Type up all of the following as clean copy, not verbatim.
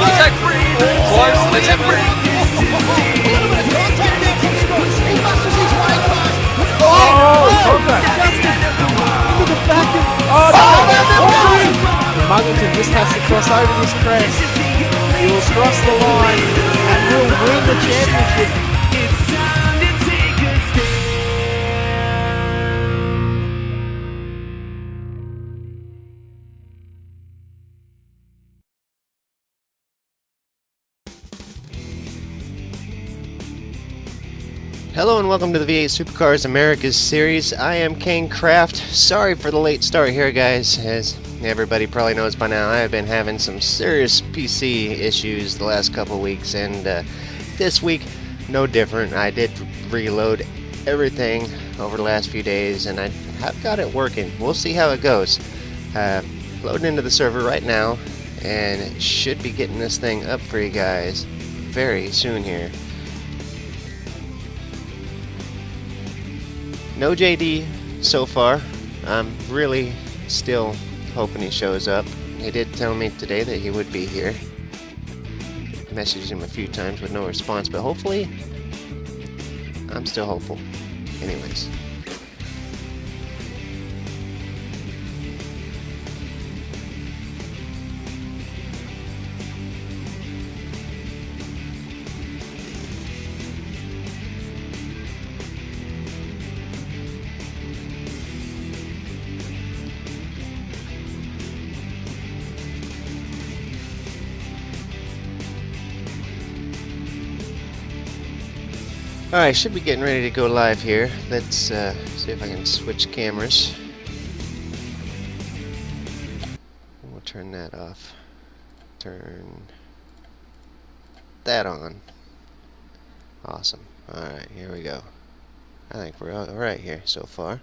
Contact free! Close to the temple! Contact! To the back of... Muggleton just has to cross over this crest. He will cross the line and will win the championship. Hello and welcome to the V8 Supercars Americas series. I am Kane Kraft. Sorry for the late start here, guys. As everybody probably knows by now, I have been having some serious PC issues the last couple weeks, and this week, no different. I did reload everything over the last few days, and I have got it working. We'll see how it goes. Loading into the server right now, and should be getting this thing up for you guys very soon here. No JD so far. I'm really still hoping he shows up. He did tell me today that he would be here. Messaged him a few times with no response, but hopefully, I'm still hopeful. Anyways. Alright, should be getting ready to go live here. Let's see if I can switch cameras. We'll turn that off. Turn that on. Awesome. Alright, here we go. I think we're alright here so far.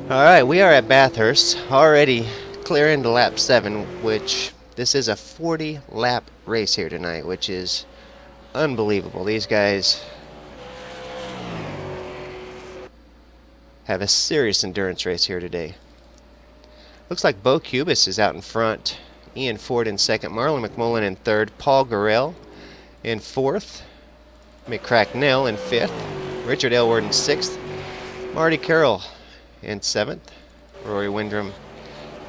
Alright, we are at Bathurst. Already clear into lap 7, which... this is a 40-lap race here tonight, which is unbelievable. These guys have a serious endurance race here today. Looks like Bo Cubis is out in front. Ian Ford in second. Marlon McMullen in third. Paul Gurrell in fourth. McCracknell in fifth. Richard Elward in sixth. Marty Carroll in seventh. Rory Windrum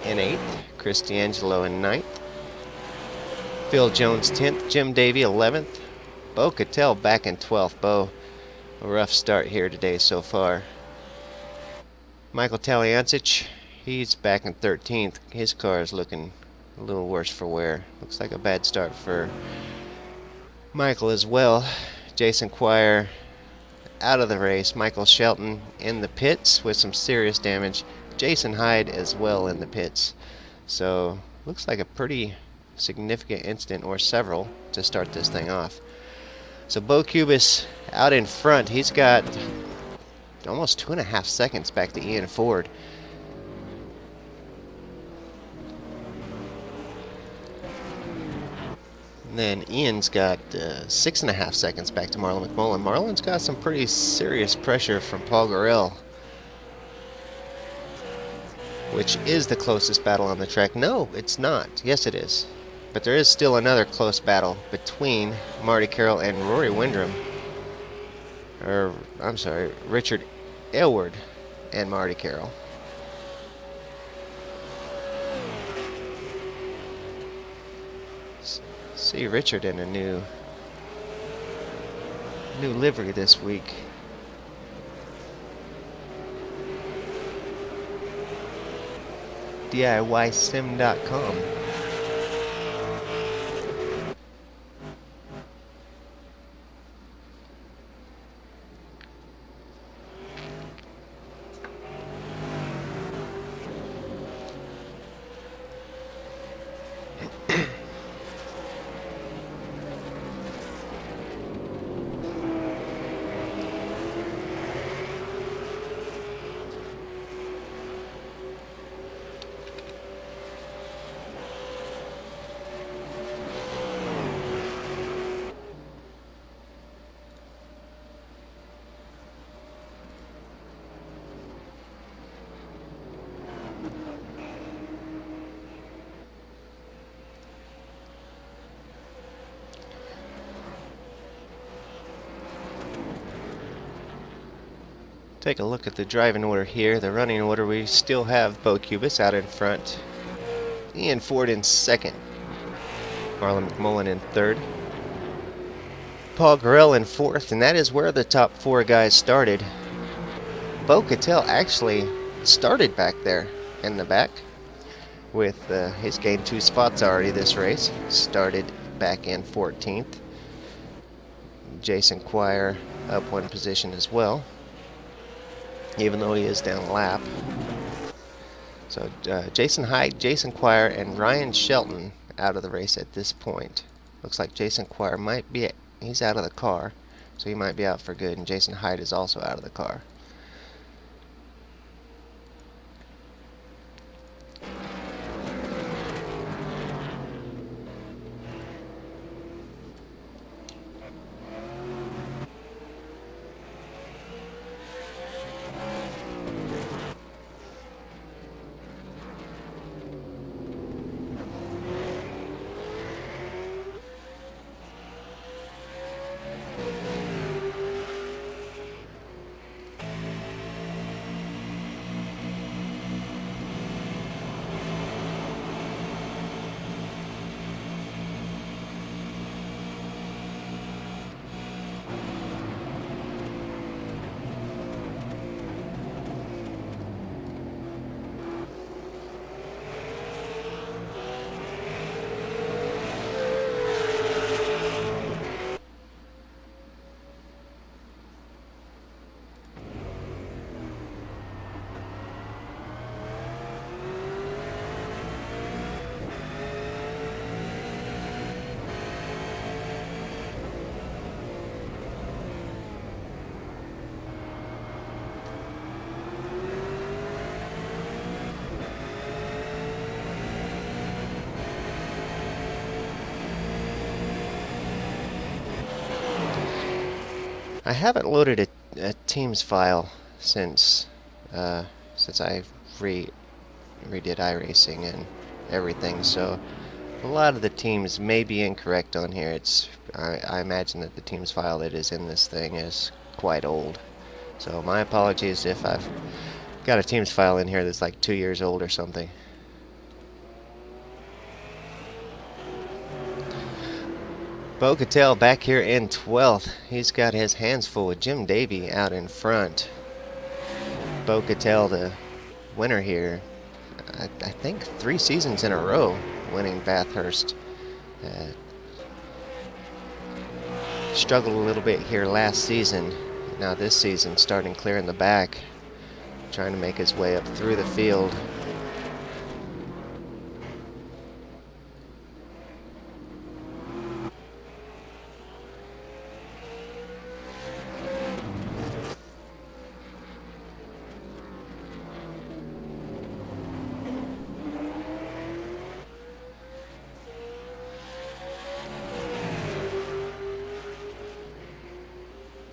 in eighth. Chris D'Angelo in ninth. Phil Jones 10th, Jim Davey 11th, Bo Cattell back in 12th. Bo, a rough start here today so far. Michael Taliancic, he's back in 13th. His car is looking a little worse for wear. Looks like a bad start for Michael as well. Jason Quire out of the race. Michael Shelton in the pits with some serious damage. Jason Hyde as well in the pits. So, looks like a pretty significant incident, or several, to start this thing off. So Bo Cubis out in front. He's got almost 2.5 seconds back to Ian Ford. And then Ian's got 6.5 seconds back to Marlon McMullen. Marlon's got some pretty serious pressure from Paul Gurrell, which is the closest battle on the track. No, it's not. Yes, it is. But there is still another close battle between Marty Carroll and Rory Windrum. Or, I'm sorry, Richard Elward and Marty Carroll. See Richard in a new livery this week. DIYsim.com. Take a look at the driving order here. The running order, we still have Bo Cubis out in front. Ian Ford in second. Marlon McMullen in third. Paul Garrell in fourth, and that is where the top four guys started. Bo Cattell actually started back there in the back with he's gained 2 spots already this race. Started back in 14th. Jason Quire up 1 position as well, even though he is down a lap. So Jason Hyde, Jason Quire, and Ryan Shelton out of the race at this point. Looks like Jason Quire might be, he's out of the car, so he might be out for good, and Jason Hyde is also out of the car. I haven't loaded a Teams file since I redid iRacing and everything, so a lot of the teams may be incorrect on here. I imagine that the Teams file that is in this thing is quite old, so my apologies if I've got a Teams file in here that's like 2 years old or something. Bo Cattell back here in 12th. He's got his hands full with Jim Davey out in front. Bo Cattell, the winner here, I think 3 seasons in a row winning Bathurst. Struggled a little bit here last season. Now this season starting clear in the back, trying to make his way up through the field.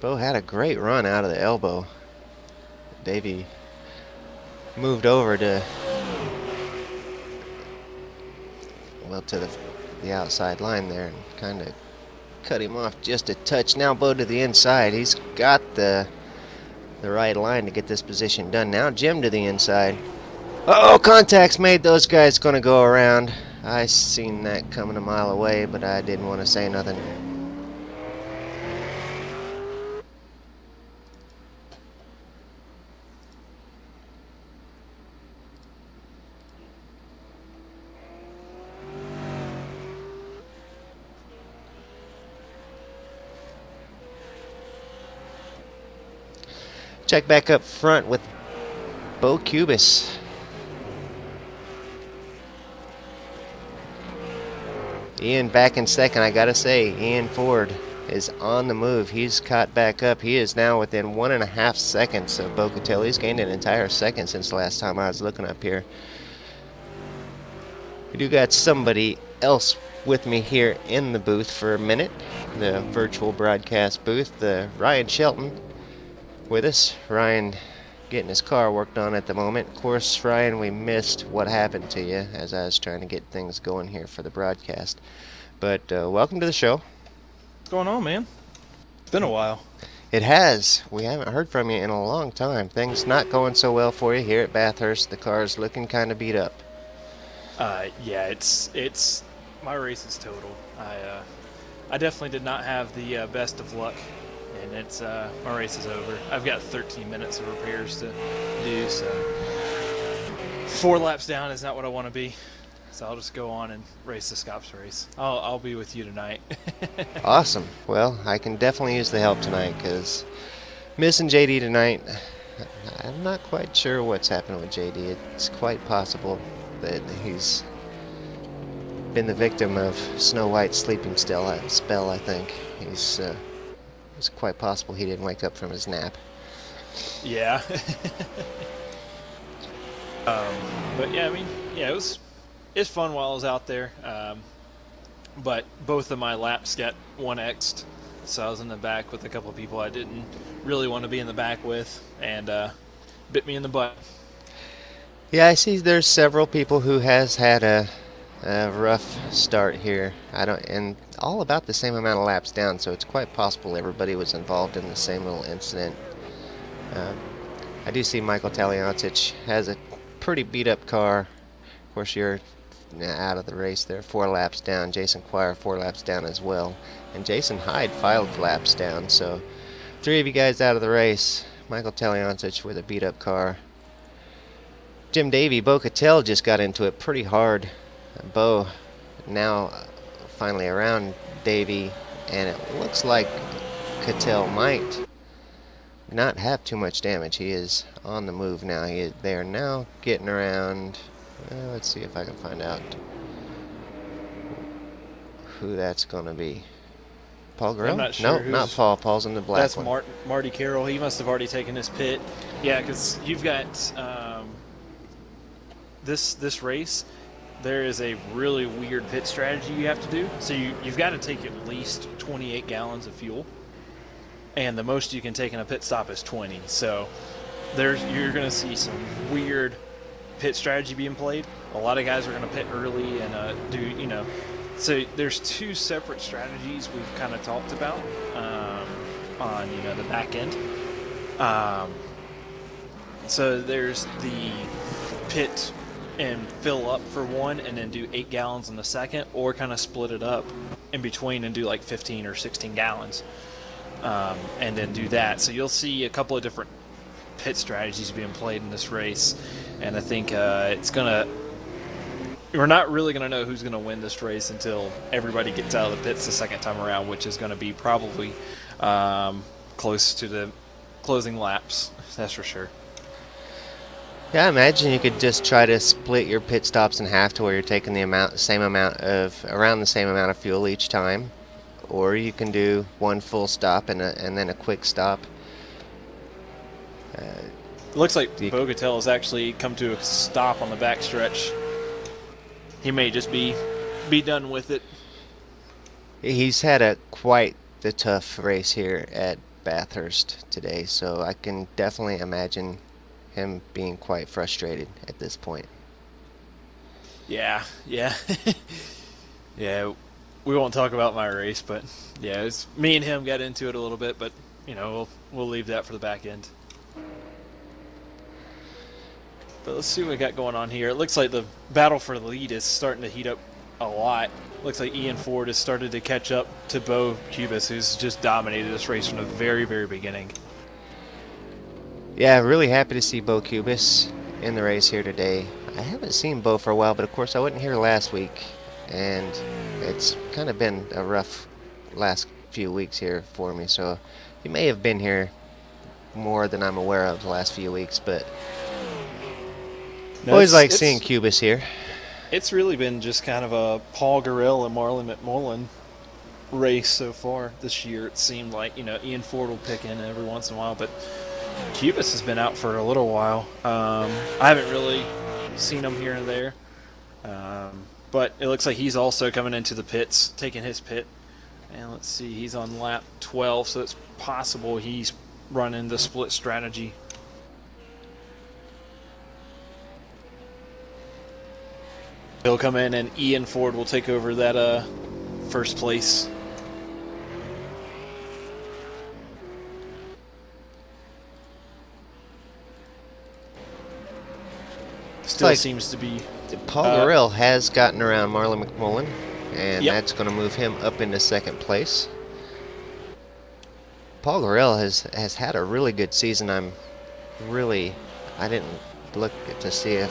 Bo had a great run out of the elbow. Davey moved over to the outside line there and kind of cut him off just a touch. Now Bo to the inside. He's got the right line to get this position done. Now Jim to the inside. Uh-oh, contact's made. Those guys going to go around. I seen that coming a mile away, but I didn't want to say nothing. Check back up front with Bo Cubis. Ian back in second. I gotta say, Ian Ford is on the move. He's caught back up. He is now within 1.5 seconds of Bo Cattell. He's gained an entire second since the last time I was looking up here. We do got somebody else with me here in the booth for a minute, the virtual broadcast booth, Ryan Shelton with us. Ryan getting his car worked on at the moment. Of course, Ryan, we missed what happened to you as I was trying to get things going here for the broadcast. But welcome to the show. What's going on, man? It's been a while. It has. We haven't heard from you in a long time. Things not going so well for you here at Bathurst. The car's looking kind of beat up. Yeah, it's my race is total. I definitely did not have the best of luck, and it's my race is over. I've got 13 minutes of repairs to do, so 4 laps down is not what I want to be. So I'll just go on and race the Scops race. I'll be with you tonight. Awesome. Well, I can definitely use the help tonight because missing JD tonight, I'm not quite sure what's happened with JD. It's quite possible that he's been the victim of Snow White's sleeping spell, I think. It's quite possible he didn't wake up from his nap. Yeah. But yeah, I mean, yeah, it's fun while I was out there. But both of my laps got 1x'd, so I was in the back with a couple of people I didn't really want to be in the back with, and bit me in the butt. Yeah, I see there's several people who has had a rough start here. And all about the same amount of laps down, so it's quite possible everybody was involved in the same little incident. I do see Michael Taliancic has a pretty beat up car. Of course, you're out of the race there, 4 laps down. Jason Quire 4 laps down as well, and Jason Hyde 5 laps down. So 3 of you guys out of the race. Michael Taliancic with a beat up car. Jim Davey, Bo Cattell just got into it pretty hard. Bo now finally around Davey, and it looks like Cattell might not have too much damage. He is on the move now. They are now getting around. Let's see if I can find out who that's going to be. Paul Grill? I'm not sure. No, not Paul. Paul's in the black That's one. Marty Carroll. He must have already taken his pit. Yeah, because you've got this race. There is a really weird pit strategy you have to do. So you've got to take at least 28 gallons of fuel, and the most you can take in a pit stop is 20. So you're going to see some weird pit strategy being played. A lot of guys are going to pit early and so there's 2 separate strategies we've kind of talked about on the back end. So there's the pit and fill up for one and then do 8 gallons in the second, or kind of split it up in between and do like 15 or 16 gallons and then do that. So you'll see a couple of different pit strategies being played in this race, and I think we're not really going to know who's going to win this race until everybody gets out of the pits the second time around, which is going to be probably close to the closing laps, that's for sure. Yeah, I imagine you could just try to split your pit stops in half to where you're taking around the same amount of fuel each time, or you can do one full stop and then a quick stop. It looks like Bo Cattell has actually come to a stop on the backstretch. He may just be done with it. He's had quite the tough race here at Bathurst today, so I can definitely imagine him being quite frustrated at this point. Yeah. Yeah, we won't talk about my race, but yeah, it's me and him got into it a little bit, but we'll leave that for the back end. But let's see what we got going on here. It looks like the battle for the lead is starting to heat up a lot. Looks like Ian Ford has started to catch up to Bo Cubis, who's just dominated this race from the very, very beginning. Yeah, really happy to see Bo Cubis in the race here today. I haven't seen Bo for a while, but of course I wasn't here last week, and it's kind of been a rough last few weeks here for me, so he may have been here more than I'm aware of the last few weeks, but always like seeing Cubis here. It's really been just kind of a Paul Gurrell and Marlon McMullen race so far this year. It seemed like, Ian Ford will pick in every once in a while, but Cubis has been out for a little while. I haven't really seen him here and there, but it looks like he's also coming into the pits, taking his pit. And let's see, he's on lap 12, so it's possible he's running the split strategy. He'll come in and Ian Ford will take over that first place. still like seems to be. Paul Uh, Gurriel has gotten around Marlon McMullen, and yep. that's going to move him up into second place. Paul Gurriel has had a really good season. I didn't look to see if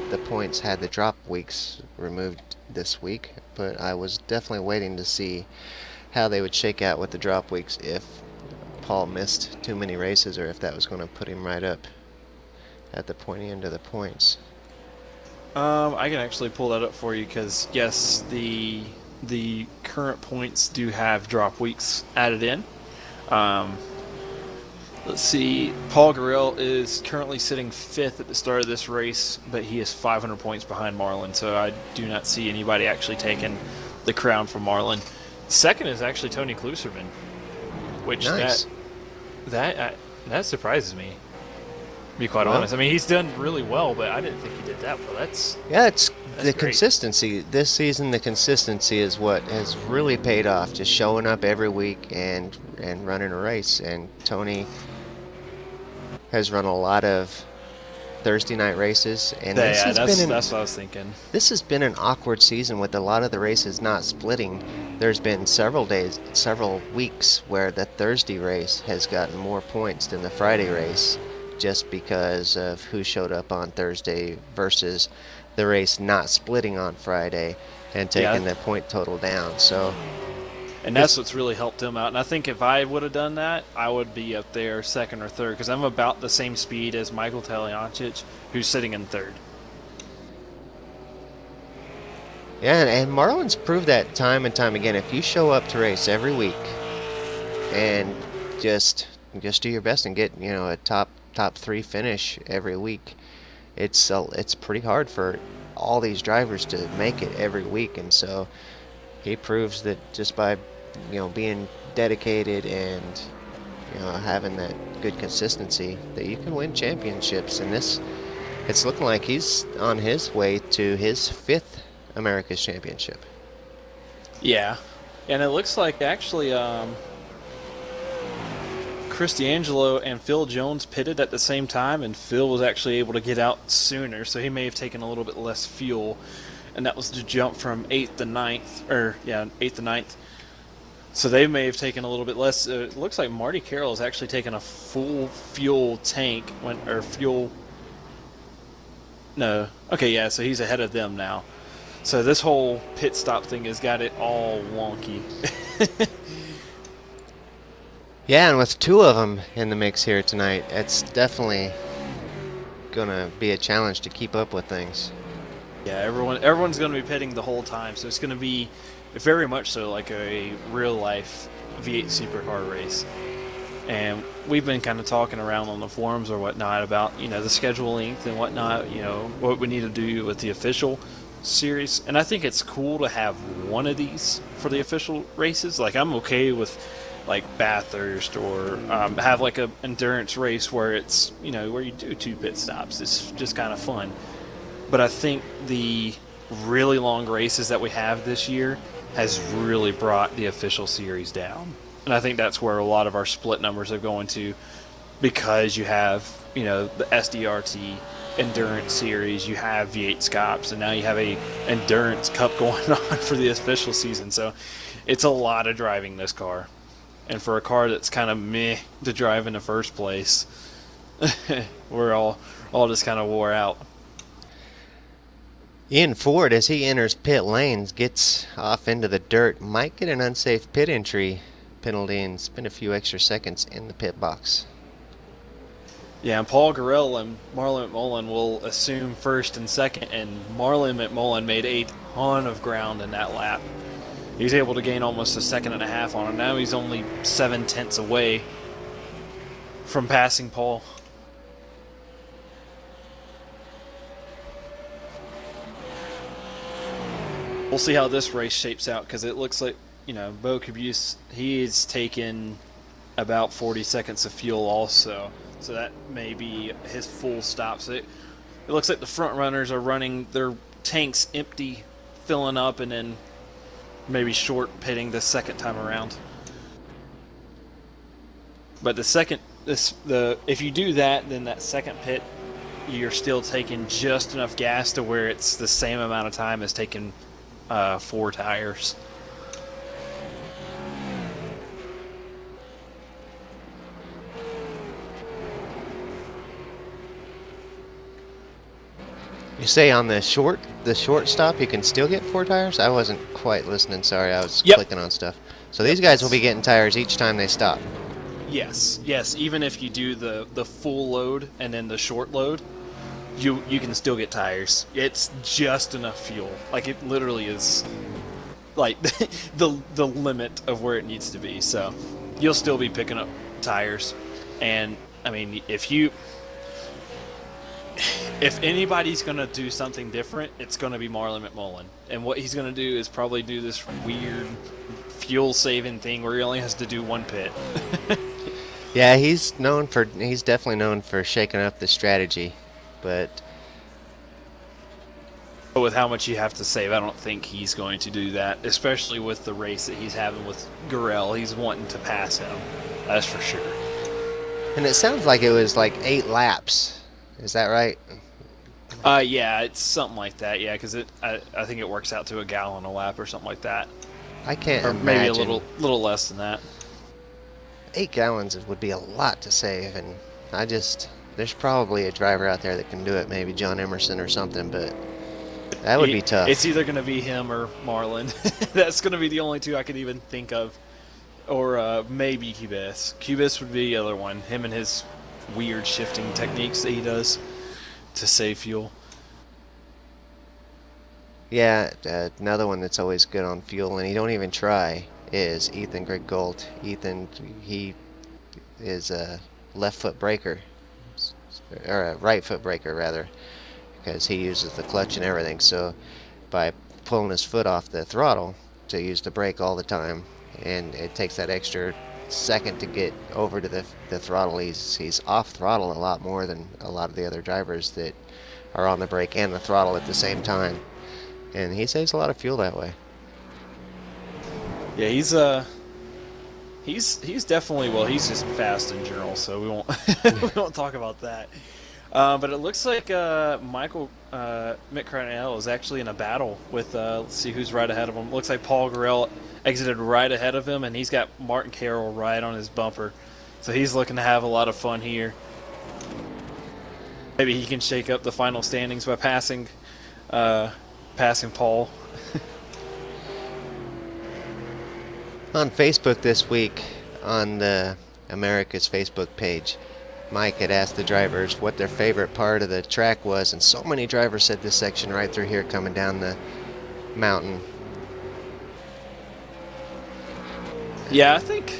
the points had the drop weeks removed this week, but I was definitely waiting to see how they would shake out with the drop weeks if Paul missed too many races or if that was going to put him right up at the pointy end of the points. I can actually pull that up for you because yes, the current points do have drop weeks added in. Um, let's see. Paul Gurriel is currently sitting fifth at the start of this race, but he is 500 points behind Marlon. So I do not see anybody actually taking the crown from Marlon. Second is actually Tony Kluserman, which Nice. that surprises me. To be quite Well, honest, I mean he's done really well, but I didn't think he did that well. yeah, it's That's the great. consistency this season. The consistency is what has really paid off. Just showing up every week and running a race. And Tony has run a lot of Thursday night races, and Yeah, yeah, that's what I was thinking. this has been an awkward season with a lot of the races not splitting. There's been several weeks where the Thursday race has gotten more points than the Friday race, just because of who showed up on Thursday versus the race not splitting on Friday and Yeah, taking the point total down. So and that's what's really helped him out. And I think if I would have done that, I would be up there second or third because I'm about the same speed as Michael Talyancic, who's sitting in third. yeah, and Marlon's proved that time and time again. If you show up to race every week and just do your best and get a top three finish every week, it's pretty hard for all these drivers to make it every week. And so he proves that just by being dedicated and having that good consistency that you can win championships. And it's looking like he's on his way to his fifth America's Championship. Yeah, and it looks like actually Chris D'Angelo and Phil Jones pitted at the same time, and Phil was actually able to get out sooner, so he may have taken a little bit less fuel, and that was to jump from eighth to ninth, eighth to ninth. So they may have taken a little bit less. It looks like Marty Carroll has actually taken a full fuel tank or fuel. No, okay, yeah. So he's ahead of them now. So this whole pit stop thing has got it all wonky. Yeah, and with two of them in the mix here tonight, it's definitely going to be a challenge to keep up with things. Yeah, everyone's going to be pitting the whole time, so it's going to be very much so like a real life V8 Supercar race. And we've been kind of talking around on the forums or whatnot about the schedule length and whatnot. What we need to do with the official series. And I think it's cool to have one of these for the official races. Like I'm okay with like Bathurst or have like a endurance race where it's where you do two pit stops. It's just kind of fun. But I think the really long races that we have this year has really brought the official series down. And I think that's where a lot of our split numbers are going to, because you have, the SDRT Endurance Series, you have V8 Scops, and now you have a Endurance Cup going on for the official season. So it's a lot of driving this car. And for a car that's kind of meh to drive in the first place, we're all just kind of wore out. Ian Ford, as he enters pit lanes, gets off into the dirt, might get an unsafe pit entry penalty and spend a few extra seconds in the pit box. Yeah, and Paul Gurriel and Marlon McMullen will assume first and second, and Marlon McMullen made a ton of ground in that lap. He was able to gain almost a second and a half on him. Now he's only 7/10 away from passing Paul. We'll see how this race shapes out, because it looks like, Bo Caboose, he's taken about 40 seconds of fuel also. So that may be his full stop. So it looks like the front runners are running their tanks empty, filling up, and then maybe short pitting the second time around. But if you do that, then that second pit you're still taking just enough gas to where it's the same amount of time as taking 4 tires. You say on the short stop you can still get 4 tires? I wasn't quite listening, sorry, I was Yep. clicking on stuff. So these guys will be getting tires each time they stop. Yes, even if you do the full load and then the short load, you can still get tires. It's just enough fuel. Like, it literally is like the limit of where it needs to be. So you'll still be picking up tires. And I mean, if anybody's gonna do something different, it's gonna be Marlon McMullen. And what he's gonna do is probably do this weird fuel saving thing where he only has to do 1 pit. Yeah, he's definitely known for shaking up the strategy, but With how much you have to save, I don't think he's going to do that, especially with the race that he's having with Gurrell. He's wanting to pass him, that's for sure. and it sounds like it was like 8 laps. Is that right? Yeah, it's something like that. Yeah, because I think it works out to a gallon a lap or something like that, I can't or imagine. maybe a little less than that. 8 gallons would be a lot to save, and there's probably a driver out there that can do it, maybe John Emerson or something, but that would be tough. It's either going to be him or Marlon. That's going to be the only 2 I could even think of, or maybe Cubis. Cubis would be the other one. Him and his weird shifting techniques that he does to save fuel. Yeah, another one that's always good on fuel, and he don't even try, is Ethan Griggold. Ethan, he is a left foot braker, or a right foot braker rather, because he uses the clutch and everything. So by pulling his foot off the throttle to use the brake all the time, and it takes that extra second to get over to the throttle, he's off throttle a lot more than a lot of the other drivers that are on the brake and the throttle at the same time. And he saves a lot of fuel that way. Yeah, he's definitely, well, he's just fast in general, so we won't we won't talk about that. But it looks like Michael McCarnell is actually in a battle with let's see who's right ahead of him. Looks like Paul Gurrell exited right ahead of him, and he's got Martin Carroll right on his bumper, so he's looking to have a lot of fun here. Maybe he can shake up the final standings by passing Paul. On Facebook this week, on the America's Facebook page, Mike had asked the drivers what their favorite part of the track was, and so many drivers said this section right through here coming down the mountain. Yeah, I think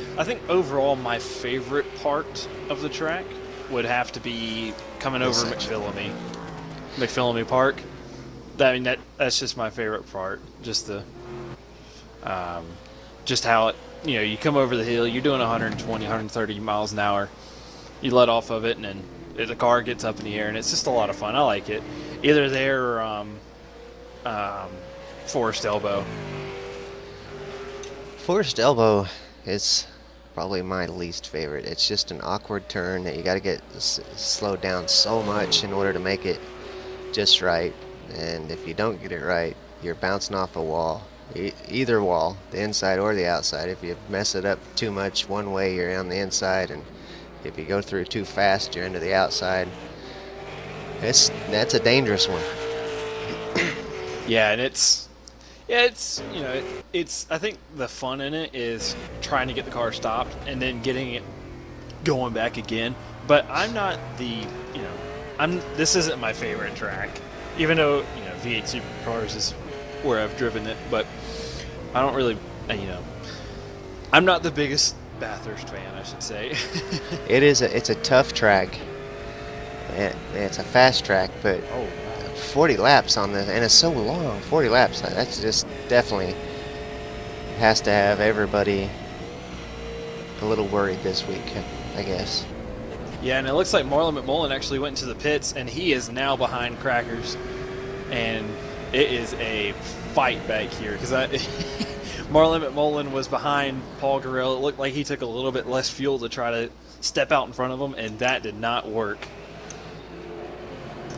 overall my favorite part of the track would have to be coming over McPhillamy Park. I mean, that's just my favorite part. Just just how it, you come over the hill, you're doing 120, 130 miles an hour. You let off of it, and then the car gets up in the air, and it's just a lot of fun. I like it. Either there or Forest Elbow. Forest Elbow is probably my least favorite. It's just an awkward turn that you got to get slowed down so much in order to make it just right. And if you don't get it right, you're bouncing off a wall. Either wall, the inside or the outside. If you mess it up too much one way, you're on the inside, and if you go through too fast, you're into the outside. That's a dangerous one. Yeah, and it's I think the fun in it is trying to get the car stopped and then getting it going back again. But I'm not this isn't my favorite track, even though V8 Supercars is where I've driven it. But I don't really, I'm not the biggest Bathurst fan, I should say. It's a tough track. It's a fast track, but 40 laps on this, and it's so long. 40 laps. That's just definitely has to have everybody a little worried this week, I guess. Yeah, and it looks like Marlon McMullen actually went into the pits, and he is now behind Crackers, and it is a fight back here because Marlon McMullen was behind Paul Gurrell. It looked like he took a little bit less fuel to try to step out in front of him, and that did not work.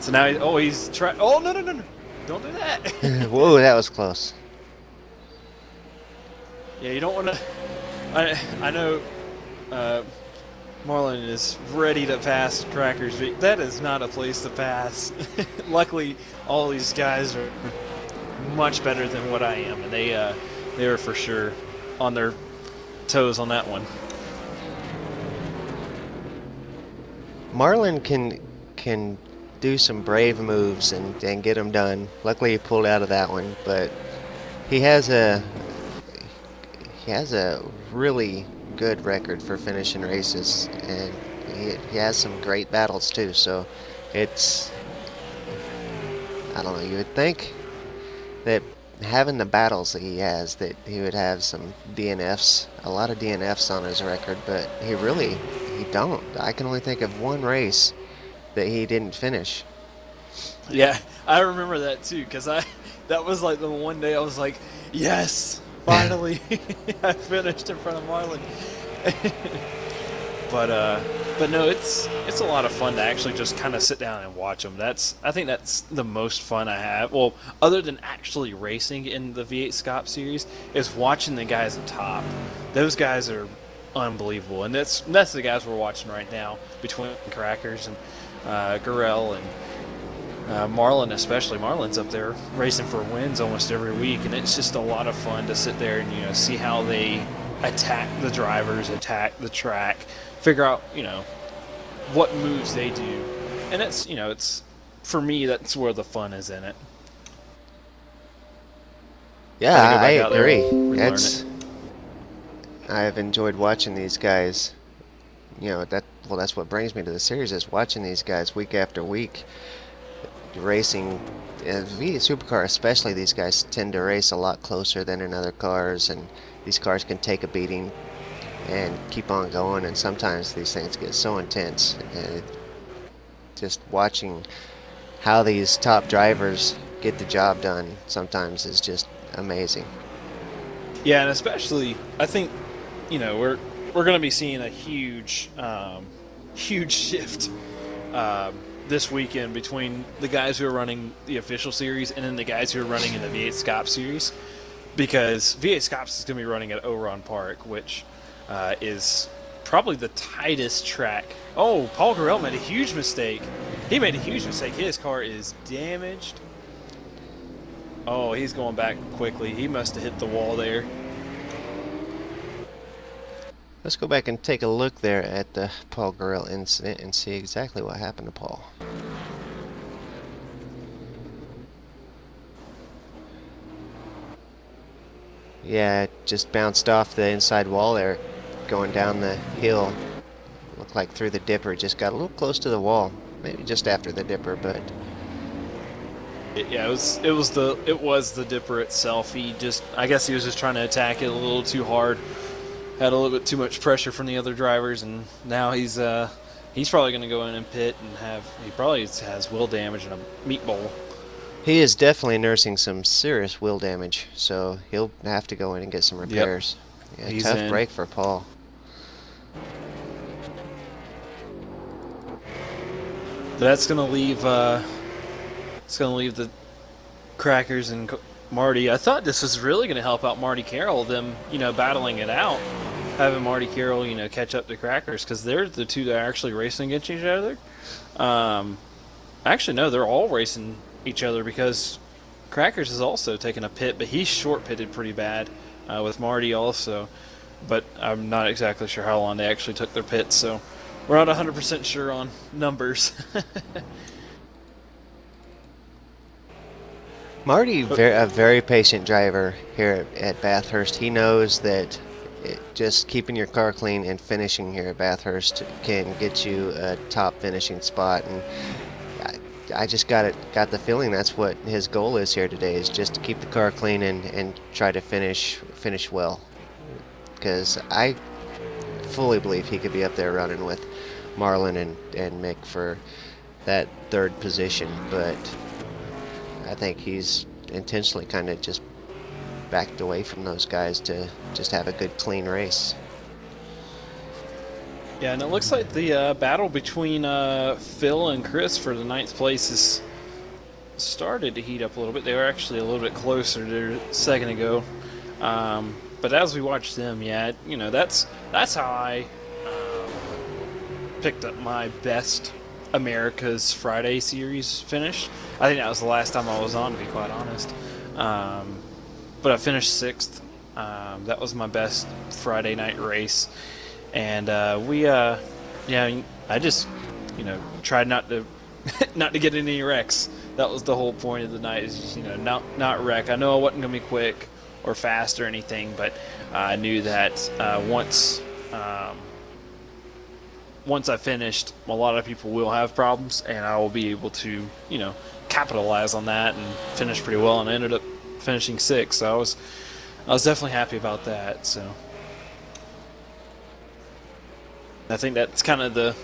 So now, he's trying. Oh, no, no, no, no. Don't do that. Whoa, that was close. Yeah, you don't want to. I know Marlon is ready to pass Crackers, but that is not a place to pass. Luckily, all these guys are much better than what I am, and they are for sure on their toes on that one. Marlon can do some brave moves and get them done. Luckily, he pulled out of that one, but he has a really good record for finishing races, and he has some great battles too. So it's, I don't know, you would think that having the battles that he has, that he would have some DNFs, a lot of DNFs on his record, but he don't. I can only think of one race that he didn't finish. Yeah, I remember that too, because that was like the one day I was like, yes, finally, I finished in front of Marlon. But no, it's a lot of fun to actually just kind of sit down and watch them. I think that's the most fun I have. Well, other than actually racing in the V8 Scop series, is watching the guys at top. Those guys are unbelievable, and that's the guys we're watching right now between Crackers and Gurrell and Marlon, especially. Marlon's up there racing for wins almost every week, and it's just a lot of fun to sit there and see how they attack the drivers, attack the track, figure out what moves they do, and it's for me, that's where the fun is in it. Yeah, I out there agree. and relearn It's it. I've enjoyed watching these guys. That's what brings me to the series, is watching these guys week after week racing. V8 Supercar especially, these guys tend to race a lot closer than in other cars, and these cars can take a beating and keep on going, and sometimes these things get so intense. And just watching how these top drivers get the job done sometimes is just amazing. Yeah, and especially I think we're going to be seeing a huge shift this weekend between the guys who are running the official series and then the guys who are running in the V8 Scop series, because V8 Scops is going to be running at Oron Park, which is probably the tightest track. Oh, Paul Gurrell made a huge mistake. He made a huge mistake. His car is damaged. Oh, he's going back quickly. He must have hit the wall there. Let's go back and take a look there at the Paul Gurrell incident and see exactly what happened to Paul. Yeah, it just bounced off the inside wall there, going down the hill. Looked like through the dipper. Just got a little close to the wall, maybe just after the dipper, but Yeah, it was the dipper itself. I guess he was just trying to attack it a little too hard. Had a little bit too much pressure from the other drivers, and now he's probably going to go in and pit and he probably has wheel damage and a meat bowl. he is definitely nursing some serious wheel damage, so he'll have to go in and get some repairs. Yep. Yeah, tough break for Paul. That's going to leave the Crackers and Marty. I thought this was really going to help out Marty Carroll, them battling it out, having Marty Carroll catch up to Crackers, because they're the two that are actually racing against each other. Actually, no, they're all racing each other, because Crackers is also taking a pit, but he's short pitted pretty bad with Marty also. But I'm not exactly sure how long they actually took their pits, so we're not 100% sure on numbers. Marty, a very patient driver here at Bathurst. He knows that just keeping your car clean and finishing here at Bathurst can get you a top finishing spot. And I just got the feeling that's what his goal is here today, is just to keep the car clean and try to finish well. Because I fully believe he could be up there running with Marlon and Mick for that third position, but I think he's intentionally kind of just backed away from those guys to just have a good, clean race. Yeah, and it looks like the battle between Phil and Chris for the ninth place has started to heat up a little bit. They were actually a little bit closer there a second ago. But as we watched them, yeah, that's how I picked up my best America's Friday series finish. I think that was the last time I was on, to be quite honest. But I finished sixth. That was my best Friday night race, and yeah, I just, tried not to not to get any wrecks. That was the whole point of the night, is just, not wreck. I know I wasn't gonna be quick or fast or anything, but I knew that once I finished, a lot of people will have problems, and I will be able to, capitalize on that and finish pretty well. And I ended up finishing sixth, so I was definitely happy about that. So I think that's kind of the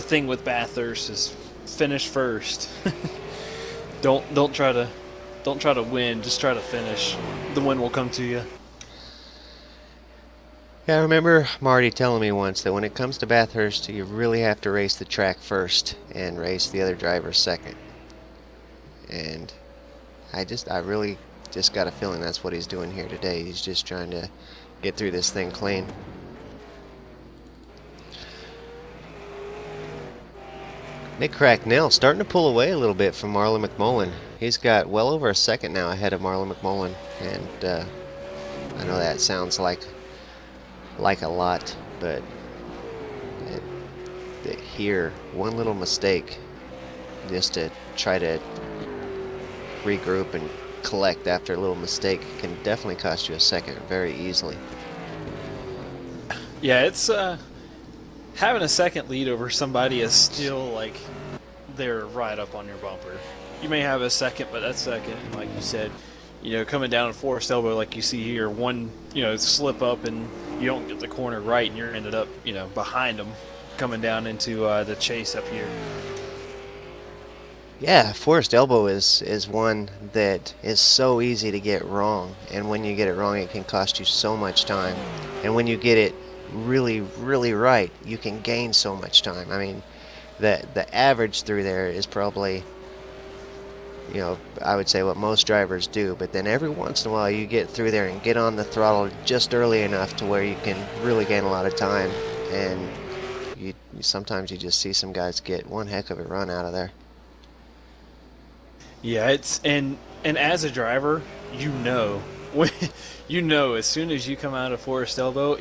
thing with Bathurst, is finish first. don't try to win, just try to finish. The win will come to you. Yeah, I remember Marty telling me once that when it comes to Bathurst, you really have to race the track first and race the other drivers second. And I really just got a feeling that's what he's doing here today. He's just trying to get through this thing clean. Nick Cracknell starting to pull away a little bit from Marlon McMullen. He's got well over a second now ahead of Marlon McMullen, and I know that sounds like a lot, but here, one little mistake just to try to regroup and collect after a little mistake can definitely cost you a second very easily. Yeah, it's having a second lead over somebody is still like they're right up on your bumper. You may have a second, but that second, like you said, coming down a forced elbow like you see here, one, slip up and you don't get the corner right, and you're ended up, behind them coming down into the chase up here. Yeah, forced elbow is one that is so easy to get wrong, and when you get it wrong, it can cost you so much time. And when you get it really, really right, you can gain so much time. I mean, the average through there is probably, I would say what most drivers do, but then every once in a while you get through there and get on the throttle just early enough to where you can really gain a lot of time, and sometimes you just see some guys get one heck of a run out of there. Yeah, and as a driver, as soon as you come out of forced elbow,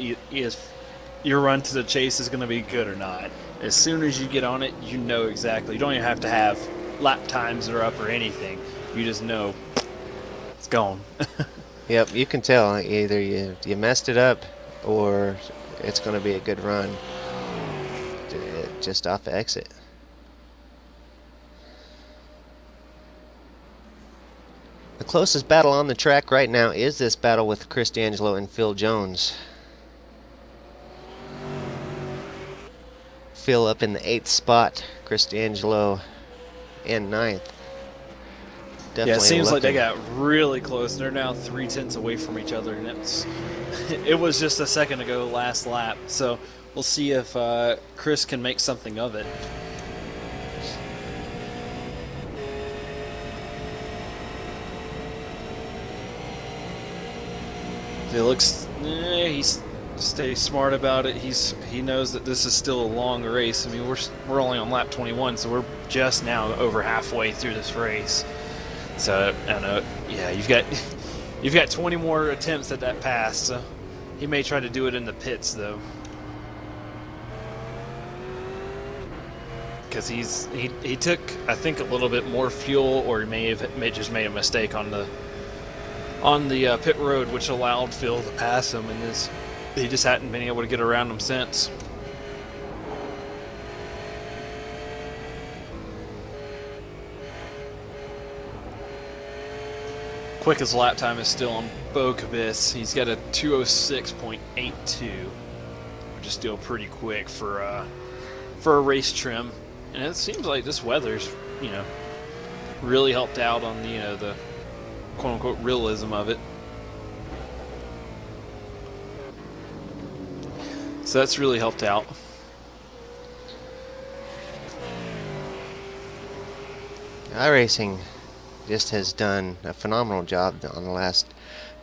your run to the chase is going to be good or not. As soon as you get on it, exactly. You don't even have to have lap times that are up or anything. You just know it's gone. Yep, you can tell either you messed it up or it's going to be a good run just off the exit. The closest battle on the track right now is this battle with Chris D'Angelo and Phil Jones. Phil up in the 8th spot, Chris D'Angelo in 9th. Definitely yeah, it seems like they got really close. They're now 0.3 away from each other, and it was just a second ago, last lap. So we'll see if Chris can make something of it. It looks, he's stays smart about it. He knows that this is still a long race. I mean, we're only on lap 21, so we're just now over halfway through this race. So I don't know. Yeah, you've got 20 more attempts at that pass. So he may try to do it in the pits though, because he took, I think, a little bit more fuel, or he may just made a mistake on the pit road, which allowed Phil to pass him, and he just hadn't been able to get around him since. Quickest lap time is still on Bo Cabis. He's got a 2:06.82, which is still pretty quick for a race trim. And it seems like this weather's, really helped out on the quote-unquote realism of it. So that's really helped out. iRacing just has done a phenomenal job on the last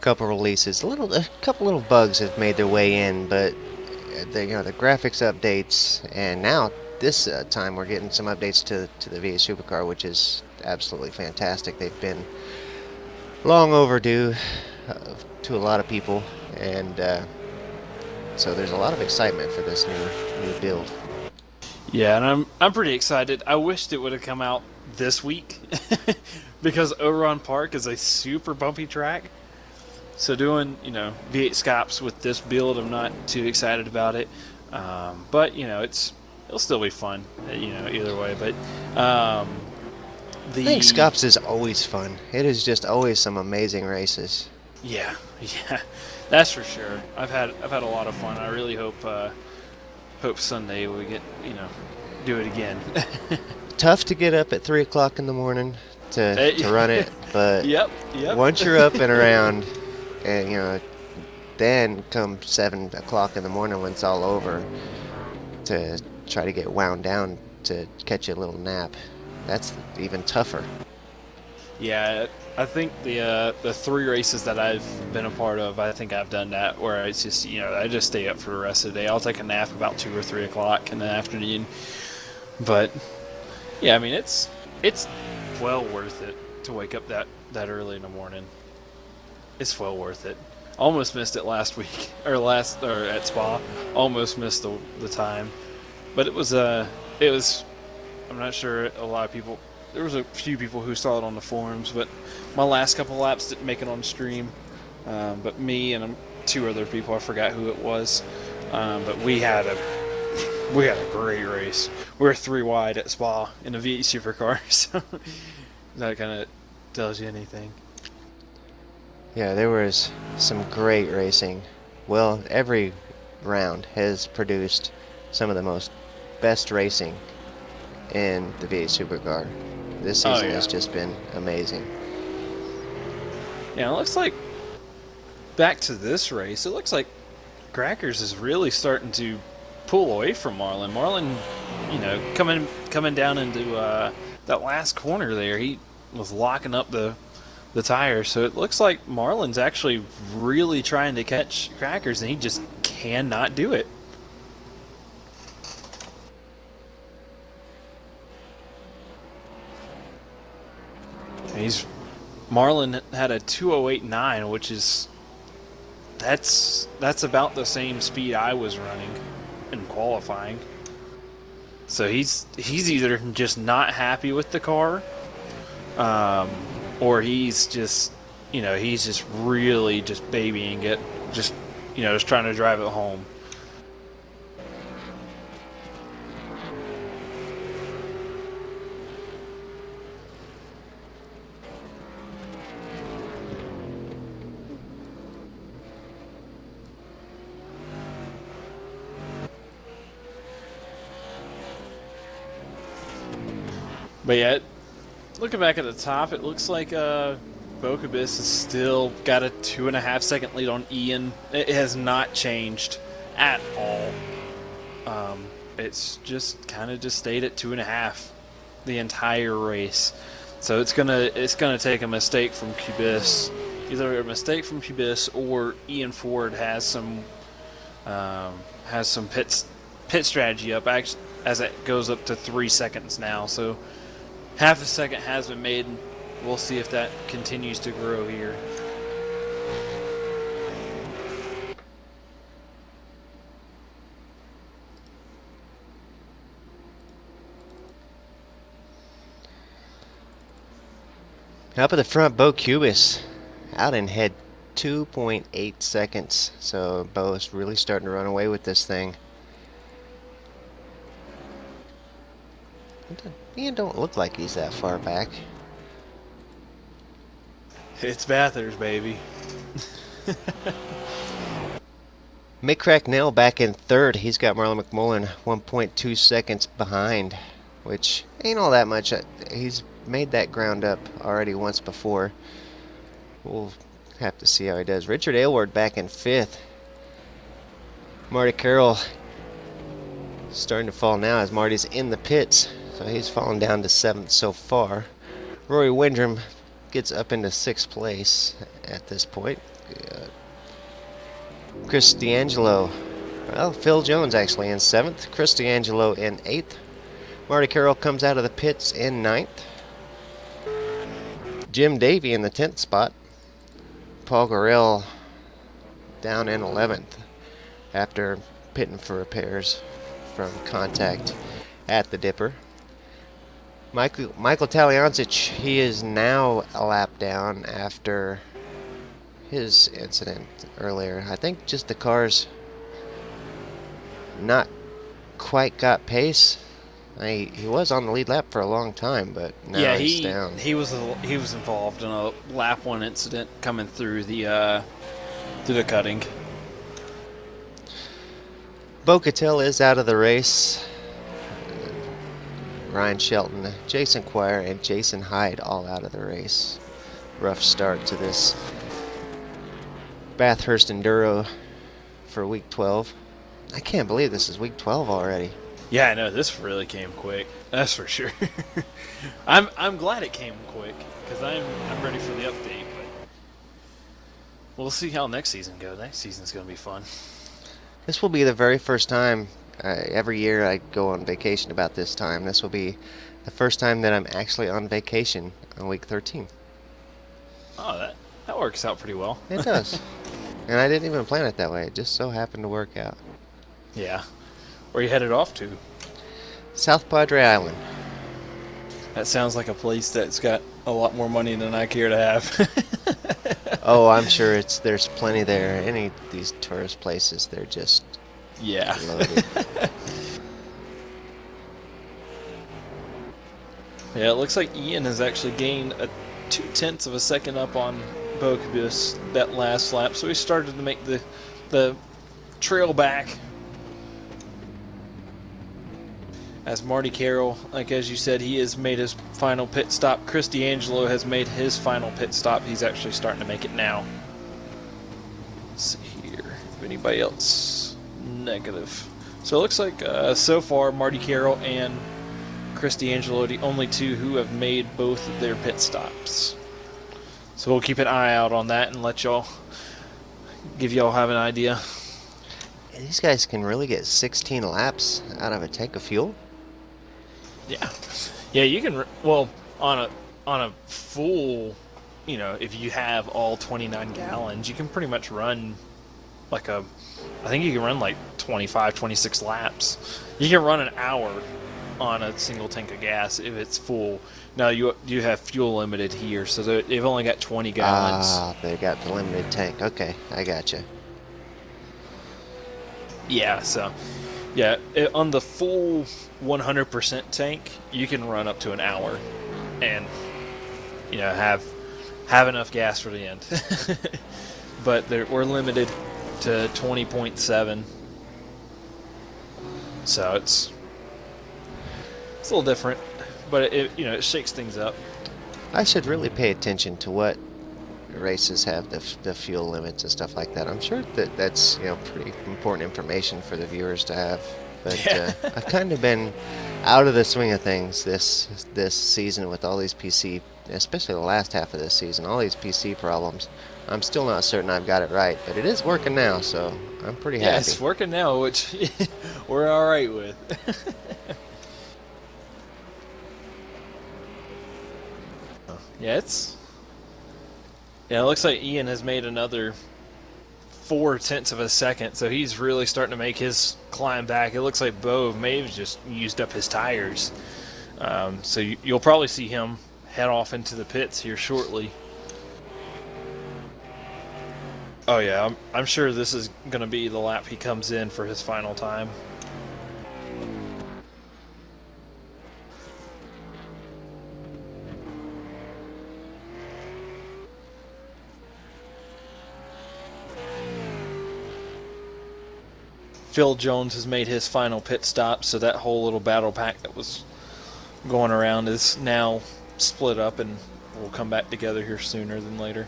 couple releases. A couple little bugs have made their way in, but the graphics updates, and now this time we're getting some updates to the V8 Supercar, which is absolutely fantastic. They've been long overdue to a lot of people, and so there's a lot of excitement for this new build. Yeah, and I'm pretty excited. I wished it would have come out this week because Oron Park is a super bumpy track. So doing V8 Scops with this build, I'm not too excited about it. But it'll still be fun. Either way. But I think Scops is always fun. It is just always some amazing races. Yeah, that's for sure. I've had a lot of fun. I really hope Sunday we get do it again. Tough to get up at 3 o'clock in the morning to run it, but yep. Once you're up and around, and then come 7 o'clock in the morning when it's all over, to try to get wound down to catch a little nap, that's even tougher. Yeah, I think the 3 races that I've been a part of, I think I've done that where it's just I just stay up for the rest of the day. I'll take a nap about 2 or 3 o'clock in the afternoon. But yeah, I mean it's well worth it to wake up that early in the morning. It's well worth it. Almost missed it last week or at Spa. Almost missed the time, but it was I'm not sure a lot of people. There was a few people who saw it on the forums, but my last couple laps didn't make it on stream. But me and 2 other people, I forgot who it was. But we had a great race. We were 3 wide at Spa in a V8 Supercar, so that kind of tells you anything. Yeah, there was some great racing. Well, every round has produced some of the best racing in the V8 Supercar. This season has just been amazing. Yeah, it looks like back to this race. It looks like Crackers is really starting to pull away from Marlin. Marlin, coming down into that last corner there, he was locking up the tire. So it looks like Marlin's actually really trying to catch Crackers, and he just cannot do it. Marlin had a 2:08.9, which is that's about the same speed I was running in qualifying. So he's either just not happy with the car, or he's just really just babying it, just trying to drive it home. But yeah, looking back at the top, it looks like Bokabis has still got a 2.5 second lead on Ian. It has not changed at all. It's just kind of just stayed at 2.5 the entire race. So it's gonna take a mistake from Cubis, either a mistake from Cubis or Ian Ford has some pit strategy up as it goes up to 3 seconds now. So half a second has been made, and we'll see if that continues to grow here. Up at the front, Bo Cubis out in head 2.8 seconds. So Bo's really starting to run away with this thing. Ian don't look like he's that far back. It's Bathurst, baby. Mick Cracknell back in third. He's got Marlon McMullen 1.2 seconds behind, which ain't all that much. He's made that ground up already once before. We'll have to see how he does. Richard Aylward back in fifth. Marty Carroll starting to fall now as Marty's in the pits. So he's fallen down to 7th so far. Rory Windrum gets up into 6th place at this point. Chris D'Angelo, well, Phil Jones actually in 7th. Chris D'Angelo in 8th. Marty Carroll comes out of the pits in 9th. Jim Davey in the 10th spot. Paul Gorell down in 11th after pitting for repairs from contact at the dipper. Michael Taliancic, he is now a lap down after his incident earlier. I think just the cars not quite got pace. He was on the lead lap for a long time, but now he's down. He was involved in a lap 1 incident coming through the cutting. Bo Cattell is out of the race. Ryan Shelton, Jason Quire, and Jason Hyde all out of the race. Rough start to this Bathurst Enduro for week 12. I can't believe this is week 12 already. Yeah, I know, this really came quick. That's for sure. I'm glad it came quick because I'm ready for the update. But we'll see how next season goes. Next season's going to be fun. This will be the very first time. Every year I go on vacation about this time. This will be the first time that I'm actually on vacation on week 13. Oh, that works out pretty well. It does. And I didn't even plan it that way. It just so happened to work out. Yeah. Where you headed off to? South Padre Island. That sounds like a place that's got a lot more money than I care to have. Oh, I'm sure there's plenty there. Any of these tourist places, they're just loaded. Yeah, it looks like Ian has actually gained 0.2 of a second up on Bocabus that last lap, so he started to make the trail back. As Marty Carroll, like as you said, he has made his final pit stop. Chris D'Angelo has made his final pit stop. He's actually starting to make it now. Let's see here. If anybody else negative. So it looks like so far Marty Carroll and Chris D'Angelo are the only two who have made both of their pit stops. So we'll keep an eye out on that and give y'all have an idea. These guys can really get 16 laps out of a tank of fuel. Yeah, you can. Well, on a full, if you have all 29 gallons, you can pretty much run I think you can run like 25, 26 laps. You can run an hour on a single tank of gas if it's full. Now you have fuel limited here, so they've only got 20 gallons. Ah, they got the limited tank. Okay, I gotcha. Yeah, so on the full 100% tank, you can run up to an hour, and have enough gas for the end. But we're limited to 20.7, so it's a little different, but it shakes things up. I should really pay attention to what races have the fuel limits and stuff like that. I'm sure that's pretty important information for the viewers to have. But Yeah. I've kind of been out of the swing of things this season with all these PC, especially the last half of this season, all these PC problems. I'm still not certain I've got it right, but it is working now, so I'm pretty happy. Yeah, it's working now, which we're all right with. It looks like Ian has made another 0.4 of a second, so he's really starting to make his climb back. It looks like Bo may have just used up his tires. So you'll probably see him head off into the pits here shortly. Oh yeah, I'm sure this is going to be the lap he comes in for his final time. Phil Jones has made his final pit stop, so that whole little battle pack that was going around is now split up and will come back together here sooner than later.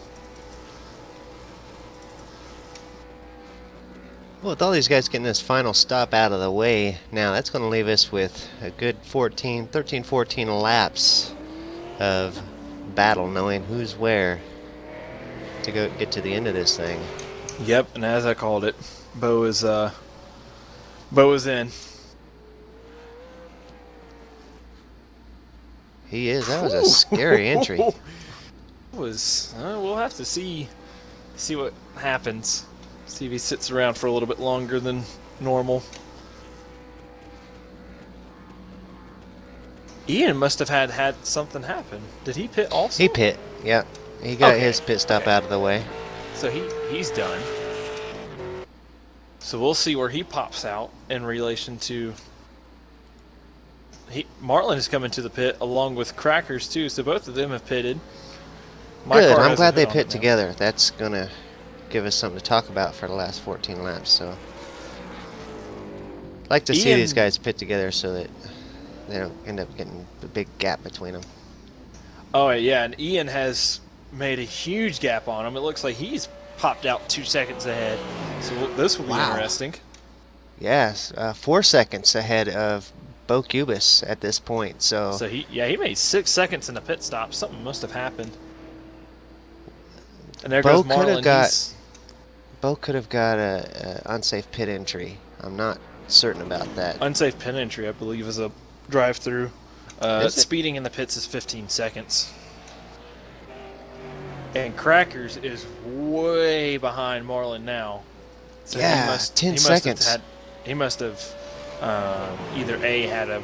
Well, with all these guys getting this final stop out of the way, now that's going to leave us with a good 13, 14 laps of battle, knowing who's where to go get to the end of this thing. Yep, and as I called it, Bo is in. He is. That was a scary entry. We'll have to see what happens. See if he sits around for a little bit longer than normal. Ian must have had something happen. Did he pit also? He pit. Yep. He got Okay. his pit stop out of the way. So he's done. So we'll see where he pops out in relation to. Marlin is coming to the pit along with Crackers too. So both of them have pitted. My Good. car I'm hasn't glad they on pit it now. together. That's gonna give us something to talk about for the last 14 laps. So, like to see Ian- these guys pit together so that they don't end up getting a big gap between them. Oh yeah, and Ian has made a huge gap on him. It looks like he's popped out 2 seconds ahead. So this will be Wow. interesting. Yes, 4 seconds ahead of Bo Cubis at this point. So, So he made 6 seconds in the pit stop. Something must have happened. And there Bo goes could have Marlin. got- Bo could have got a unsafe pit entry. I'm not certain about that. Unsafe pit entry, I believe, is a drive-through. Is it? Speeding in the pits is 15 seconds. And Crackers is way behind Marlin now. So Yeah, 10 seconds. He must have either A, had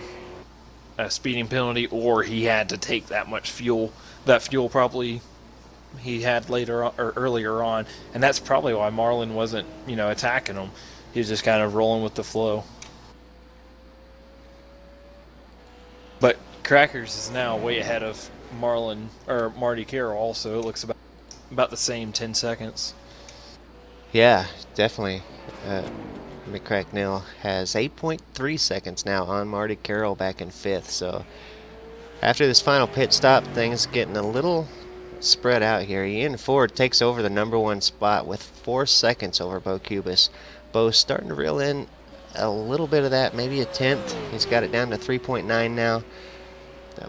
a speeding penalty, or he had to take that much fuel. That fuel probably he had later on, or earlier on, and that's probably why Marlin wasn't, attacking him. He was just kind of rolling with the flow. But Crackers is now way ahead of Marlin or Marty Carroll. Also, it looks about the same, 10 seconds. Yeah, definitely. McCracknell has 8.3 seconds now on Marty Carroll back in 5th. So after this final pit stop, things getting a little spread out here. Ian Ford takes over the #1 spot with 4 seconds over Bo Cubis. Bo's starting to reel in a little bit of that, maybe a tenth. He's got it down to 3.9 now.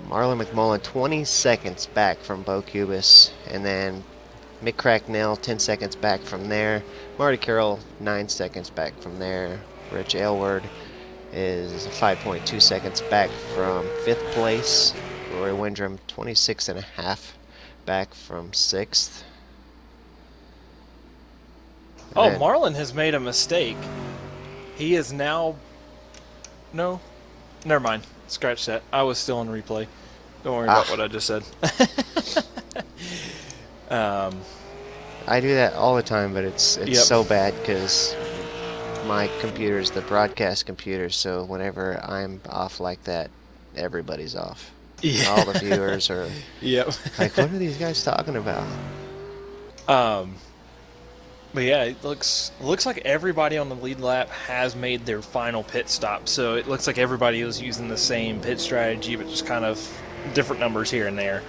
Marlon McMullen 20 seconds back from Bo Cubis, and then Mick Cracknell 10 seconds back from there. Marty Carroll 9 seconds back from there. Rich Aylward is 5.2 seconds back from 5th place. Roy Windrum 26.5 back from 6th. Oh, then- Marlin has made a mistake. He is now. No, never mind. Scratch that. I was still in replay. Don't worry about what I just said. I do that all the time, but it's Yep. so bad because my computer is the broadcast computer, so whenever I'm off like that, everybody's off. Yeah. All the viewers are Yep. like, what are these guys talking about? But yeah, it looks like everybody on the lead lap has made their final pit stop. So it looks like everybody was using the same pit strategy, but just kind of different numbers here and there.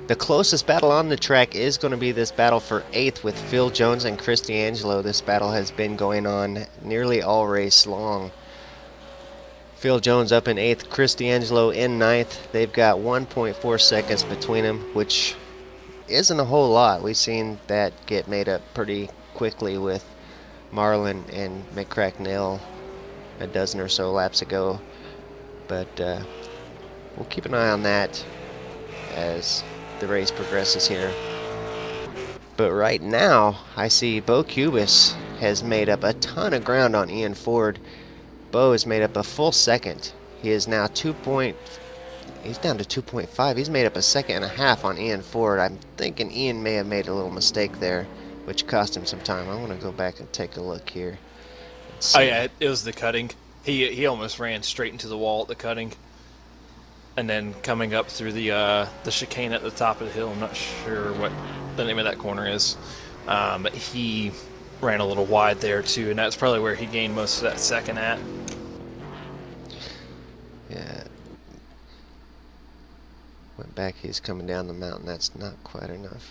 The closest battle on the track is going to be this battle for 8th with Phil Jones and Chris D'Angelo. This battle has been going on nearly all race long. Phil Jones up in 8th, Chris D'Angelo in 9th. They've got 1.4 seconds between them, which isn't a whole lot. We've seen that get made up pretty quickly with Marlin and McCracknell a dozen or so laps ago. But we'll keep an eye on that as the race progresses here. But right now, I see Bo Cubis has made up a ton of ground on Ian Ford. Bo has made up a full second. He is now he's down to 2.5. He's made up a second and a half on Ian Ford. I'm thinking Ian may have made a little mistake there, which cost him some time. I want to go back and take a look here. Oh yeah, it was the cutting. He almost ran straight into the wall at the cutting, and then coming up through the chicane at the top of the hill. I'm not sure what the name of that corner is, but he ran a little wide there too, and that's probably where he gained most of that second at. Yeah. Went back, he's coming down the mountain. That's not quite enough.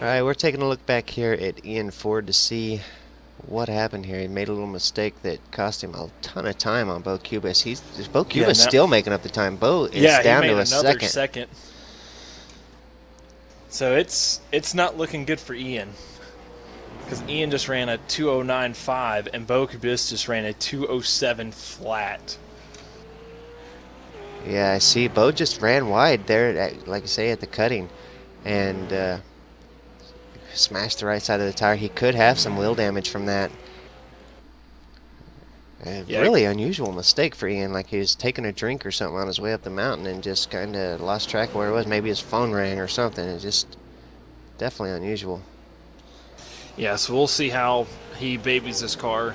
Alright, we're taking a look back here at Ian Ford to see what happened here. He made a little mistake that cost him a ton of time on Bo Cubis. Bo Cubis still making up the time. Bo is down he made to a another second. So it's not looking good for Ian, because Ian just ran a 2:09.5 and Bo Cubis just ran a 2:07 flat. Yeah, I see. Bo just ran wide there, like I say, at the cutting, and smashed the right side of the tire. He could have some wheel damage from that. Really unusual mistake for Ian, like he was taking a drink or something on his way up the mountain and just kind of lost track of where it was. Maybe his phone rang or something. It's just definitely unusual. Yeah, so we'll see how he babies this car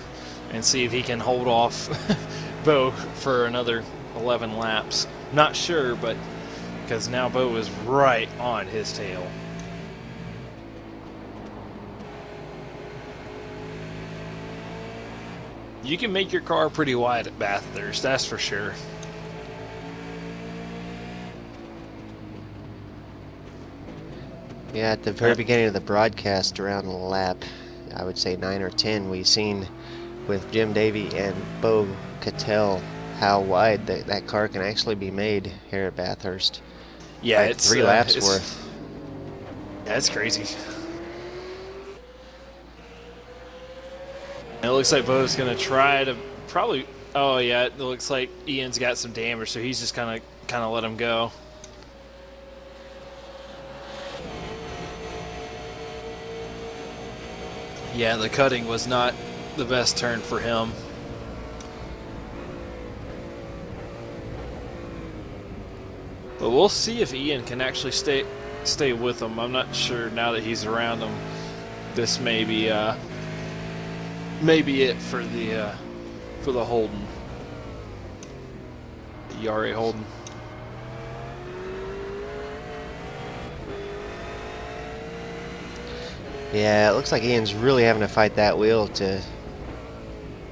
and see if he can hold off Bo for another 11 laps. Not sure, but because now Bo is right on his tail. You can make your car pretty wide at Bathurst, that's for sure. Yeah, at the very beginning of the broadcast, around lap, I would say 9 or 10, we seen with Jim Davey and Bo Cattell how wide that car can actually be made here at Bathurst. Yeah, like it's 3 laps worth. Yeah, it's crazy. It looks like Bo's going to try to probably... Oh, yeah, it looks like Ian's got some damage, so he's just kind of let him go. Yeah, the cutting was not the best turn for him. But we'll see if Ian can actually stay with him. I'm not sure now that he's around him. This may be maybe it for the Holden, the Yari Holden. Yeah, it looks like Ian's really having to fight that wheel to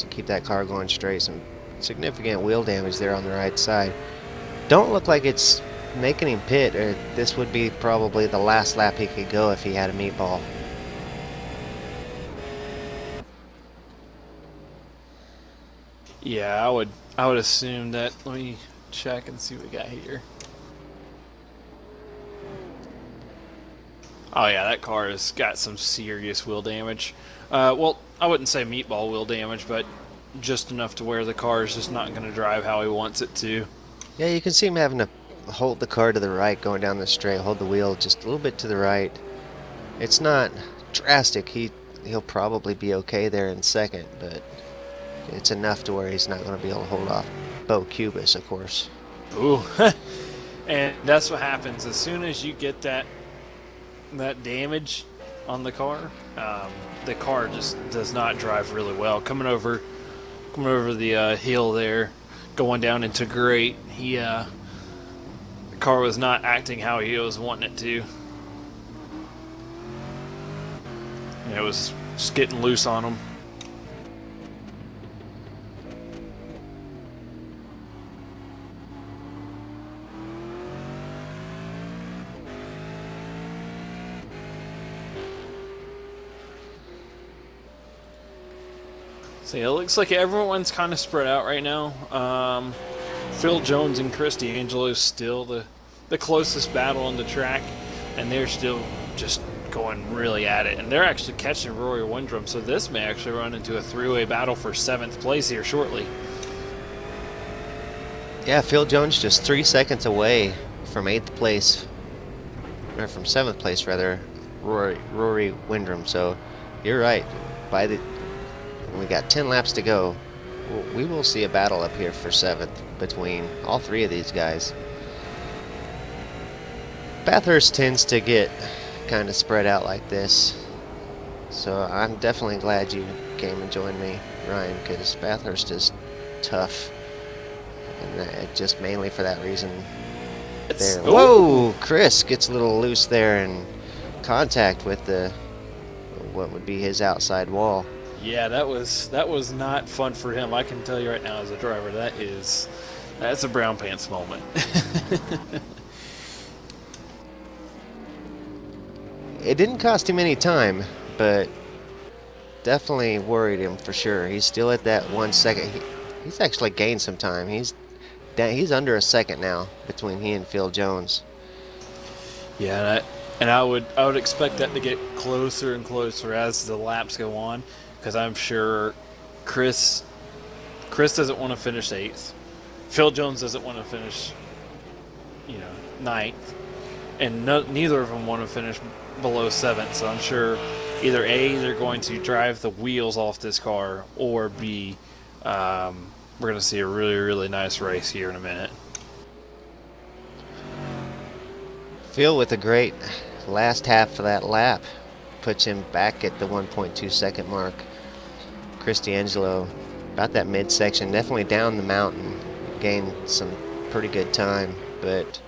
keep that car going straight. Some significant wheel damage there on the right side. Don't look like it's making him pit, or this would be probably the last lap he could go if he had a meatball. Yeah, I would assume that. Let me check and see what we got here. Oh yeah, that car has got some serious wheel damage. Well, I wouldn't say meatball wheel damage, but just enough to where the car is just not going to drive how he wants it to. Yeah, you can see him having to hold the car to the right going down the straight, hold the wheel just a little bit to the right. It's not drastic. He'll probably be okay there in second, but it's enough to where he's not going to be able to hold off Bo Cubis, of course. Ooh, and that's what happens as soon as you get that damage on the car just does not drive really well. Coming over the hill there, going down into Great, the car was not acting how he was wanting it to. And it was just getting loose on him. So yeah, it looks like everyone's kind of spread out right now. Phil Jones and Chris D'Angelo's still the closest battle on the track, and they're still just going really at it. And they're actually catching Rory Windrum, so this may actually run into a three-way battle for 7th place here shortly. Yeah, Phil Jones just 3 seconds away from 8th place, or from 7th place rather, Rory Windrum. So you're right. We got 10 laps to go. We will see a battle up here for 7th between all 3 of these guys. Bathurst tends to get kind of spread out like this, so I'm definitely glad you came and joined me, Ryan, because Bathurst is tough, and just mainly for that reason. There. Whoa! Chris gets a little loose there in contact with what would be his outside wall. Yeah, that was not fun for him. I can tell you right now as a driver, that's a brown pants moment. it didn't cost him any time, but definitely worried him for sure. He's still at that 1 second. He's actually gained some time. He's under a second now between he and Phil Jones. Yeah, and I would expect that to get closer and closer as the laps go on, because I'm sure Chris doesn't want to finish 8th. Phil Jones doesn't want to finish, ninth, and neither of them want to finish below 7th. So I'm sure either A, they're going to drive the wheels off this car, or B, we're going to see a really, really nice race here in a minute. Phil with a great last half of that lap puts him back at the 1.2 second mark. Chris D'Angelo about that midsection, definitely down the mountain, gained some pretty good time, but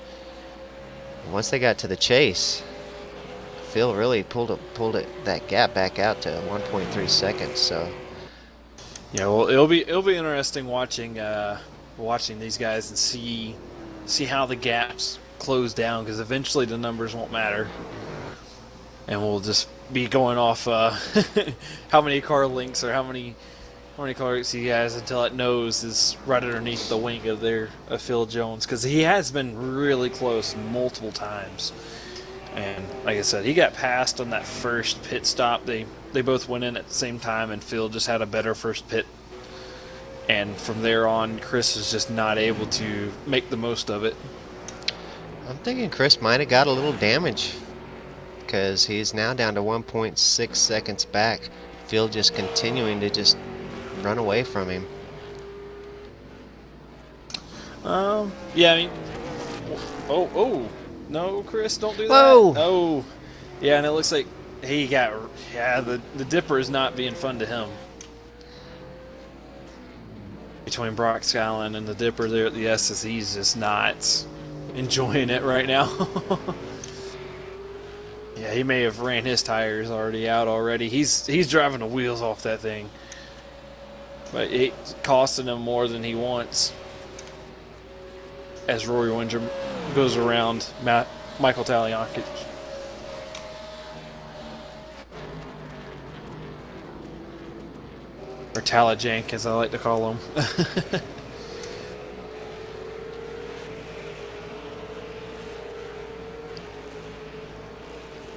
once they got to the chase, Phil really pulled that gap back out to 1.3 seconds. So yeah, well, it'll be interesting watching these guys and see how the gaps close down, because eventually the numbers won't matter, and we'll just be going off how many car lengths or how many car lengths he has until that nose is right underneath the wing of Phil Jones, because he has been really close multiple times. And like I said, he got passed on that first pit stop. They both went in at the same time, and Phil just had a better first pit. And from there on, Chris was just not able to make the most of it. I'm thinking Chris might have got a little damage, because he's now down to 1.6 seconds back. Phil just continuing to just run away from him. Yeah, I mean, no, Chris, don't do that. Whoa! Oh, yeah, and it looks like he got, the dipper is not being fun to him. Between Brock Scallon and the dipper there at the Estes, he's just not enjoying it right now. Yeah, he may have ran his tires already. He's driving the wheels off that thing, but it's costing him more than he wants. As Rory Windrum goes around Michael Taliakic. Or Talajank, as I like to call him.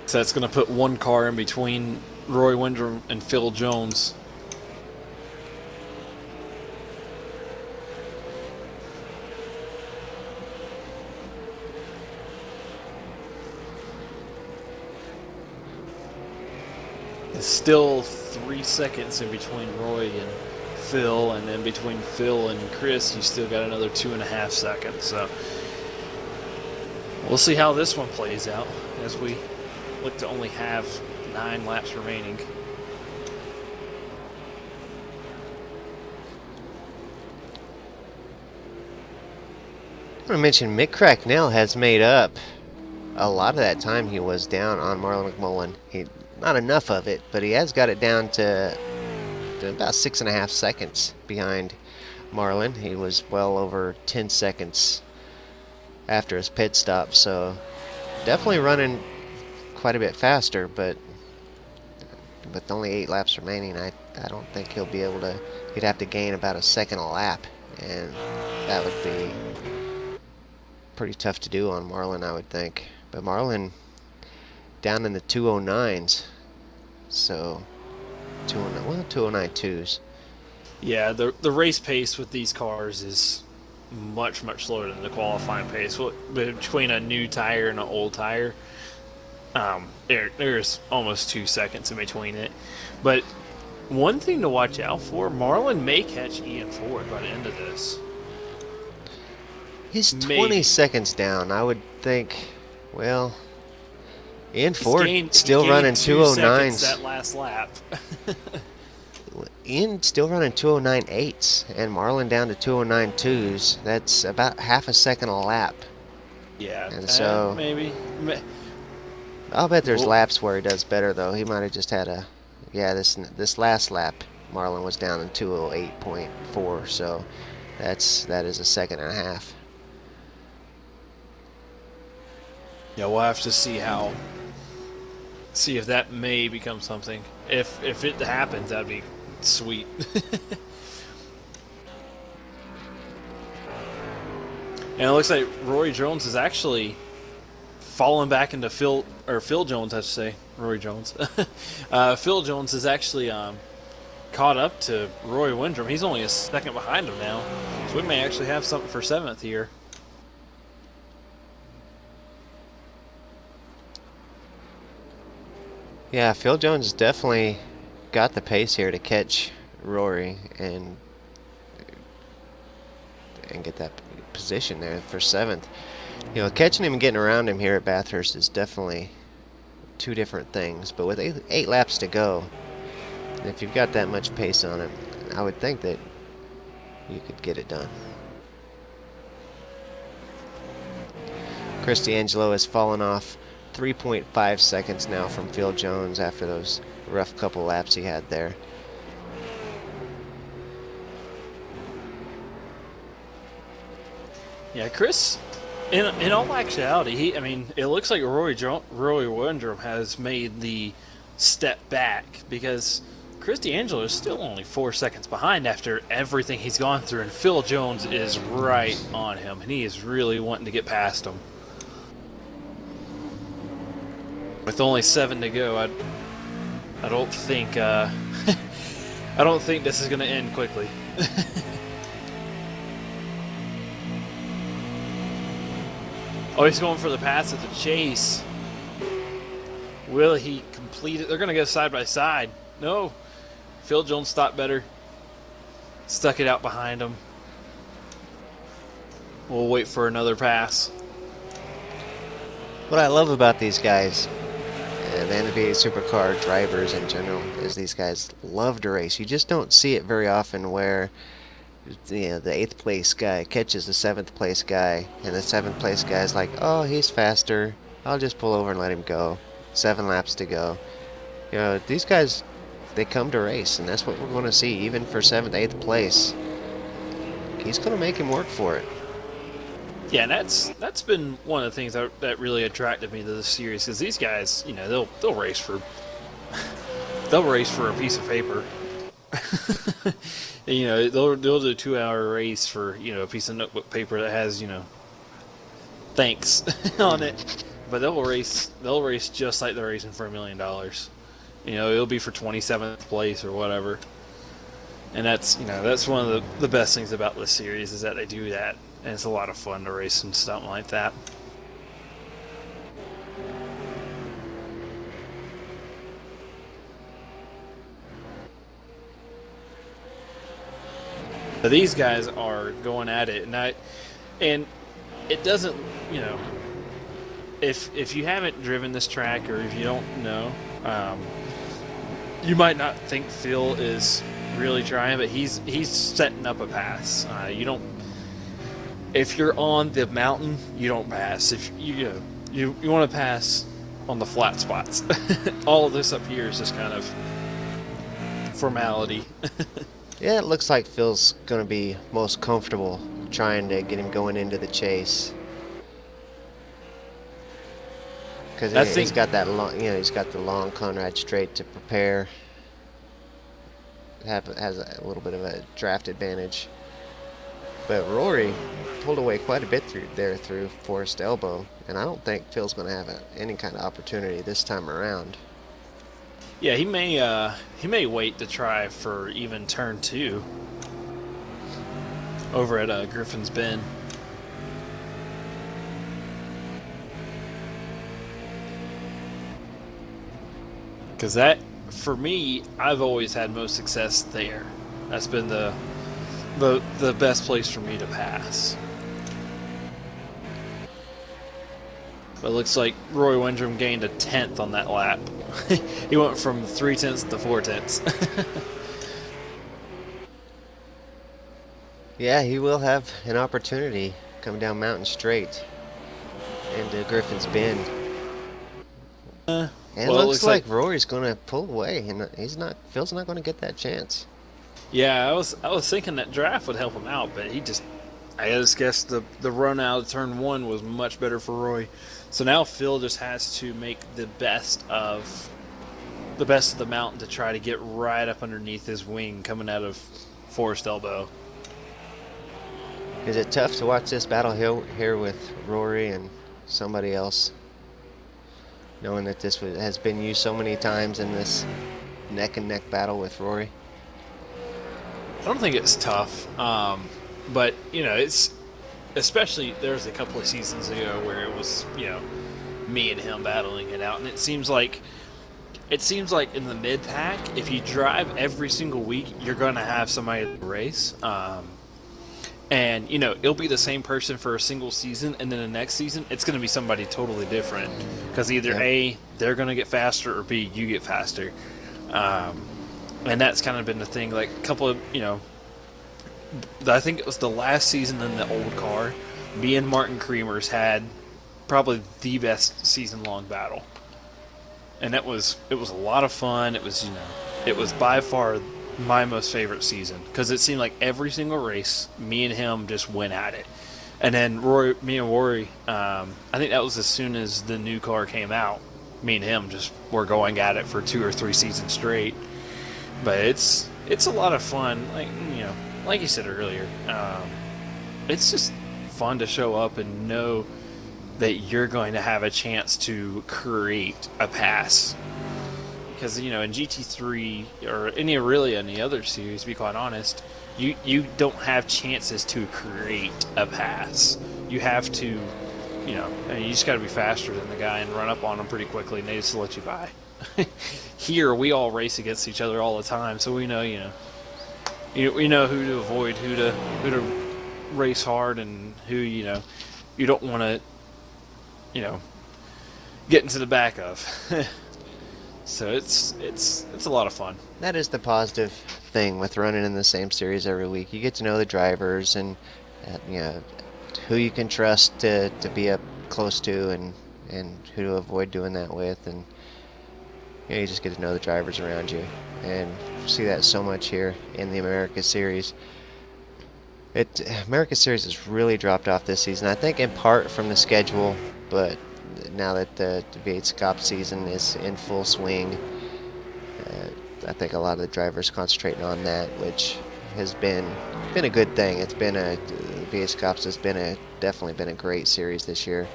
So that's going to put one car in between Roy Windrum and Phil Jones. It's still 3 seconds in between Roy and Phil, and then between Phil and Chris, you still got another 2.5 seconds. So we'll see how this one plays out as we look to only have 9 laps remaining. I want to mention Mick Cracknell has made up a lot of that time he was down on Marlon McMullen. Not enough of it, but he has got it down to about 6.5 seconds behind Marlon. He was well over 10 seconds after his pit stop, so definitely running quite a bit faster, but with only 8 laps remaining, I don't think he'll be able to. He'd have to gain about a second a lap, and that would be pretty tough to do on Marlon, I would think. But Marlon down in the 209s, so 209.2s. Yeah, the race pace with these cars is much slower than the qualifying pace. Between a new tire and an old tire, there's almost 2 seconds in between it. But one thing to watch out for: Marlon may catch Ian Ford by the end of this. He's 20 seconds down. I would think. Well, Ian Ford still running 209s. That last lap. Ian still running 209.8s, and Marlon down to 209.2s. That's about half a second a lap. Yeah, and so maybe. I'll bet there's laps where he does better, though. He might have just had a. Yeah, this last lap, Marlon was down in 208.4, so that is a second and a half. Yeah, we'll have to see how See if that may become something. If it happens, that'd be sweet. And it looks like Roy Jones is actually fallen back into Phil Jones, I should say. Roy Jones. Phil Jones is actually caught up to Roy Windrum. He's only a second behind him now. So we may actually have something for 7th here. Yeah, Phil Jones definitely got the pace here to catch Rory and get that position there for 7th. You know, catching him and getting around him here at Bathurst is definitely two different things. But with eight laps to go, if you've got that much pace on him, I would think that you could get it done. Chris D'Angelo has fallen off 3.5 seconds now from Phil Jones after those rough couple laps he had there. Yeah, Chris, in all actuality, it looks like Roy Windrum has made the step back because Chris D'Angelo is still only 4 seconds behind after everything he's gone through, and Phil Jones is right on him, and he is really wanting to get past him. With only 7 to go, I don't think I don't think this is going to end quickly. Oh, he's going for the pass at the chase. Will he complete it? They're going to go side by side. No. Phil Jones stopped better. Stuck it out behind him. We'll wait for another pass. What I love about these guys, and the V8 Supercar drivers in general, is these guys love to race. You just don't see it very often where the 8th place guy catches the 7th place guy, and the 7th place guy's like, oh, he's faster, I'll just pull over and let him go. 7 laps to go. You know, these guys, they come to race, and that's what we're going to see. Even for 7th, 8th place, he's going to make him work for it. Yeah, and that's been one of the things that really attracted me to this series, because these guys, you know, they'll race for a piece of paper. You know, they'll do a 2-hour race for, you know, a piece of notebook paper that has, you know, thanks on it. But they'll race just like they're racing for $1 million. You know, it'll be for 27th place or whatever. And that's, you know, that's one of the best things about this series is that they do that. And it's a lot of fun to race and stuff like that. So these guys are going at it, and it doesn't, you know, if you haven't driven this track or if you don't know, you might not think Phil is really trying, but he's setting up a pass. If you're on the mountain, you don't pass. If you want to pass on the flat spots. All of this up here is just kind of formality. Yeah, it looks like Phil's going to be most comfortable trying to get him going into the chase. Because he's got that long, you know, he's got the long Conrad straight to prepare. Has a little bit of a draft advantage. But Rory pulled away quite a bit through Forest Elbow, and I don't think Phil's going to have any kind of opportunity this time around. Yeah, he may wait to try for even turn 2 over at Griffin's Bend. Because that, for me, I've always had most success there. That's been the best place for me to pass. But it looks like Roy Windrum gained a 10th on that lap. He went from 3/10 to 4/10. Yeah, he will have an opportunity coming down Mountain Straight into Griffin's Bend. And it looks like Rory's going to pull away, and Phil's not going to get that chance. Yeah, I was thinking that draft would help him out, but I just guess the run out of turn 1 was much better for Roy. So now Phil just has to make the best of the mountain to try to get right up underneath his wing coming out of Forest Elbow. Is it tough to watch this battle here with Rory and somebody else, knowing that this has been used so many times in this neck and neck battle with Rory? I don't think it's tough, but it's especially there's a couple of seasons ago where it was me and him battling it out, and it seems like in the mid pack, if you drive every single week, you're going to have somebody at the race. And it'll be the same person for a single season, and then the next season it's going to be somebody totally different, because either A, they're going to get faster, or B, you get faster. And that's kind of been the thing. Like a couple of I think it was the last season in the old car, me and Martin Creamers had probably the best season-long battle. And it was a lot of fun. It was by far my most favorite season, because it seemed like every single race, me and him just went at it. And then me and Rory, I think that was as soon as the new car came out. Me and him just were going at it for 2 or 3 seasons straight. But it's a lot of fun. Like you said earlier, it's just fun to show up and know that you're going to have a chance to create a pass. Because, in GT3 or any other series, to be quite honest, you don't have chances to create a pass. You have to, you just got to be faster than the guy and run up on them pretty quickly, and they just let you by. Here, we all race against each other all the time, so we know, we know who to avoid, who to race hard, and who, you don't want to, get into the back of. So it's a lot of fun. That is the positive thing with running in the same series every week. You get to know the drivers and who you can trust to be up close to, and who to avoid doing that with, and you just get to know the drivers around you, and see that so much here in the America Series. America Series has really dropped off this season, I think in part from the schedule, but now that the V8 Cup season is in full swing, I think a lot of the drivers concentrating on that, which has been a good thing. It's been V8 Cups has definitely been a great series this year,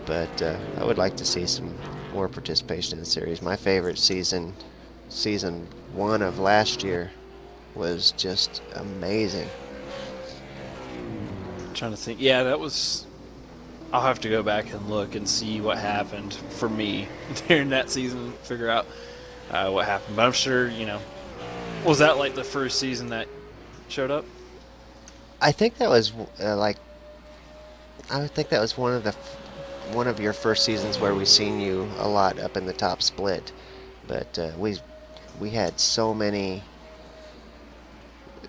but I would like to see some more participation in the series. My favorite season 1 of last year, was just amazing. I'm trying to think. Yeah, that was. I'll have to go back and look and see what happened for me during that season, figure out what happened. But I'm sure, was that like the first season that showed up? I think that was I think that was one of your first seasons where we seen you a lot up in the top split. But we had so many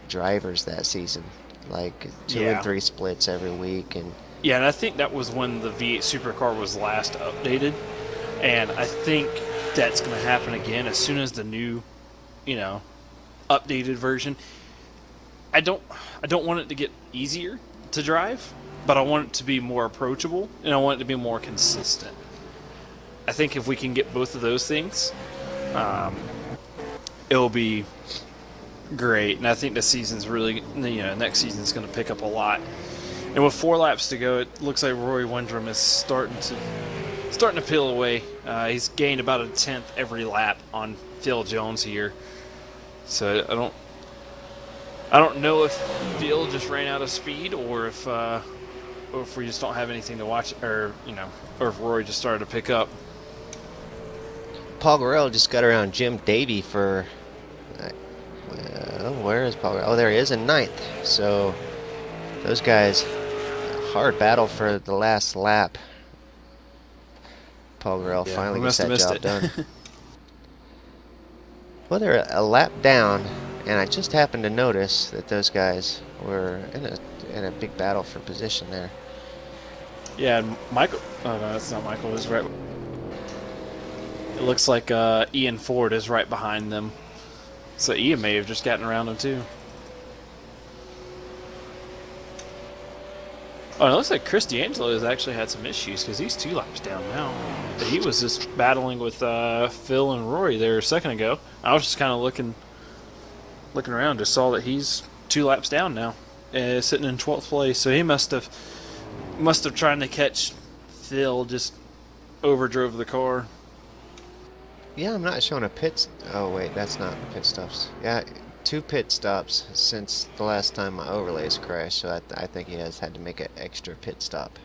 drivers that season, like 2 and 3 splits every week, and yeah, and I think that was when the V8 Supercar was last updated, and I think that's going to happen again as soon as the new, updated version. I don't want it to get easier to drive, but I want it to be more approachable, and I want it to be more consistent. I think if we can get both of those things, it'll be great. And I think the season's really, next season's going to pick up a lot. And with 4 laps to go, it looks like Rory Windrum is starting to peel away. He's gained about a 10th every lap on Phil Jones here. So I don't know if Phil just ran out of speed, or if we just don't have anything to watch, or if Rory just started to pick up. Paul Gorell just got around Jim Davey for. Where is Paul? Oh, there he is in 9th. So those guys, hard battle for the last lap. Paul Gorell finally gets that job done. Well, they're a lap down, and I just happened to notice that those guys were in a big battle for position there. Yeah, and Michael. Oh no, that's not Michael. It's right. It looks like Ian Ford is right behind them. So Ian may have just gotten around him too. Oh, it looks like Chris D'Angelo has actually had some issues because he's 2 laps down now. He was just battling with Phil and Rory there a second ago. I was just kind of looking around, just saw that he's 2 laps down now, sitting in 12th place. So he must have trying to catch Phil, just overdrove the car. Yeah, I'm not showing a Oh wait, that's not pit stops. Yeah, 2 pit stops since the last time my overlays crashed, so I think he has had to make an extra pit stop.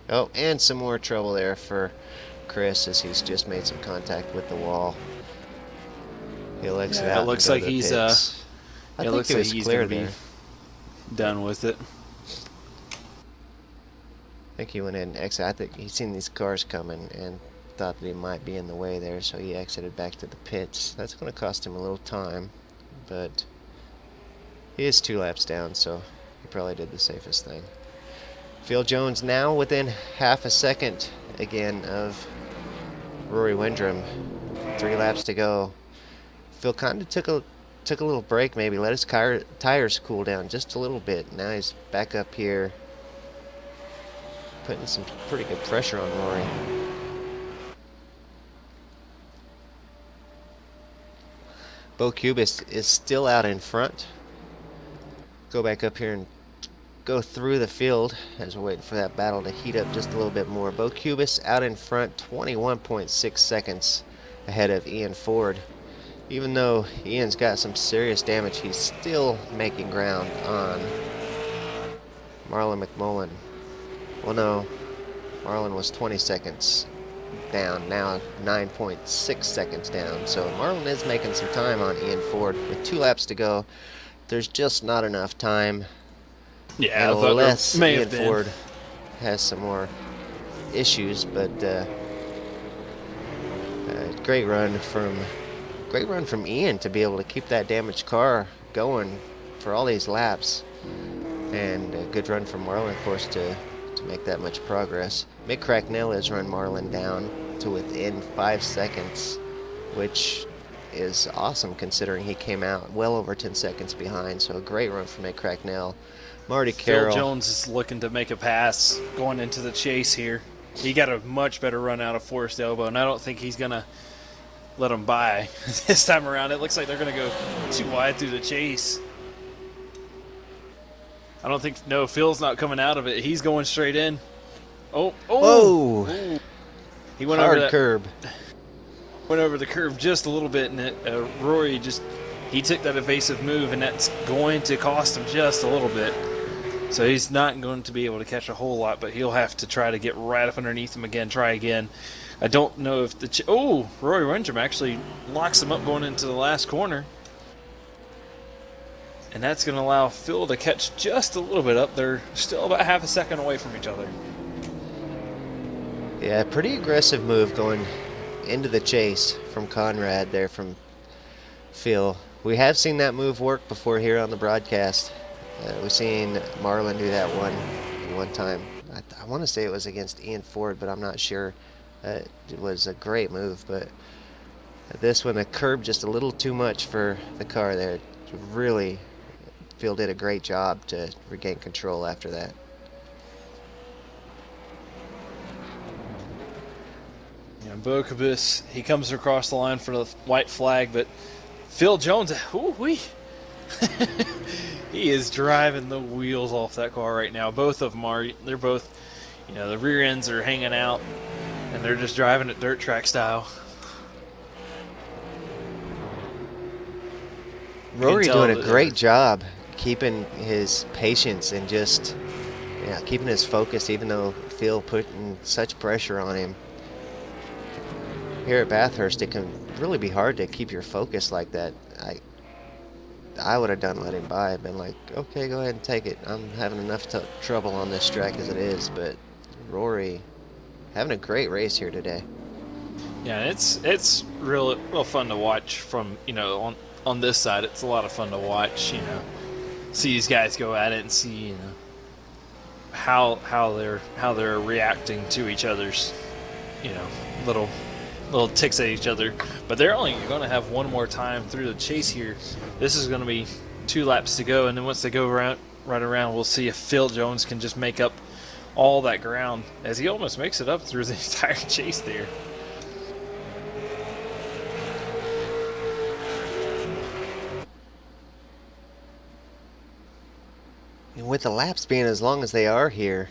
Oh, and some more trouble there for Chris as he's just made some contact with the wall. He'll exit out. It looks and go like to the he's pits. I it think looks he like was he's clear gonna be there. done with it. I think he went in and exited. I think he's seen these cars coming and thought that he might be in the way there, so he exited back to the pits. That's going to cost him a little time, but he is 2 laps down, so he probably did the safest thing. Phil Jones now within half a second again of Rory Windrum. 3 laps to go. Phil kind of took a little break, maybe let his tires cool down just a little bit. Now he's back up here, putting some pretty good pressure on Rory. Bo Cubis is still out in front. Go back up here and go through the field as we're waiting for that battle to heat up just a little bit more. Bo Cubis out in front, 21.6 seconds ahead of Ian Ford. Even though Ian's got some serious damage, he's still making ground on Marlon McMullen. Well, no, Marlon was 20 seconds down, now 9.6 seconds down. So Marlon is making some time on Ian Ford. With 2 laps to go, there's just not enough time. Yeah, unless may Ian have been. Ford has some more issues, but great run from Ian to be able to keep that damaged car going for all these laps, and a good run from Marlon, of course, to make that much progress. Mick Cracknell has run Marlon down to within 5 seconds, which is awesome considering he came out well over 10 seconds behind. So a great run from Mick Cracknell. Marty Carroll. Phil Jones is looking to make a pass going into the chase here. He got a much better run out of Forest Elbow, and I don't think he's going to let him by this time around. It looks like they're going to go too wide through the chase. I don't think, no, Phil's not coming out of it. He's going straight in. Oh. Whoa. He went Hard over that curb. Went over the curve just a little bit, and Rory he took that evasive move, and that's going to cost him just a little bit. So he's not going to be able to catch a whole lot, but he'll have to try to get right up underneath him again, try again. I don't know if Rory Windrum actually locks him up going into the last corner. And that's going to allow Phil to catch just a little bit up. They're still about half a second away from each other. Yeah, pretty aggressive move going into the chase from Conrad there from Phil. We have seen that move work before here on the broadcast. We've seen Marlon do that one time. I want to say it was against Ian Ford, but I'm not sure. It was a great move, but this one, the curb just a little too much for the car there. Really, Phil did a great job to regain control after that. Yeah, Bo Cabus, he comes across the line for the white flag, but Phil Jones, he is driving the wheels off that car right now. Both of them they're both, the rear ends are hanging out, and they're just driving it dirt track style. Rory doing a great job keeping his patience and just keeping his focus, even though Phil putting such pressure on him. Here at Bathurst, it can really be hard to keep your focus like that. I would have done let him by. I've been like, okay, go ahead and take it. I'm having enough trouble on this track as it is. But Rory having a great race here today. Yeah, it's real fun to watch from on this side. It's a lot of fun to watch. See these guys go at it and see how they're reacting to each other's little ticks at each other. But they're only going to have one more time through the chase here. This is going to be 2 laps to go, and then once they go right around, we'll see if Phil Jones can just make up all that ground as he almost makes it up through the entire chase there. And with the laps being as long as they are here,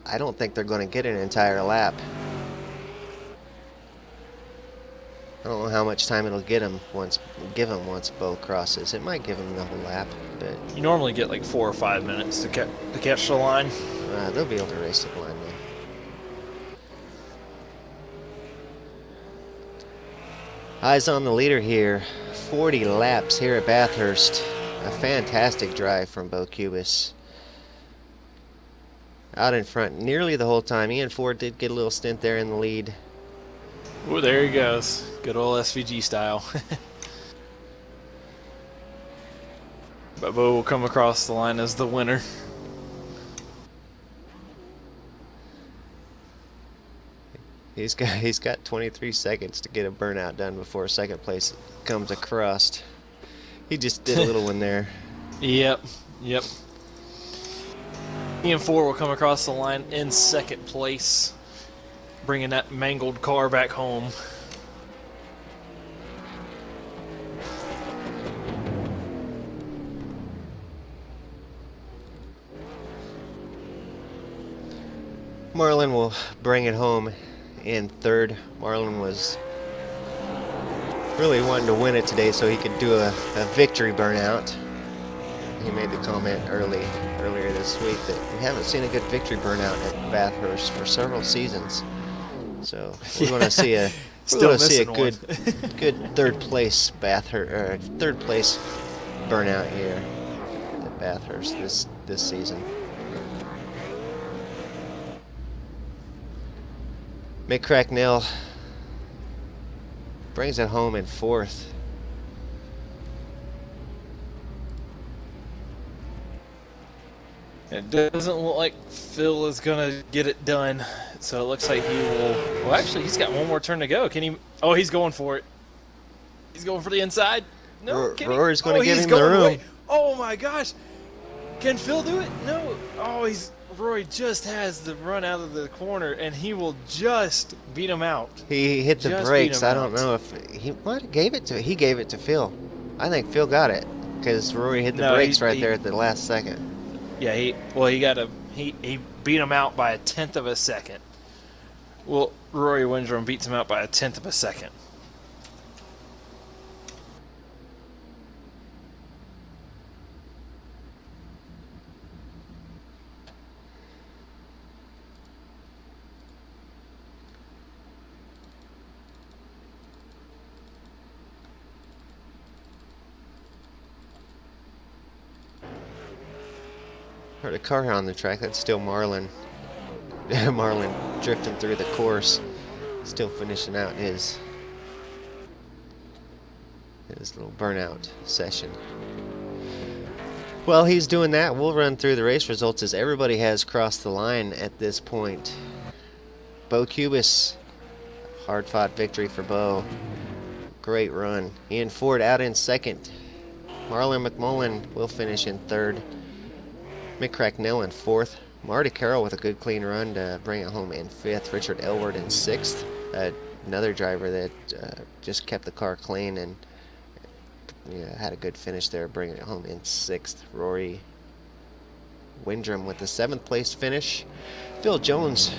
I don't think they're going to get an entire lap. I don't know how much time it'll give them once Bo crosses. It might give them the whole lap, but You normally get like 4 or 5 minutes to catch the line. they'll be able to race the line though. Eyes on the leader here. 40 laps here at Bathurst. A fantastic drive from Bo Cubis. Out in front nearly the whole time. Ian Ford did get a little stint there in the lead. Oh, there he goes. Good old SVG style. But Bo will come across the line as the winner. He's got 23 seconds to get a burnout done before second place comes across. He just did a little one there. Yep. Ian Ford will come across the line in second place, bringing that mangled car back home. Marlon will bring it home in third. Marlon was really wanting to win it today so he could do a victory burnout. He made the comment earlier this week that we haven't seen a good victory burnout at Bathurst for several seasons. So we want to see a good third place burnout here at Bathurst this season. Mick Cracknell brings it home in fourth. It doesn't look like Phil is going to get it done. So it looks like he will... Well, actually, he's got one more turn to go. Can he... Oh, he's going for it. He's going for the inside. No, Rory's going to give him the room. Away. Oh, my gosh. Can Phil do it? No. Oh, Rory just has the run out of the corner, and he will just beat him out. He hit the brakes. I don't know if... He might have gave it to... He gave it to Phil. I think Phil got it because Rory hit the brakes right there at the last second. Yeah, he beat him out by 1/10 of a second. Well, Rory Windrum beats him out by 1/10 of a second. Heard a car on the track. That's still Marlon. Marlon drifting through the course. Still finishing out his little burnout session. While he's doing that, we'll run through the race results as everybody has crossed the line at this point. Bo Cubis, hard-fought victory for Bo. Great run. Ian Ford out in second. Marlon McMullen will finish in third. Mick Cracknell in fourth. Marty Carroll with a good clean run to bring it home in fifth. Richard Elward in sixth. Another driver that just kept the car clean and had a good finish there, bringing it home in sixth. Rory Windrum with the seventh place finish. Phil Jones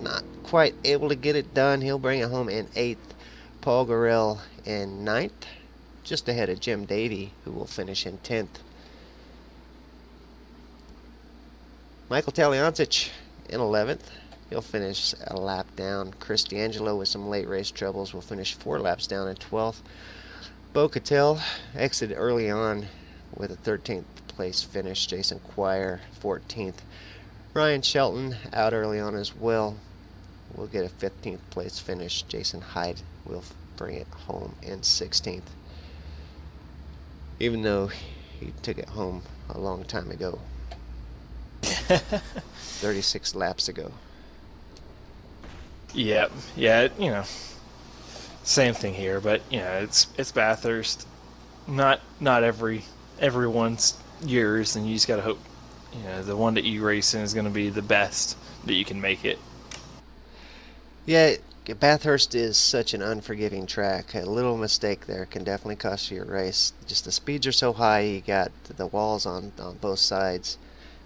not quite able to get it done. He'll bring it home in eighth. Paul Gorell in ninth, just ahead of Jim Davey, who will finish in 10th. Michael Taliancic in 11th. He'll finish a lap down. Chris D'Angelo with some late race troubles will finish 4 laps down in 12th. Bo Cattell exited early on with a 13th place finish. Jason Quire 14th. Ryan Shelton out early on as well. We'll get a 15th place finish. Jason Hyde will bring it home in 16th. Even though he took it home a long time ago. 36 laps ago. Yeah, same thing here, but it's Bathurst. Not everyone's yours, and you just gotta hope the one that you race in is gonna be the best that you can make it. Yeah, Bathurst is such an unforgiving track. A little mistake there can definitely cost you a race. Just the speeds are so high, you got the walls on both sides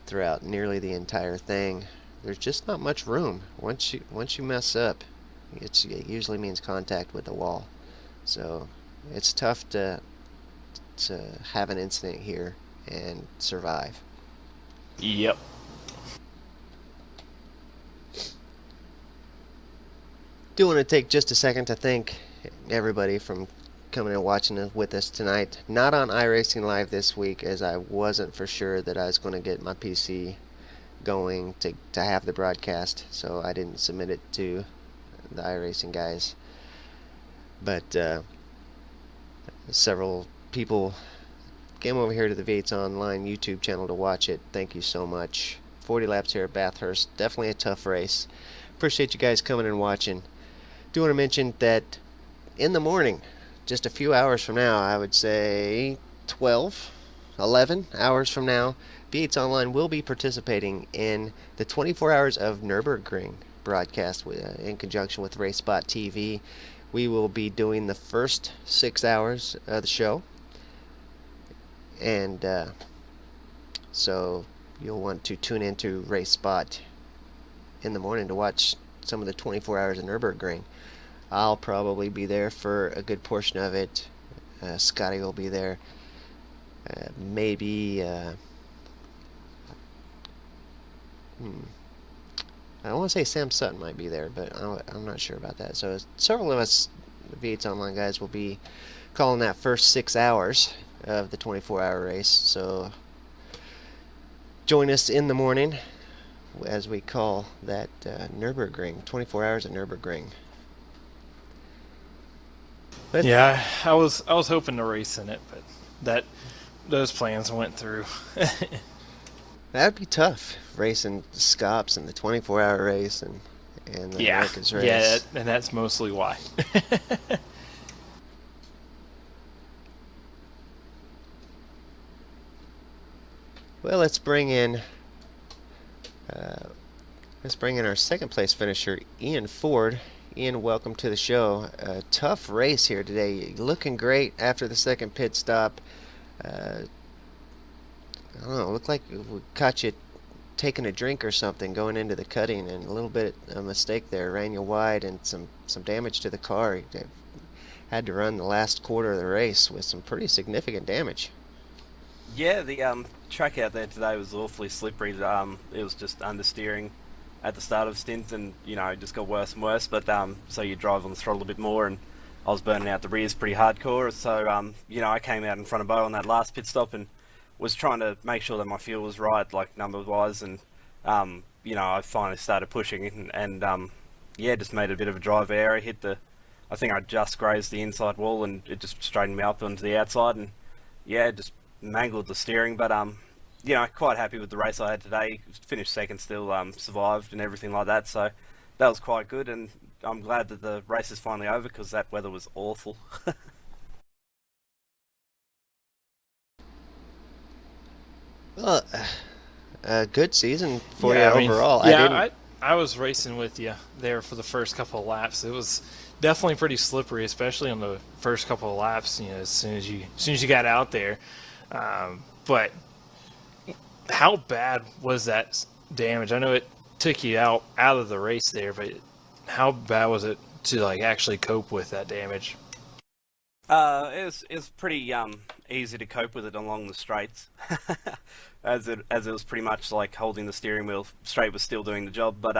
throughout nearly the entire thing. There's just not much room. Once you mess up, it usually means contact with the wall. So it's tough to have an incident here and survive. Yep. Do want to take just a second to thank everybody from coming and watching with us tonight. Not on iRacing Live this week, as I wasn't for sure that I was going to get my PC going to have the broadcast, so I didn't submit it to the iRacing guys. But several people came over here to the V8's Online YouTube channel to watch it. Thank you so much. 40 laps here at Bathurst. Definitely a tough race. Appreciate you guys coming and watching. Do want to mention that in the morning, just a few hours from now, I would say 11 hours from now, V8's Online will be participating in the 24 Hours of Nürburgring broadcast in conjunction with RaceSpot TV. We will be doing the first 6 hours of the show, and so you'll want to tune into RaceSpot in the morning to watch some of the 24 Hours of Nürburgring. I'll probably be there for a good portion of it. Scotty will be there. Maybe I want to say Sam Sutton might be there, but I'm not sure about that. So several of us V8's Online guys will be calling that first 6 hours of the 24-hour race. So join us in the morning as we call that Nürburgring, 24 Hours at Nürburgring. But Yeah, I was hoping to race in it, but those plans went through. that'd be tough, racing Scops and the 24-hour race and the Yeah, Americans race. yeah, and that's mostly why. Well, let's bring in our second place finisher, Ian Ford. Ian, welcome to the show. Tough race here today. Looking great after the second pit stop. I don't know, it looked like we caught you taking a drink or something going into the cutting, and a little bit of a mistake there ran you wide and some damage to the car. You had to run the last quarter of the race with some pretty significant damage. Yeah, the track out there today was awfully slippery. It was just understeering at the start of stint, and it just got worse and worse. But so you drive on the throttle a bit more, and I was burning out the rears pretty hardcore. So I came out in front of Bo on that last pit stop and was trying to make sure that my fuel was right, like number wise, and I finally started pushing and just made a bit of a drive error. I think I just grazed the inside wall, and it just straightened me up onto the outside, and just mangled the steering. But quite happy with the race I had today. Finished second still, survived and everything like that. So that was quite good, and I'm glad that the race is finally over because that weather was awful. Well, a good season for Yeah, you I mean, overall. yeah, I was racing with you there for the first couple of laps. It was definitely pretty slippery, especially on the first couple of laps. As soon as you got out there. But how bad was that damage? I know it took you out of the race there, but how bad was it to actually cope with that damage? It was pretty easy to cope with it along the straights, as it was pretty much like holding the steering wheel straight was still doing the job. But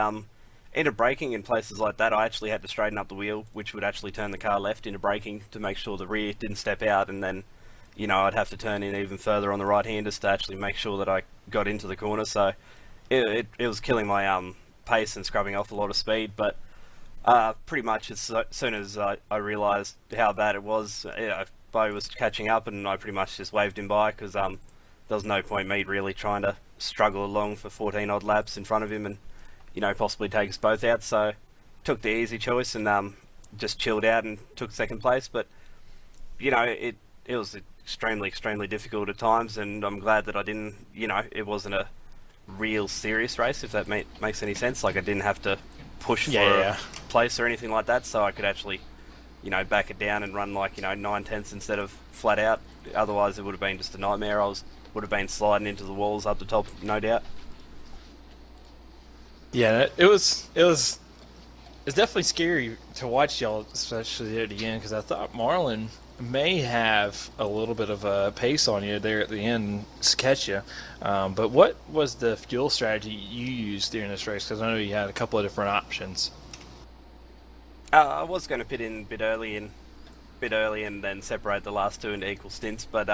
into braking in places like that, I actually had to straighten up the wheel, which would actually turn the car left into braking to make sure the rear didn't step out, and then I'd have to turn in even further on the right-handers to actually make sure that I got into the corner. So it was killing my pace and scrubbing off a lot of speed. But pretty much as soon as I realised how bad it was, Bo was catching up, and I pretty much just waved him by because there was no point me really trying to struggle along for 14 odd laps in front of him and possibly take us both out. So took the easy choice and just chilled out and took second place. But it was extremely difficult at times, and I'm glad that I didn't. It wasn't real serious race, if that makes any sense. Like I didn't have to push Yeah, for yeah. a place or anything like that, so I could actually, back it down and run like 9/10 instead of flat out. Otherwise, it would have been just a nightmare. Would have been sliding into the walls up the top, no doubt. Yeah, it's definitely scary to watch y'all, especially at the end, because I thought Marlon may have a little bit of a pace on you there at the end to catch you. But what was the fuel strategy you used during this race? Because I know you had a couple of different options. I was going to pit in bit early, and then separate the last two into equal stints, but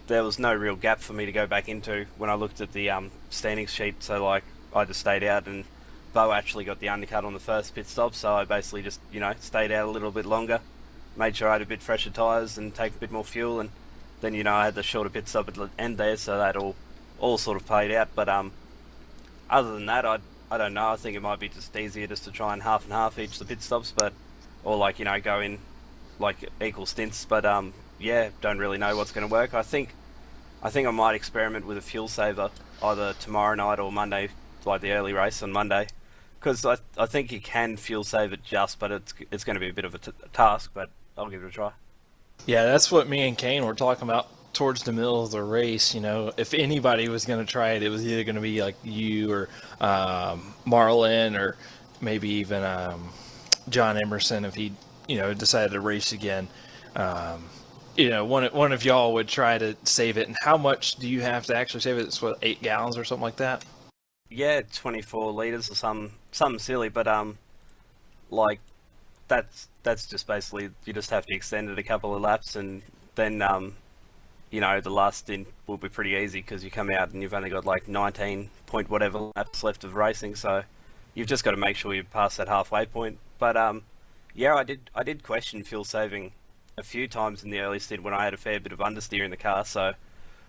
there was no real gap for me to go back into when I looked at the standings sheet. So like I just stayed out, and Bo actually got the undercut on the first pit stop. So I basically just stayed out a little bit longer, made sure I had a bit fresher tyres and take a bit more fuel, and then I had the shorter pit stop at the end there, so that all sort of played out. But other than that, I don't know. I think it might be just easier just to try and half each the pit stops, but or like go in like equal stints. But yeah, don't really know what's going to work. I think I might experiment with a fuel saver either tomorrow night or Monday, like the early race on Monday, because I think you can fuel save it just, but it's going to be a bit of a task. But I'll give it a try. Yeah, that's what me and Kane were talking about towards the middle of the race. If anybody was going to try it, it was either going to be like you or Marlin or maybe even John Emerson if he, decided to race again. One of y'all would try to save it. And how much do you have to actually save it? It's what, 8 gallons or something like that? Yeah, 24 liters or something silly, but like that's just basically you just have to extend it a couple of laps, and then the last stint will be pretty easy because you come out and you've only got like 19 point whatever laps left of racing, so you've just got to make sure you pass that halfway point. But yeah, I did question fuel saving a few times in the early stint when I had a fair bit of understeer in the car, so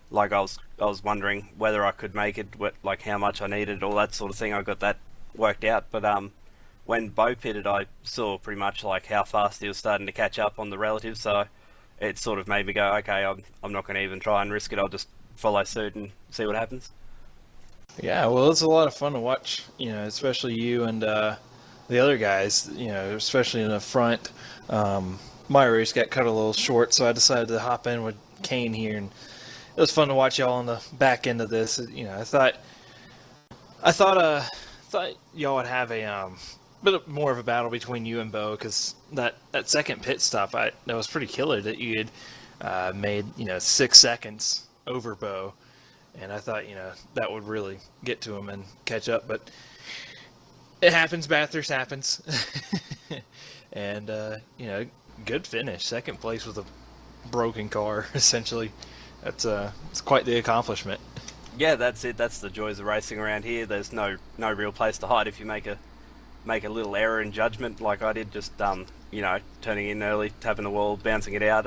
like I was wondering whether I could make it, like how much I needed, all that sort of thing. I got that worked out, but when Bo pitted, I saw pretty much like how fast he was starting to catch up on the relative, so it sort of made me go, okay, I'm not going to even try and risk it. I'll just follow suit and see what happens. Yeah, well, it's a lot of fun to watch, especially you and the other guys, especially in the front. My race got cut a little short, so I decided to hop in with Kane here, and it was fun to watch y'all on the back end of this. I thought y'all would have a bit more of a battle between you and Bo, because that second pit stop, that was pretty killer that you had made 6 seconds over Bo, and I thought that would really get to him and catch up, but it happens. Bathurst happens, and good finish, second place with a broken car essentially. It's quite the accomplishment. Yeah, that's it. That's the joys of racing around here. There's no real place to hide if you make a little error in judgment, like I did, just turning in early, tapping the wall, bouncing it out,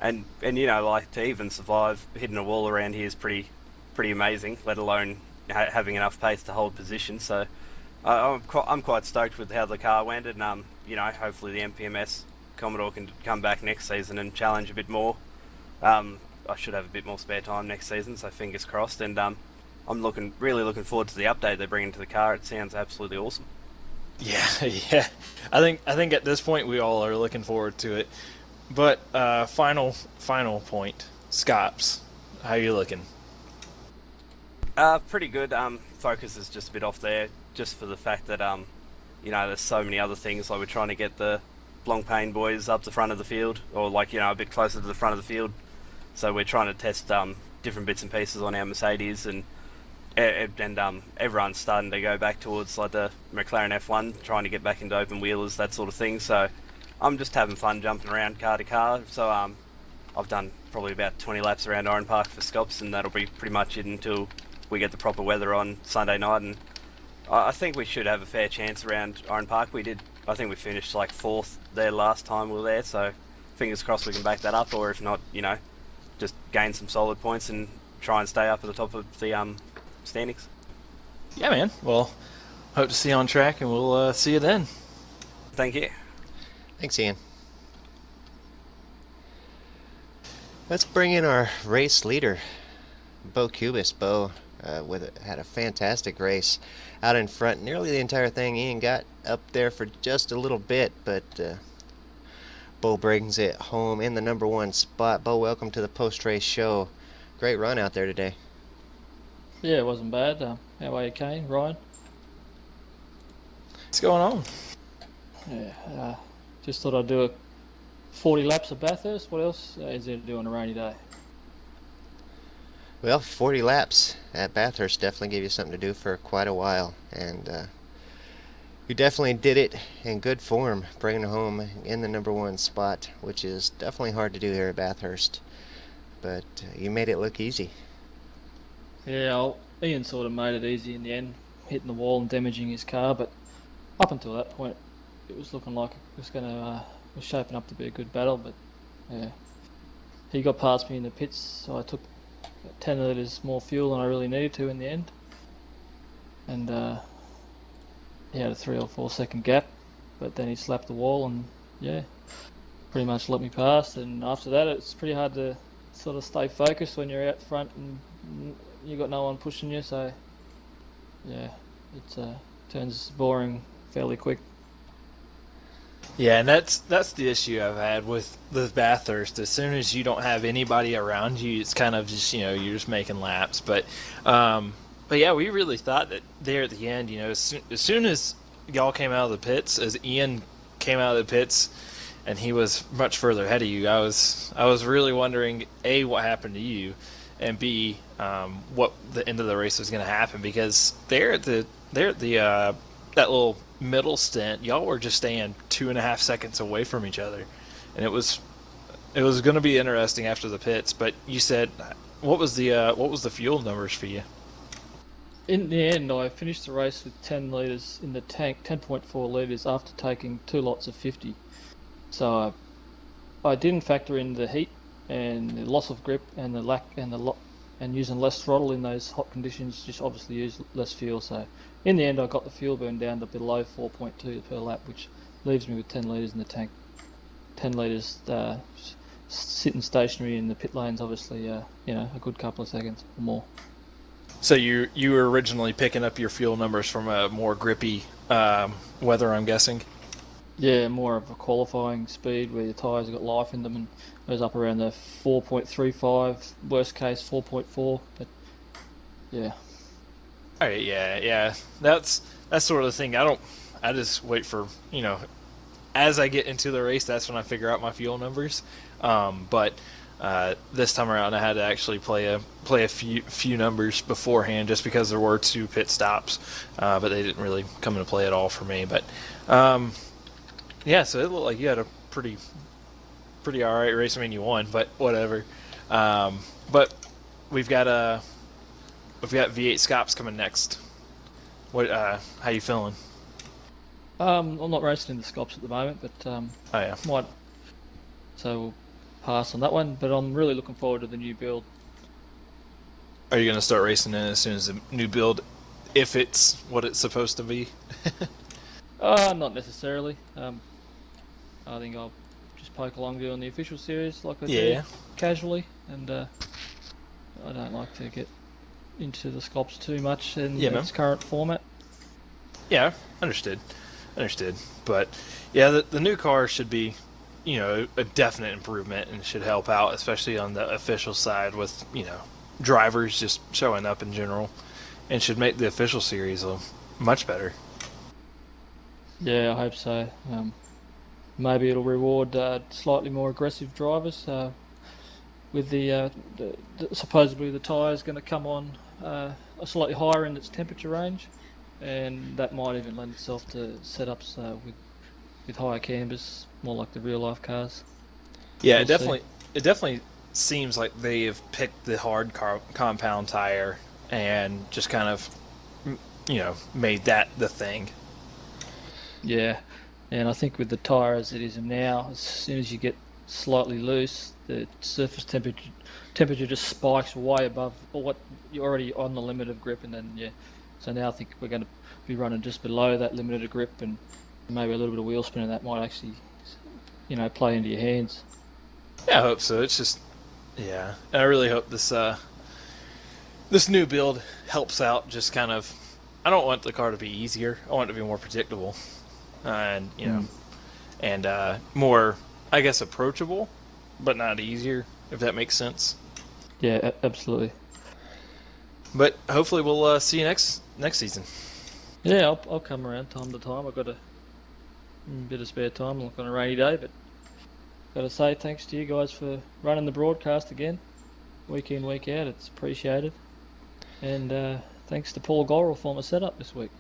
and like to even survive hitting a wall around here is pretty amazing. Let alone having enough pace to hold position. So I'm quite stoked with how the car went, and hopefully the MPMS Commodore can come back next season and challenge a bit more. I should have a bit more spare time next season, so fingers crossed. And I'm really looking forward to the update they bring into the car. It sounds absolutely awesome. Yeah, yeah. I think at this point we all are looking forward to it. But final point, Scops, how you looking? Pretty good. Focus is just a bit off there, just for the fact that there's so many other things. Like we're trying to get the Blancpain boys up the front of the field, or like a bit closer to the front of the field. So we're trying to test different bits and pieces on our Mercedes, and everyone's starting to go back towards like the McLaren F1, trying to get back into open wheelers, that sort of thing. So I'm just having fun jumping around car to car. So I've done probably about 20 laps around Oran Park for Scops, and that'll be pretty much it until we get the proper weather on Sunday night. And I think we should have a fair chance around Oran Park. I think we finished like 4th there last time we were there, so fingers crossed we can back that up, or if not, just gain some solid points and try and stay up at the top of the standings. Yeah, man. Well, hope to see you on track, and we'll see you then. Thank you. Thanks, Ian. Let's bring in our race leader, Bo Cubis. Bo, had a fantastic race out in front, nearly the entire thing. Ian got up there for just a little bit, but Bo brings it home in the number 1 spot. Bo, welcome to the post-race show. Great run out there today. Yeah, it wasn't bad. How are you, Kane? Ryan? What's going on? Yeah, just thought I'd do a 40 laps of Bathurst. What else is there to do on a rainy day? Well, 40 laps at Bathurst definitely gave you something to do for quite a while, and you definitely did it in good form, bringing it home in the number 1 spot, which is definitely hard to do here at Bathurst, but you made it look easy. Yeah, Ian sort of made it easy in the end, hitting the wall and damaging his car, but up until that point, it was looking like it was shaping up to be a good battle, but yeah. He got past me in the pits, so I took 10 litres more fuel than I really needed to in the end. And he had a 3 or 4 second gap, but then he slapped the wall and, yeah, pretty much let me past. And after that, it's pretty hard to sort of stay focused when you're out front and you got no one pushing you, so yeah, it turns boring fairly quick. Yeah, and that's the issue I've had with Bathurst. As soon as you don't have anybody around you, it's kind of just, you're just making laps. But yeah, we really thought that there at the end, as soon as y'all came out of the pits, as Ian came out of the pits, and he was much further ahead of you, I was really wondering, A, what happened to you, and B, what the end of the race was going to happen, because there at the that little middle stint, y'all were just staying 2.5 seconds away from each other, and it was going to be interesting after the pits. But you said, what was the fuel numbers for you? In the end, I finished the race with 10 litres in the tank, 10.4 litres after taking 2 lots of 50. So I didn't factor in the heat and the loss of grip and and using less throttle in those hot conditions. Just obviously use less fuel. So in the end, I got the fuel burn down to below 4.2 per lap, which leaves me with 10 litres in the tank. 10 litres sitting stationary in the pit lanes, obviously, a good couple of seconds or more. So you were originally picking up your fuel numbers from a more grippy weather, I'm guessing? Yeah, more of a qualifying speed where the tyres have got life in them, and it was up around the 4.35, worst case 4.4, but yeah. All right, yeah. That's sort of the thing. I just wait for, as I get into the race, that's when I figure out my fuel numbers. But this time around, I had to actually play a few numbers beforehand, just because there were 2 pit stops, but they didn't really come into play at all for me. But yeah, so it looked like you had a pretty all right race. I mean, you won, but whatever. But we've got V8 Scops coming next. What? How you feeling? I'm not racing in the Scops at the moment, but Oh yeah. So we'll pass on that one. But I'm really looking forward to the new build. Are you going to start racing in as soon as the new build, if it's what it's supposed to be? Not necessarily. I think I'll just poke along doing the official series like I do casually, and I don't like to get into the Scops too much in its current format. Yeah, understood. But yeah, the new car should be, a definite improvement, and should help out, especially on the official side with, drivers just showing up in general, and should make the official series much better. Yeah, I hope so. Maybe it'll reward slightly more aggressive drivers. With the supposedly the tyre's going to come on slightly higher in its temperature range, and that might even lend itself to setups with higher cambers, more like the real life cars. Yeah, it definitely seems like they have picked the hard compound tire and just kind of, made that the thing. Yeah, and I think with the tyre as it is now, as soon as you get slightly loose, the surface temperature just spikes way above what you're already on the limit of grip, and then so now I think we're going to be running just below that limit of grip, and maybe a little bit of wheel spin, and that might actually, play into your hands. Yeah, I hope so. It's just, and I really hope this this new build helps out. Just kind of, I don't want the car to be easier. I want it to be more predictable, and and more, I guess, approachable, but not easier. If that makes sense. Yeah, absolutely. But hopefully we'll see you next season. Yeah, I'll come around time to time. I've got a bit of spare time, like on a rainy day, but got to say thanks to you guys for running the broadcast again, week in, week out. It's appreciated. And thanks to Paul Gorrell for my setup this week.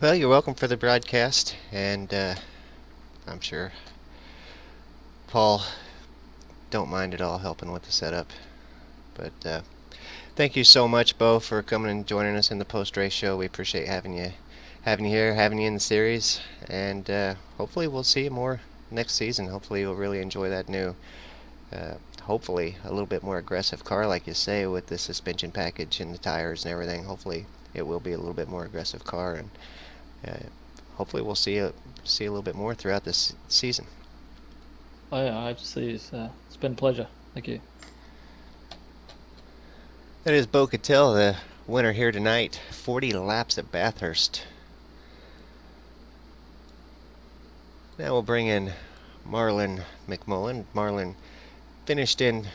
Well, you're welcome for the broadcast, and I'm sure Paul don't mind at all helping with the setup. But thank you so much, Bo, for coming and joining us in the post-race show. We appreciate having you here, having you in the series, and hopefully we'll see you more next season. Hopefully you'll really enjoy that new, hopefully a little bit more aggressive car, like you say, with the suspension package and the tires and everything. Hopefully it will be a little bit more aggressive car, and hopefully we'll see a little bit more throughout this season. Oh yeah, I hope to see you. It's been a pleasure. Thank you. That is Bo Cattell, the winner here tonight. 40 laps at Bathurst. Now we'll bring in Marlon McMullen. Marlon finished in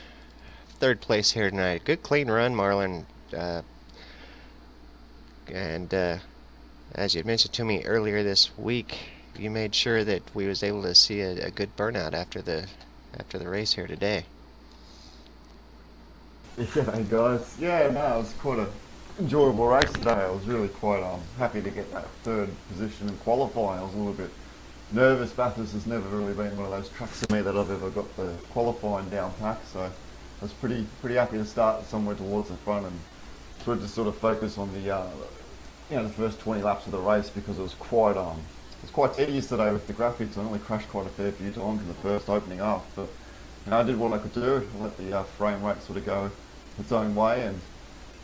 third place here tonight. Good clean run, Marlon. And as you mentioned to me earlier this week, you made sure that we was able to see a good burnout after the race here today. Yeah, guys. Yeah, no, it was quite an enjoyable race today. I was really quite happy to get that third position in qualifying. I was a little bit nervous. Bathurst has never really been one of those tracks for me that I've ever got the qualifying down pat, so I was pretty happy to start somewhere towards the front and sort of focus on the first 20 laps of the race, because it was quite tedious today with the graphics. I only crashed quite a fair few times in the first opening half, but I did what I could do. I let the frame rate sort of go its own way, and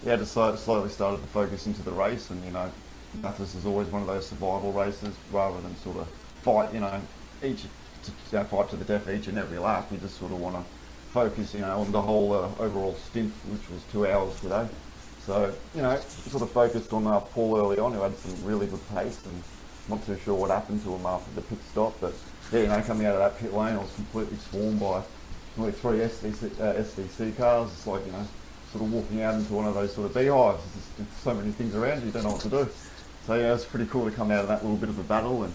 just slowly started to focus into the race. And Bathurst is always one of those survival races rather than sort of fight, fight to the death each and every lap. You just sort of want to focus, on the whole overall stint, which was 2 hours today. So, sort of focused on Paul early on, who had some really good pace, and not too sure what happened to him after the pit stop. But yeah, coming out of that pit lane, I was completely swarmed by nearly 3 SDC cars. It's like, sort of walking out into one of those sort of beehives. There's so many things around you don't know what to do. So yeah, it's pretty cool to come out of that little bit of a battle. And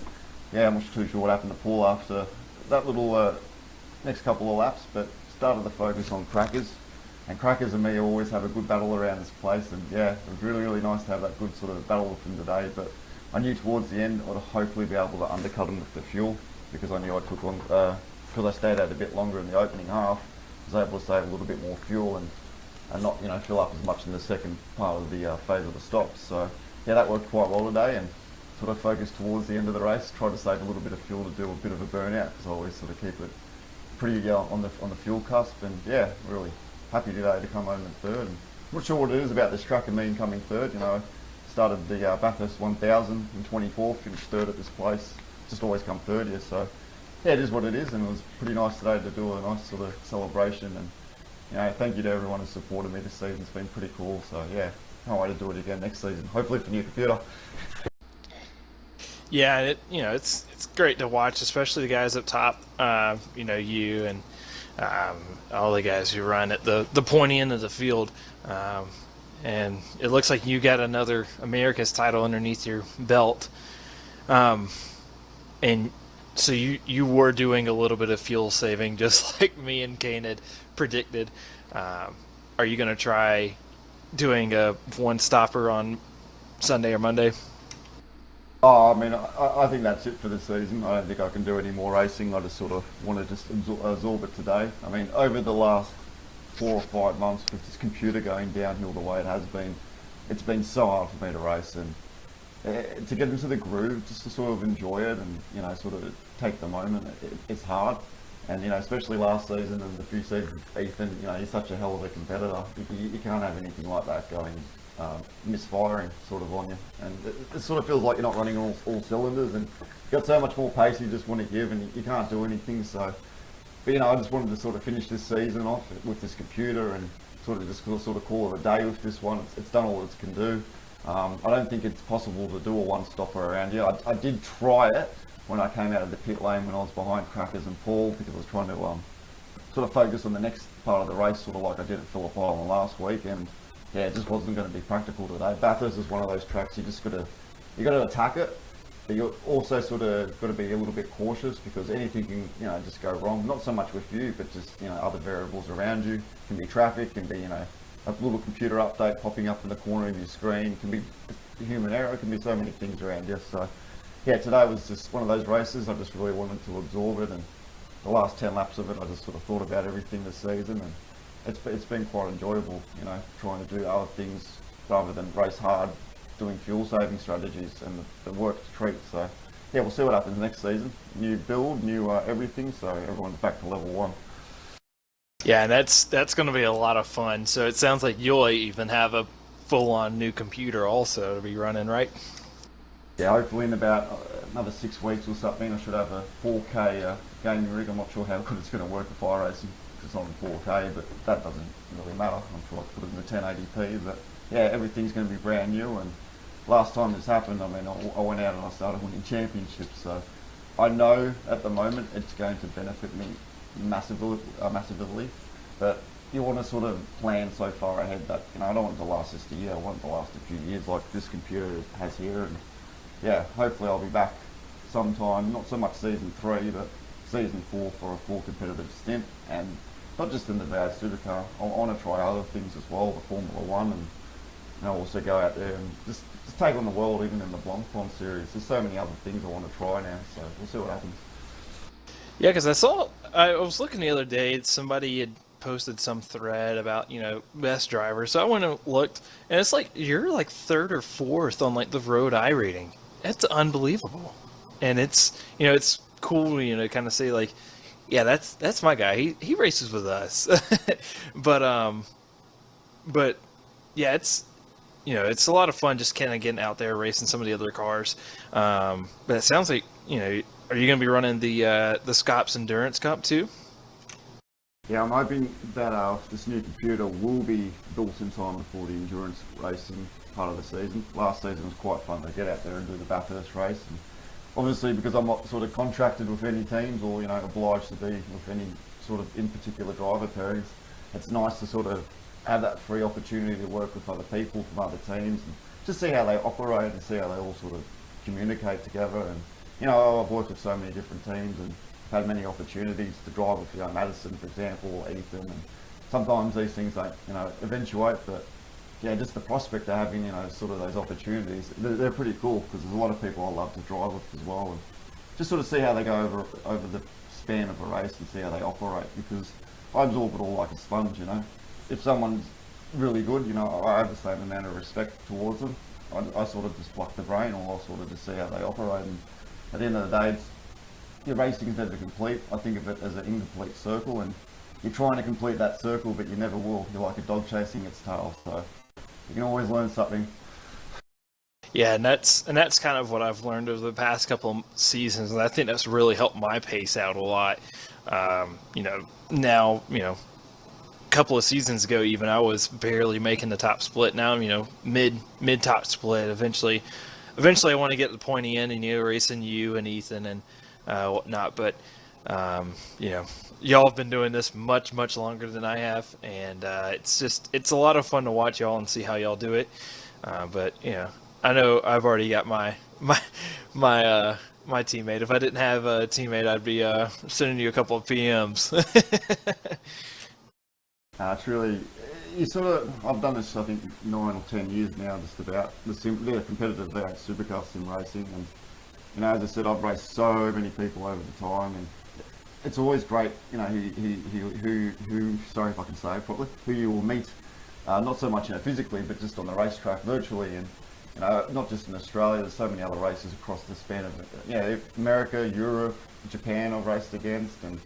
yeah, I'm not too sure what happened to Paul after that little next couple of laps, but started to focus on Crackers. And Crackers and me always have a good battle around this place, and yeah, it was really nice to have that good sort of battle with them today. But I knew towards the end I'd hopefully be able to undercut them with the fuel, because I knew I took on, because I stayed out a bit longer in the opening half, I was able to save a little bit more fuel and not fill up as much in the second part of the phase of the stops. So yeah, that worked quite well today, and sort of focused towards the end of the race, tried to save a little bit of fuel to do a bit of a burnout, because I always sort of keep it pretty on the fuel cusp. And yeah, really happy today to come home in third. And I'm not sure what it is about this track and me coming third. Started the Bathurst 1000 in 24, finished third at this place, just always come third here. So yeah, it is what it is, and it was pretty nice today to do a nice sort of celebration. And thank you to everyone who supported me this season. It's been pretty cool. So yeah, can't wait to do it again next season, hopefully for new computer. Yeah, it's great to watch, especially the guys up top. You and all the guys who run at the pointy end of the field. And it looks like you got another America's title underneath your belt. And so you were doing a little bit of fuel saving, just like me and Kane had predicted. Are you going to try doing a one stopper on Sunday or Monday? Oh, I mean, I think that's it for the season. I don't think I can do any more racing. I just sort of want to just absorb it today. I mean, over the last 4 or 5 months with this computer going downhill the way it has been, it's been so hard for me to race, and to get into the groove, just to sort of enjoy it and sort of take the moment. It's hard, and especially last season and the few seasons with Ethan. He's such a hell of a competitor. You can't have anything like that going misfiring sort of on you, and it sort of feels like you're not running all cylinders, and you've got so much more pace you just want to give, and you can't do anything. So, but I just wanted to sort of finish this season off with this computer, and sort of call it a day with this one. It's done all it can do. I don't think it's possible to do a one-stopper around here. I did try it when I came out of the pit lane when I was behind Crackers and Paul, because I was trying to sort of focus on the next part of the race, sort of like I did at Phillip Island last week, and yeah, it just wasn't going to be practical today. Bathurst is one of those tracks you got to attack it, but you also sort of got to be a little bit cautious, because anything can just go wrong. Not so much with you, but just other variables around you. Can be traffic, can be a little computer update popping up in the corner of your screen, can be human error, can be so many things around you. So yeah, today was just one of those races. I just really wanted to absorb it, and the last 10 laps of it, I just sort of thought about everything this season, and it's been quite enjoyable, trying to do other things rather than race hard, doing fuel saving strategies, and the work's a treat. So yeah, we'll see what happens next season. New build, new everything, so everyone's back to level 1. Yeah, and that's going to be a lot of fun. So it sounds like you'll even have a full-on new computer also to be running, right? Yeah, hopefully in about another 6 weeks or something, I should have a 4K gaming rig. I'm not sure how good it's going to work with iRacing, because it's not in 4K, but that doesn't really matter. I'm sure I can put it in the 1080p, but yeah, everything's going to be brand new. And last time this happened, I mean, I went out and I started winning championships, so I know at the moment it's going to benefit me massively, but you want to sort of plan so far ahead that I don't want it to last just a year. I want it to last a few years, like this computer has here. And yeah, hopefully I'll be back sometime, not so much season 3, but season 4 for a full competitive stint, and not just in the V8 Supercar. I want to try other things as well, the Formula 1, and also go out there and just take on the world, even in the Blancpain series. There's so many other things I want to try now, so we'll see what happens. Yeah, because I was looking the other day, somebody had posted some thread about, best driver. So I went and looked, and it's like, you're like 3rd or 4th on like the road iRating. That's unbelievable. And it's, it's cool, to kind of say like, yeah, that's my guy. He races with us. but yeah, it's a lot of fun just kind of getting out there racing some of the other cars. But it sounds like, are you going to be running the Scops Endurance Cup too? Yeah, I'm hoping that this new computer will be built in time before the endurance racing part of the season. Last season was quite fun to get out there and do the Bathurst race. And obviously, because I'm not sort of contracted with any teams or obliged to be with any sort of in particular driver pairings, it's nice to sort of have that free opportunity to work with other people from other teams and just see how they operate and see how they all sort of communicate together. And I've worked with so many different teams and had many opportunities to drive with Madison, for example, or Ethan, and sometimes these things don't eventuate, but yeah, just the prospect of having sort of those opportunities, they're pretty cool, because there's a lot of people I love to drive with as well, and just sort of see how they go over the span of a race and see how they operate, because I absorb it all like a sponge. If someone's really good, I have the same amount of respect towards them. I sort of just block the brain, or I sort of just see how they operate, and at the end of the day, your racing is never complete. I think of it as an incomplete circle, and you're trying to complete that circle, but you never will. You're like a dog chasing its tail, so you can always learn something. Yeah, and that's kind of what I've learned over the past couple of seasons, and I think that's really helped my pace out a lot. Now, a couple of seasons ago, even I was barely making the top split. Now I'm, mid top split. Eventually, I want to get to the pointy end and racing you and Ethan and whatnot. But y'all have been doing this much longer than I have, and it's a lot of fun to watch y'all and see how y'all do it. But I know I've already got my teammate. If I didn't have a teammate, I'd be sending you a couple of PMs. It's really, I've done this I think 9 or 10 years now, just about the competitive V8 Supercar sim racing, and as I said, I've raced so many people over the time, and it's always great, who sorry if I can say it properly, who you will meet, not so much physically, but just on the racetrack virtually, and not just in Australia. There's so many other races across the span of America, Europe, Japan I've raced against, and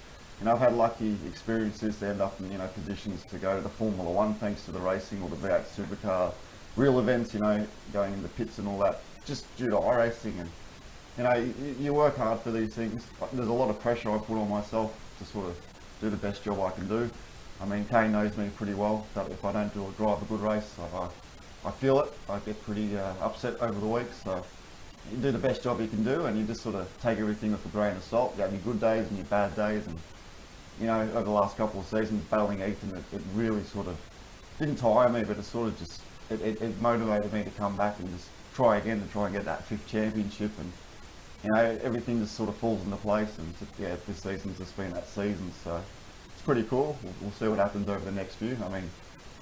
I've had lucky experiences to end up in positions to go to the Formula 1 thanks to the racing, or the V8 Supercar real events, going in the pits and all that, just due to iRacing. And you work hard for these things. There's a lot of pressure I put on myself to sort of do the best job I can do. I mean, Kane knows me pretty well, that if I don't drive a good race, I feel it. I get pretty upset over the week, so you do the best job you can do, and you just sort of take everything with a grain of salt. You have your good days and your bad days, and you know, over the last couple of seasons, battling Ethan, it really sort of didn't tire me, but it sort of just, it motivated me to come back and just try again to try and get that 5th championship, and you know, everything just sort of falls into place, and yeah, this season's just been that season, so it's pretty cool. We'll see what happens over the next few. I mean,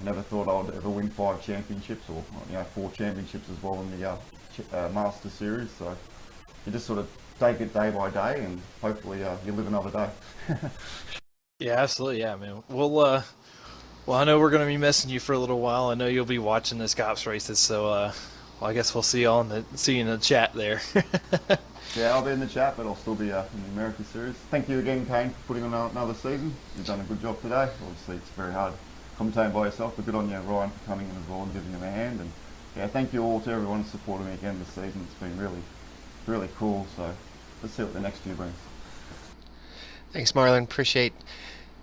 I never thought I'd ever win 5 championships, or you know, 4 championships as well in the Master Series, so you just sort of take it day by day, and hopefully you live another day. Yeah, absolutely. Yeah, man. Well, I know we're going to be missing you for a little while. I know you'll be watching the Scops races, so well, I guess we'll see you in the chat there. Yeah, I'll be in the chat, but I'll still be in the America Series. Thank you again, Kane, for putting on another season. You've done a good job today. Obviously, it's very hard commentating by yourself, but good on you, Ryan, for coming in as well and giving him a hand. And yeah, thank you all to everyone who supported me again this season. It's been really, really cool. So let's see what the next few brings. Thanks, Marlon. Appreciate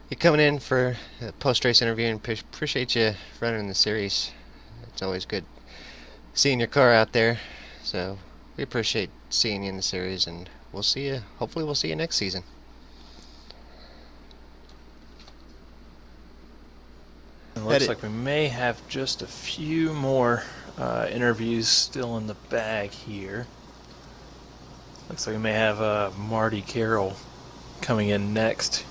you coming in for a post-race interview, and appreciate you running the series. It's always good seeing your car out there. So we appreciate seeing you in the series, and we'll see you. Hopefully, we'll see you next season. It looks like we may have just a few more interviews still in the bag here. Looks like we may have Marty Carroll coming in next.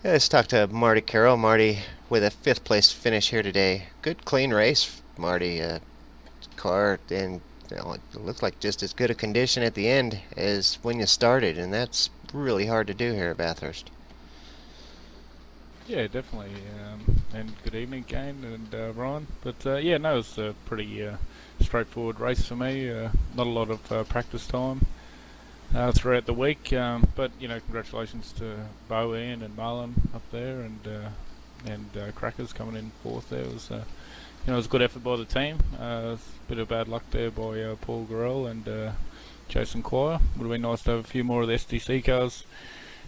Yeah, let's talk to Marty Carroll. Marty with a 5th place finish here today. Good clean race, Marty. Car and it looks like just as good a condition at the end as when you started, and that's really hard to do here at Bathurst. Yeah, definitely. And good evening, Kane and Ryan. But yeah, no, it was a pretty straightforward race for me. Not a lot of practice time throughout the week. But you know, congratulations to Bo, Ian, and Marlon up there, and Crackers coming in 4th there. It was you know, it was a good effort by the team. A bit of bad luck there by Paul Gorell and Jason Quire. Would have been nice to have a few more of the STC cars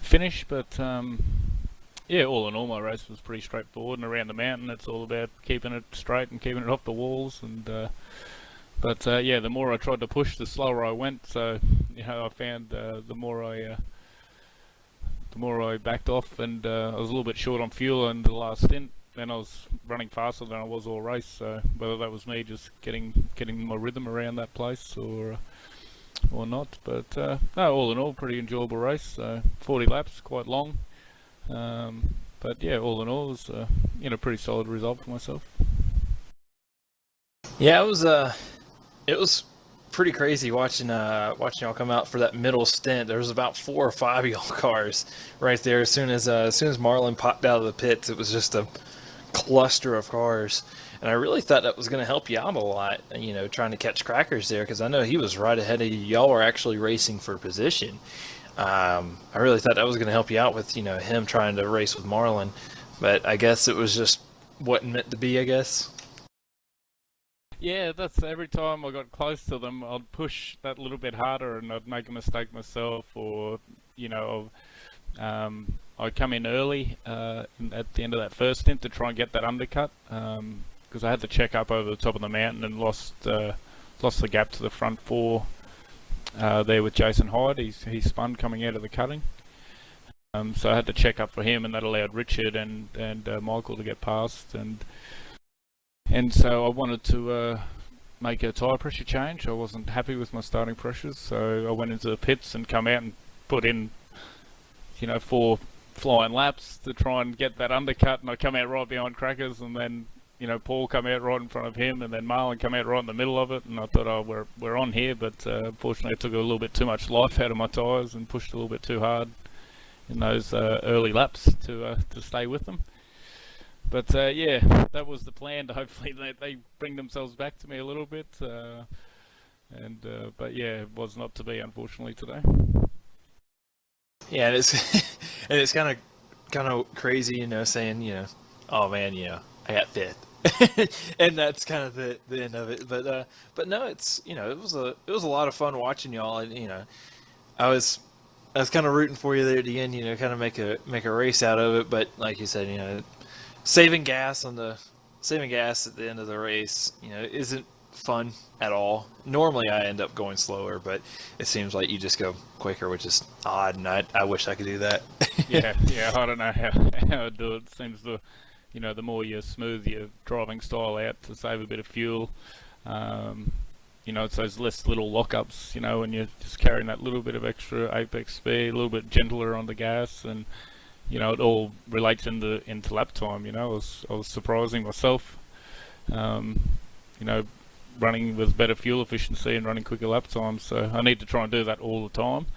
finish, but yeah, all in all, my race was pretty straightforward. And around the mountain, it's all about keeping it straight and keeping it off the walls. And but yeah, the more I tried to push, the slower I went. So you know, I found the more I backed off, and I was a little bit short on fuel in the last stint. Then I was running faster than I was all race. So whether that was me just getting my rhythm around that place or not, but no, all in all, pretty enjoyable race. 40 laps, quite long. But yeah, all in all, it was you know, pretty solid result for myself. Yeah, it was pretty crazy watching y'all come out for that middle stint. There was about 4 or 5 of y'all cars right there. As soon as Marlon popped out of the pits, it was just a cluster of cars, and I really thought that was going to help you out a lot. You know, trying to catch Crackers there, because I know he was right ahead of you. Y'all were actually racing for position. I really thought that was going to help you out with, you know, him trying to race with Marlon, but I guess it was just wasn't meant to be, I guess. Yeah, that's every time I got close to them, I'd push that little bit harder, and I'd make a mistake myself, or you know, I'd come in early at the end of that first stint to try and get that undercut, because I had to check up over the top of the mountain and lost the gap to the front 4 there with Jason Hyde. He spun coming out of the cutting, so I had to check up for him, and that allowed Richard and Michael to get past, and so I wanted to make a tyre pressure change. I wasn't happy with my starting pressures, so I went into the pits and come out and put in, you know, 4 flying laps to try and get that undercut, and I come out right behind Crackers, and then you know, Paul come out right in front of him, and then Marlon come out right in the middle of it, and I thought, oh, we're on here, but unfortunately I took a little bit too much life out of my tyres and pushed a little bit too hard in those early laps to stay with them. But yeah, that was the plan, to hopefully they bring themselves back to me a little bit, but yeah, it was not to be, unfortunately, today. Yeah, and it's kind of crazy, you know, saying, you know, oh man, you know, I got 5th. And that's kind of the end of it, but no, it's, you know, it was a lot of fun watching y'all, and you know, I was I was kind of rooting for you there at the end. Kind of make a race out of it. But like you said, saving gas saving gas at the end of the race, isn't fun at all. Normally, I end up going slower, but it seems like you just go quicker, which is odd. And I wish I could do that. Yeah. I don't know how I do it. Seems the more you smooth your driving style out to save a bit of fuel. It's those less little lockups, when you're just carrying that little bit of extra apex speed, a little bit gentler on the gas, and it all relates into lap time. I was surprising myself, you know, running with better fuel efficiency and running quicker lap times. So I need to try and do that all the time,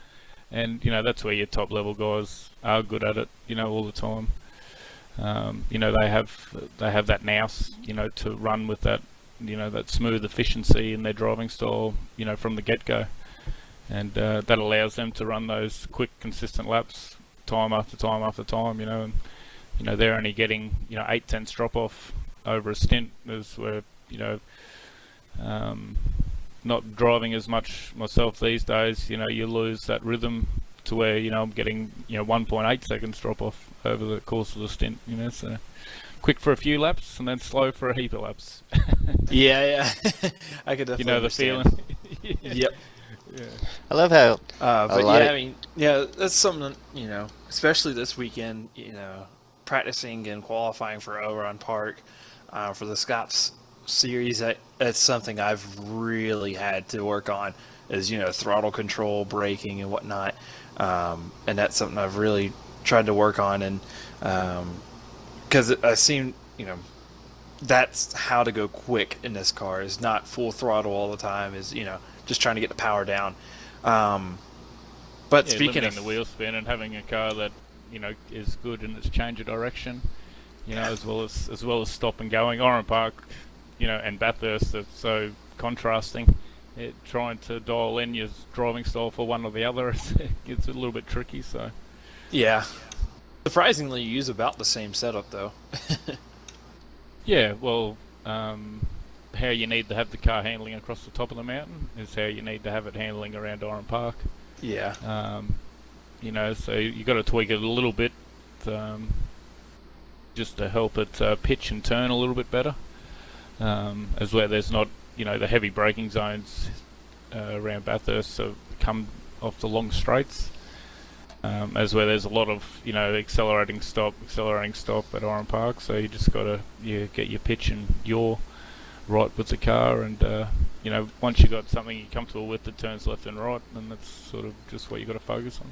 and that's where your top level guys are good at it. All the time. They have that nous, to run with that. That smooth efficiency in their driving style, from the get-go. And that allows them to run those quick, consistent laps time after time after time, and, they're only getting, 8/10 drop-off over a stint as where, not driving as much myself these days, you lose that rhythm to where, I'm getting, 1.8 seconds drop-off over the course of the stint, so quick for a few laps and then slow for a heap of laps. Yeah. I could definitely the understand. feeling. Yep. Yeah. I love how But yeah, I mean, yeah, that's something, especially this weekend, practicing and qualifying for Oberon Park for the Scots series, that's something I've really had to work on is, throttle control, braking, and whatnot. And that's something I've really tried to work on. And because I seem, that's how to go quick in this car is not full throttle all the time, is, just trying to get the power down. But speaking of the wheel spin and having a car that is good in its change of direction, as well as stop and going. Oran Park, and Bathurst are so contrasting. Trying to dial in your driving style for one or the other, it's a little bit tricky. So yeah, surprisingly, you use about the same setup though. Yeah, well, how you need to have the car handling across the top of the mountain is how you need to have it handling around Oran Park. Yeah. So you got to tweak it a little bit, just to help it pitch and turn a little bit better. As where there's not, the heavy braking zones around Bathurst so come off the long straights. As where there's a lot of, accelerating stop at Oran Park. So you just got to get your pitch and yaw right with the car, and once you got something you're comfortable with that turns left and right, then that's sort of just what you got to focus on.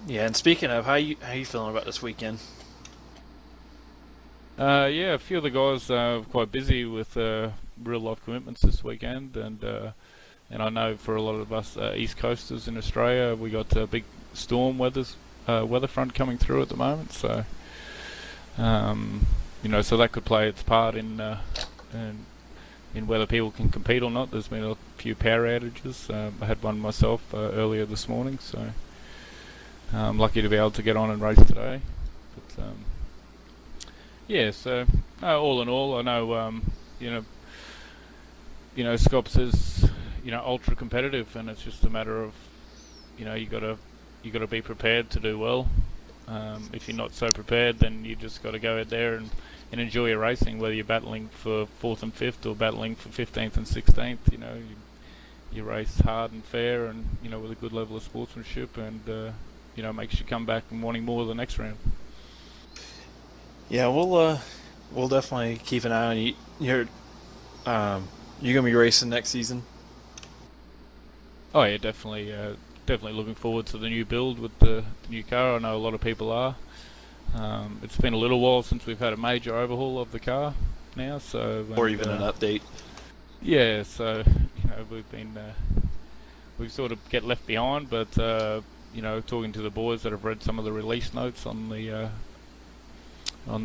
Yeah, and speaking of, how you feeling about this weekend? A few of the guys are quite busy with real life commitments this weekend, and I know for a lot of us East Coasters in Australia, we got a big storm weather front coming through at the moment, so so that could play its part in whether people can compete or not. There's been a few power outages. I had one myself earlier this morning, so I'm lucky to be able to get on and race today. But so all in all, I know Scops is ultra competitive, and it's just a matter of you got to be prepared to do well. If you're not so prepared, then you just got to go out there and enjoy your racing, whether you're battling for 4th and 5th or battling for 15th and 16th. You race hard and fair, and with a good level of sportsmanship, and makes you come back and wanting more the next round. Yeah, we'll definitely keep an eye on you. You're gonna be racing next season? Oh yeah, definitely. Definitely looking forward to the new build with the new car. I know a lot of people are. It's been a little while since we've had a major overhaul of the car now, so Or even an update. Yeah, so we sort of get left behind, but talking to the boys that have read some of the release notes on the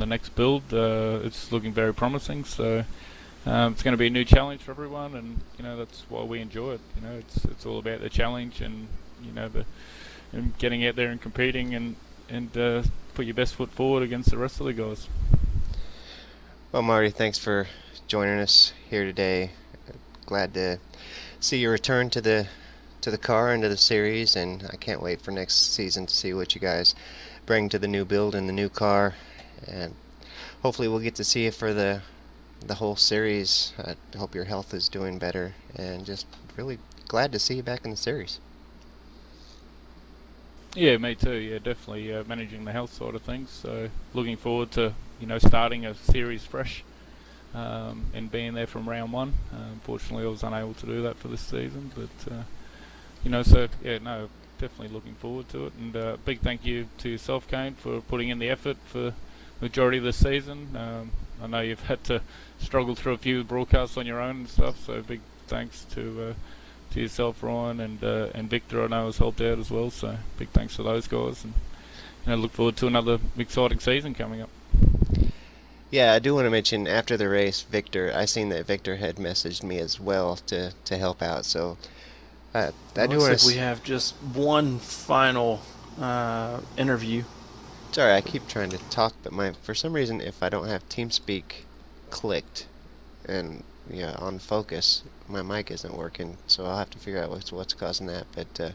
next build, it's looking very promising. So it's going to be a new challenge for everyone, and that's why we enjoy it. It's all about the challenge, and and getting out there and competing, and put your best foot forward against the rest of the guys. Well, Marty, thanks for joining us here today. Glad to see you return to the to the car and to the series, and I can't wait for next season to see what you guys bring to the new build and the new car. And hopefully we'll get to see you for the whole series. I hope your health is doing better, and just really glad to see you back in the series. Yeah, me too. Yeah, definitely managing the health side of things. So looking forward to starting a series fresh and being there from round one. Unfortunately, I was unable to do that for this season, but so yeah, no, definitely looking forward to it. And big thank you to yourself, Kane, for putting in the effort for majority of the season. I know you've had to struggle through a few broadcasts on your own and stuff, so big thanks to yourself, Ryan, and Victor. I know has helped out as well, so big thanks to those guys, and look forward to another exciting season coming up. Yeah, I do want to mention after the race, Victor. I seen that Victor had messaged me as well to help out. So I do Looks want like to. we have just one final interview. Sorry, I keep trying to talk, but for some reason, if I don't have TeamSpeak clicked and on focus, my mic isn't working. So I'll have to figure out what's causing that. But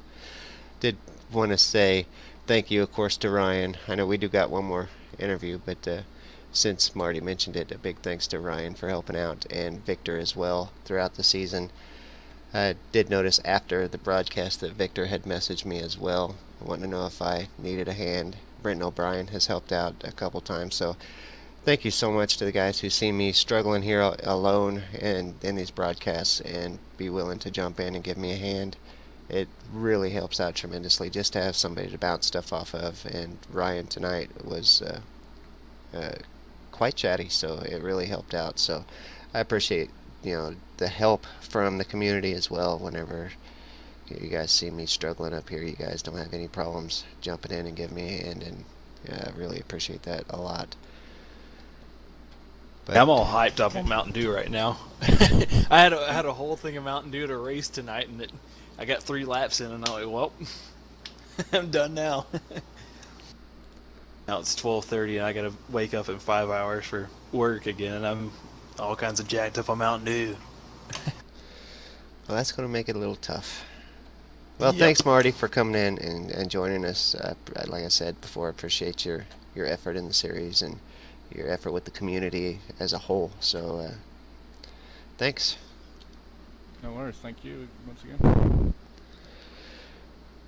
did want to say thank you, of course, to Ryan. I know we do got one more interview, but since Marty mentioned it, a big thanks to Ryan for helping out, and Victor as well throughout the season. I did notice after the broadcast that Victor had messaged me as well, wanting to know if I needed a hand. Brenton O'Brien has helped out a couple times, so thank you so much to the guys who see me struggling here alone and in these broadcasts and be willing to jump in and give me a hand. It really helps out tremendously just to have somebody to bounce stuff off of, and Ryan tonight was quite chatty, so it really helped out. So I appreciate the help from the community as well. Whenever you guys see me struggling up here, you guys don't have any problems jumping in and giving me a hand, and I really appreciate that a lot. But I'm all hyped up on Mountain Dew right now. I had a whole thing of Mountain Dew to race tonight, and I got 3 laps in, and I'm like, well, I'm done now. Now it's 12:30, and I gotta wake up in 5 hours for work again, and I'm all kinds of jacked up on Mountain Dew. Well, that's going to make it a little tough. Well, Yep. Thanks, Marty, for coming in and joining us. Like I said before, I appreciate your effort in the series and your effort with the community as a whole. So, thanks. No worries. Thank you once again.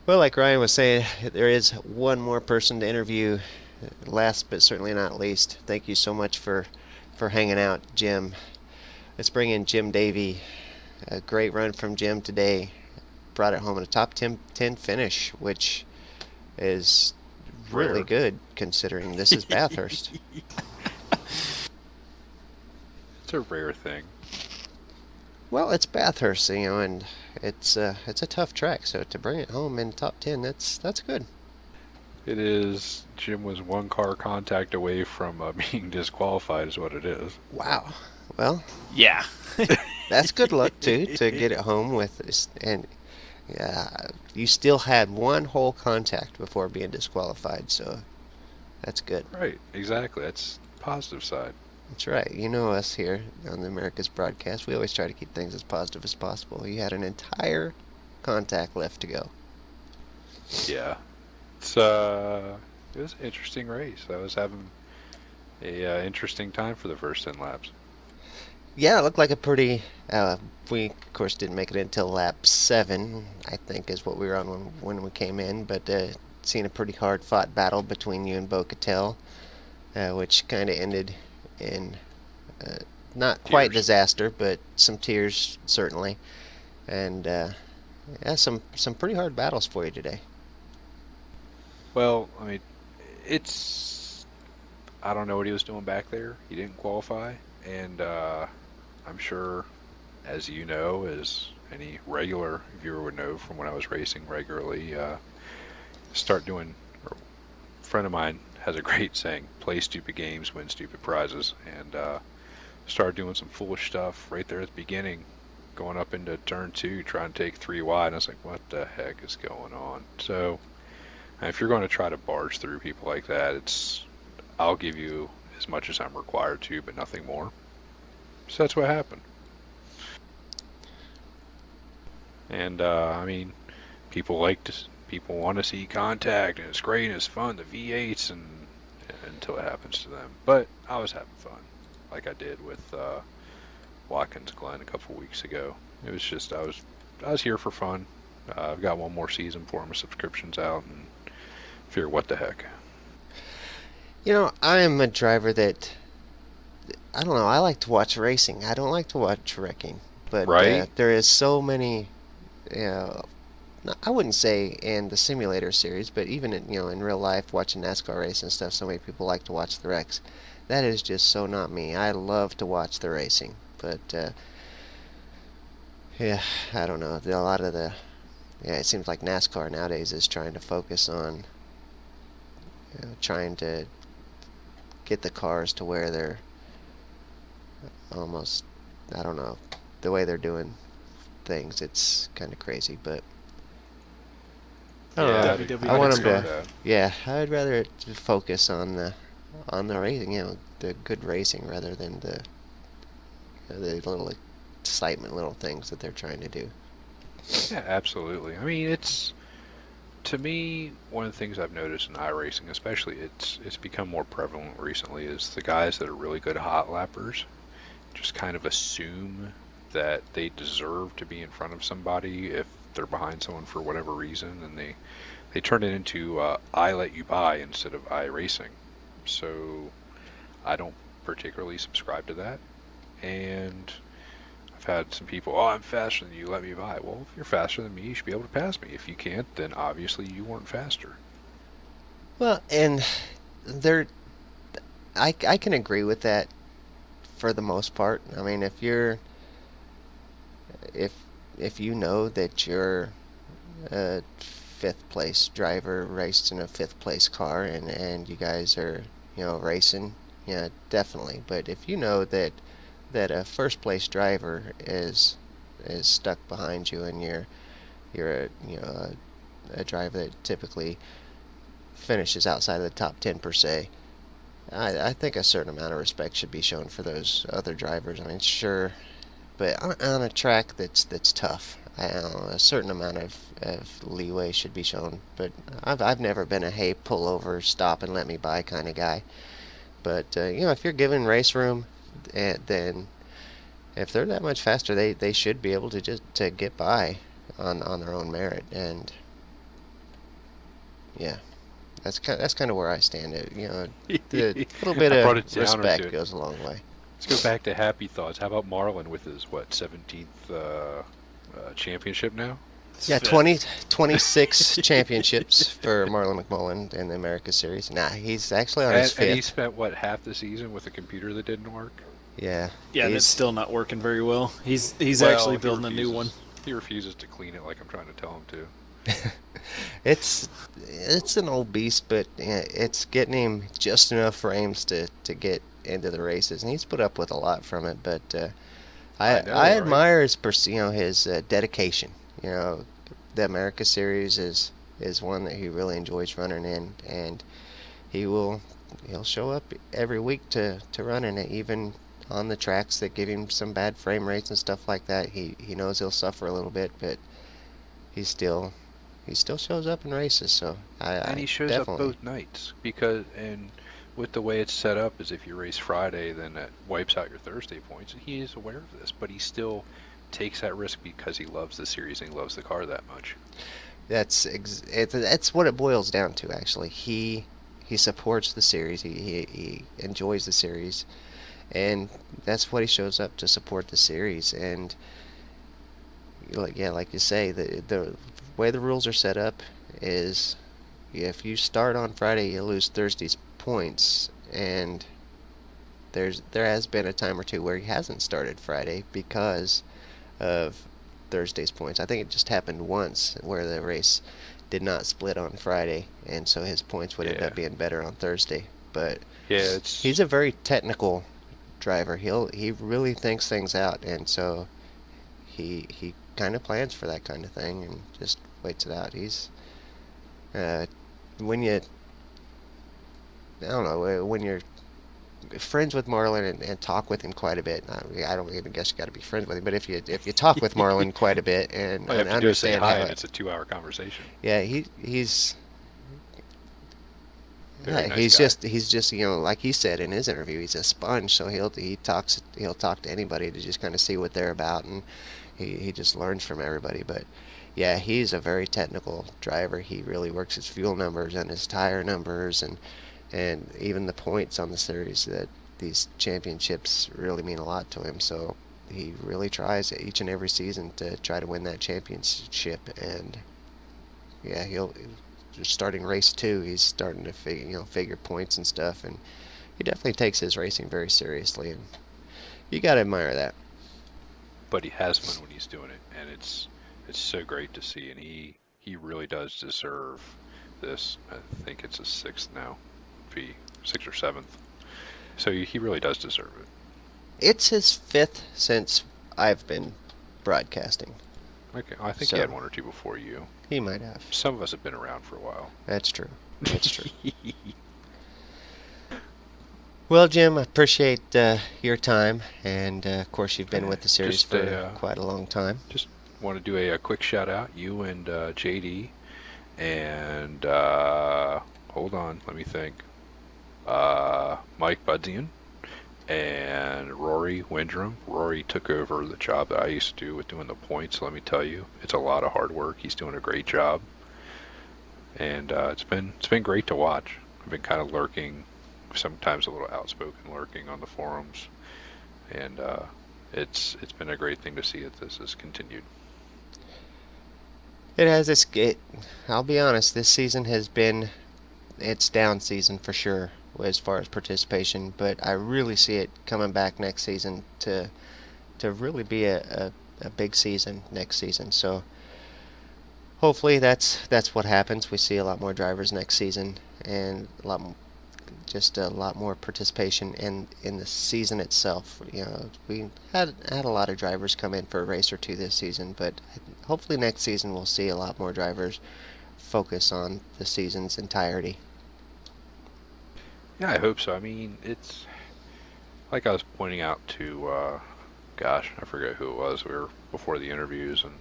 Well, like Ryan was saying, there is one more person to interview. Last but certainly not least, thank you so much for hanging out, Jim. Let's bring in Jim Davey. A great run from Jim today. Brought it home in a top 10 finish, which is really good considering this is Bathurst. It's a rare thing. Well, it's Bathurst, and it's a tough track. So to bring it home in top 10, that's good. It is. Jim was one car contact away from being disqualified, is what it is. Wow. Well, Yeah. that's good luck too to get it home with this. And you still had one whole contact before being disqualified, so that's good. Right, exactly. That's the positive side. That's right. You know us here on the America's broadcast. We always try to keep things as positive as possible. You had an entire contact left to go. Yeah. It was an interesting race. I was having a interesting time for the first 10 laps. Yeah, it looked like a pretty. We of course didn't make it until lap 7, I think, is what we were on when we came in. But seen a pretty hard-fought battle between you and Bo Cattell, which kind of ended in not quite Tears. disaster, but some tears certainly. And some pretty hard battles for you today. Well, I mean, I don't know what he was doing back there. He didn't qualify, and I'm sure, as you know, as any regular viewer would know from when I was racing regularly, a friend of mine has a great saying, play stupid games, win stupid prizes, and started doing some foolish stuff right there at the beginning, going up into turn 2, trying to take 3 wide, and I was like, what the heck is going on? So if you're going to try to barge through people like that, I'll give you as much as I'm required to, but nothing more. So that's what happened. And I mean, people want to see contact, and it's great and it's fun, the V8s, and until it happens to them. But I was having fun, like I did with Watkins Glen a couple weeks ago. It was just I was here for fun. I've got one more season before my subscription's out, and figure what the heck. You know, I am a driver that, I don't know, I like to watch racing. I don't like to watch wrecking. But Right? there is so many, uh, I wouldn't say in the simulator series, but even in real life, watching NASCAR race and stuff, so many people like to watch the wrecks. That is just so not me. I love to watch the racing. But, yeah, I don't know. A lot of yeah, it seems like NASCAR nowadays is trying to focus on trying to get the cars to where they're almost, I don't know, the way they're doing things, it's kind of crazy, but I don't know. WWE I want next them car. to, yeah, I'd rather it to focus on the racing, the good racing rather than the little excitement, little things that they're trying to do. Yeah, absolutely. I mean, it's to me one of the things I've noticed in iRacing, especially it's become more prevalent recently, is the guys that are really good hot lappers just kind of assume that they deserve to be in front of somebody if they're behind someone for whatever reason, and they turn it into I let you by instead of iRacing. So I don't particularly subscribe to that, and I've had some people, oh, I'm faster than you, let me by. Well, if you're faster than me, you should be able to pass me. If you can't, then obviously you weren't faster. Well, and there, I can agree with that for the most part. I mean, if if you know that you're a fifth place driver raced in a fifth place car, and you guys are racing, yeah, definitely. But if you know that a first place driver is stuck behind you, and you're a driver that typically finishes outside of the top 10 per se, I think a certain amount of respect should be shown for those other drivers. I mean, sure, but on a track that's tough, I don't know, a certain amount of leeway should be shown. But I've never been a hey, pull over, stop and let me by kind of guy. But if you're given race room, then if they're that much faster, they should be able to just to get by on their own merit. And yeah, that's kind of where I stand. The little bit I brought of it down or respect two. goes a long way. Let's go back to happy thoughts. How about Marlon with his 17th championship now? Yeah, 26 championships for Marlon McMullen in the America Series. Nah, he's actually on his And he fifth. spent what, half the season with a computer that didn't work? Yeah, Yeah, and it's he's still not working very well. He's Well, actually building a new one. He refuses to clean it like I'm trying to tell him to. it's an old beast, but yeah, it's getting him just enough frames to get into the races, and he's put up with a lot from it. But I know, I right? admire his dedication. The America Series is one that he really enjoys running in, and he'll show up every week to run in it, even on the tracks that give him some bad frame rates and stuff like that. He knows he'll suffer a little bit, but he still shows up in races. So And I he shows up definitely, both nights and with the way it's set up is if you race Friday, then that wipes out your Thursday points, and he is aware of this, but he still takes that risk because he loves the series and he loves the car that much. that's what it boils down to. Actually, he supports the series. He enjoys the series, and that's what he shows up to support the series. And like you say, the way the rules are set up is if you start on Friday, you lose Thursday's points. And there has been a time or two where he hasn't started Friday because of Thursday's points. I think it just happened once where the race did not split on Friday, and so his points would end Yeah. up being better on Thursday. But Yeah, it's he's a very technical driver. He really thinks things out, and so he kind of plans for that kind of thing and just waits it out. He's when you I don't know when you're friends with Marlin and talk with him quite a bit. I don't even guess you got to be friends with him, but if you talk with Marlin quite a bit and, All you and have to do is say understand hi, how and it's a 2-hour conversation. yeah he's Very nice he's guy. just like he said in his interview, he's a sponge, so he'll talk to anybody to just kind of see what they're about, and he just learns from everybody. But yeah, he's a very technical driver. He really works his fuel numbers and his tire numbers, and even the points on the series. That these championships really mean a lot to him. So he really tries each and every season to try to win that championship. And yeah, he'll just starting race 2, he's starting to figure points and stuff, and he definitely takes his racing very seriously, and you got to admire that. But he has fun when he's doing it, and it's so great to see, and he really does deserve this. I think it's his 6th now, be 6th or 7th. So he really does deserve it. It's his 5th since I've been broadcasting. Okay, I think So- he had 1 or 2 before you. He might have. Some of us have been around for a while. That's true. That's true. Well, Jim, I appreciate your time, and of course you've been with the series Just for quite a long time. Just want to do a quick shout out, you and JD, and hold on, let me think. Mike Budzian and Rory Windrum. Rory took over the job that I used to do with doing the points. Let me tell you, it's a lot of hard work. He's doing a great job, and it's been great to watch. I've been kind of lurking, sometimes a little outspoken lurking on the forums, and it's been a great thing to see that this has continued. It has I'll be honest, this season has been its down season for sure as far as participation, but I really see it coming back next season to really be a big season next season. So hopefully that's what happens. We see a lot more drivers next season, and a lot more participation in the season itself. We had a lot of drivers come in for a race or 2 this season, but hopefully next season we'll see a lot more drivers focus on the season's entirety. Yeah, I hope so. I mean, it's like I was pointing out to, gosh, I forget who it was. We were before the interviews, and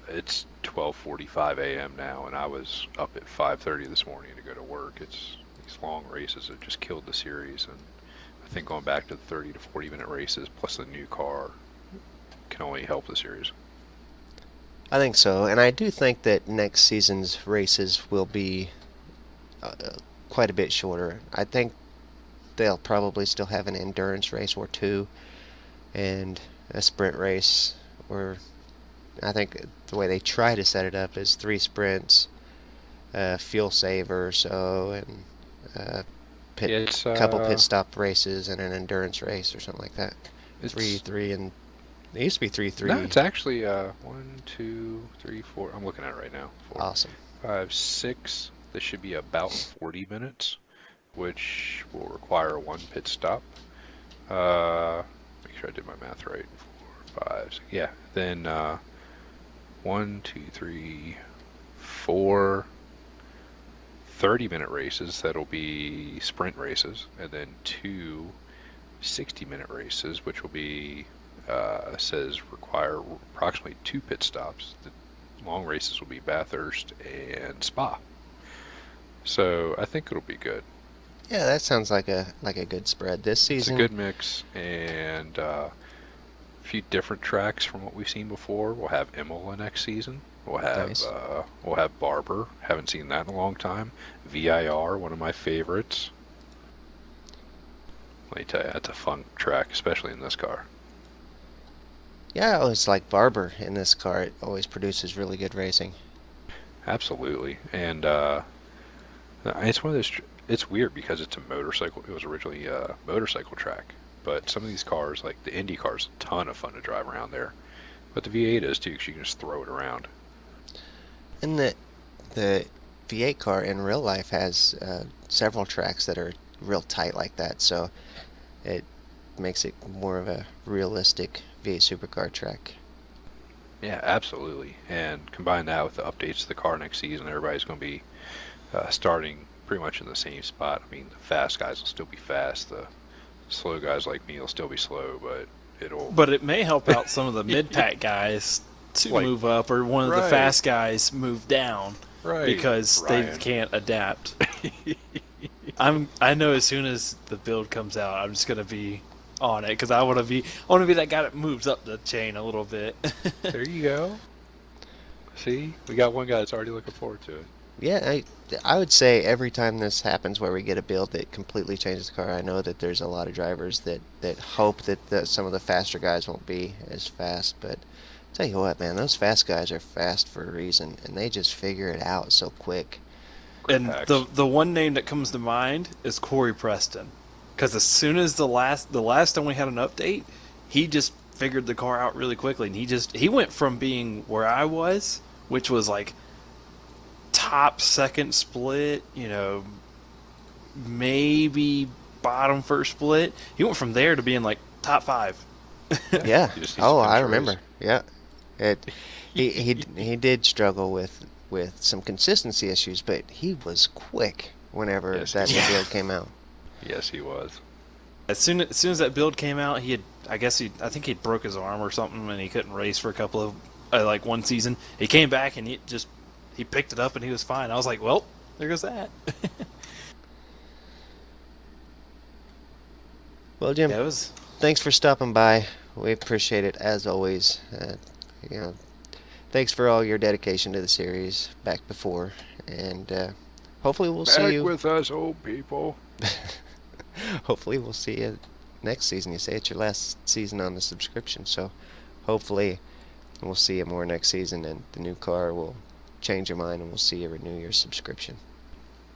it's 12:45 a.m. now, and I was up at 5:30 this morning to go to work. These long races have just killed the series, and I think going back to the 30 to 40-minute races plus the new car can only help the series. I think so, and I do think that next season's races will be quite a bit shorter. I think they'll probably still have an endurance race or 2 and a sprint race, or I think the way they try to set it up is 3 sprints, fuel saver or so, and couple pit stop races and an endurance race or something like that. 3, and it used to be 3. No, it's actually 1, 2, 3, 4. I'm looking at it right now. 4, Awesome. 5, 6. This should be about 40 minutes, which will require 1 pit stop. Make sure I did my math right. 4, 5, 6. Yeah. Then 1, 2, 3, 4 30-minute races. That'll be sprint races, and then 2 60-minute races, which will be says require approximately 2 pit stops. The long races will be Bathurst and Spa. So I think it'll be good. Yeah, that sounds like a good spread this season. It's a good mix, and a few different tracks from what we've seen before. We'll have Imola next season. We'll have Nice. We'll have Barber. Haven't seen that in a long time. VIR, one of my favorites. Let me tell you, that's a fun track, especially in this car. Yeah, I always like Barber in this car. It always produces really good racing. Absolutely, and it's one of those. It's weird because it's a motorcycle. It was originally a motorcycle track, but some of these cars, like the Indy cars, a ton of fun to drive around there. But the V8 is too, because you can just throw it around. And the V8 car in real life has several tracks that are real tight like that, so it makes it more of a realistic V8 Supercar track. Yeah, absolutely. And combine that with the updates to the car next season, everybody's going to be starting pretty much in the same spot. I mean, the fast guys will still be fast. The slow guys like me will still be slow, but it'll. But it may help out some of the mid-pack guys to Like- move up, or one of the Right. fast guys move down Right. because they Ryan. can't adapt. I know as soon as the build comes out, I'm just gonna be on it because I want to be that guy that moves up the chain a little bit. There you go. See, we got one guy that's already looking forward to it. Yeah, I would say every time this happens where we get a build that completely changes the car, I know that there's a lot of drivers that hope that some of the faster guys won't be as fast, but tell you what, man, those fast guys are fast for a reason, and they just figure it out so quick. And Packs. the one name that comes to mind is Corey Preston, because as soon as the last time we had an update, he just figured the car out really quickly, and he went from being where I was, which was like top second split, maybe bottom first split. He went from there to being like top 5. Yeah. You just need Oh, some I choice. remember. Yeah. He did struggle with some consistency issues, but he was quick whenever Yes, that he new was. build came out. Yes, he was. As soon as that build came out, I think he'd broke his arm or something, and he couldn't race for a couple of like one season. He came back and he picked it up and he was fine. I was like, well, there goes that. Well, Jim, Yeah, it was. thanks for stopping by. We appreciate it as always. Thanks for all your dedication to the series back before, and hopefully we'll see Back you. with us, old people. Hopefully we'll see you next season. You say it's your last season on the subscription, so hopefully we'll see you more next season, and the new car will change your mind, and we'll see you renew your subscription.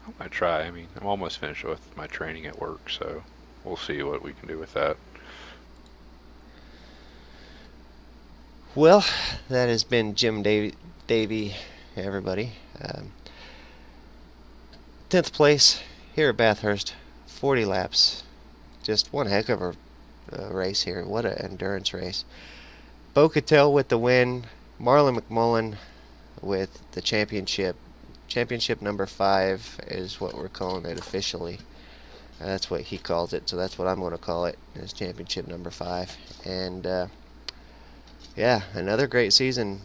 I'm gonna try. I mean, I'm almost finished with my training at work, so we'll see what we can do with that. Well, that has been Jim Davey, everybody. 10th place here at Bathurst, 40 laps. Just one heck of a race here. What an endurance race. Bo Cattell with the win. Marlon McMullen with the championship. Championship number 5 is what we're calling it officially. That's what he calls it, so that's what I'm going to call it, is championship number 5. And yeah, another great season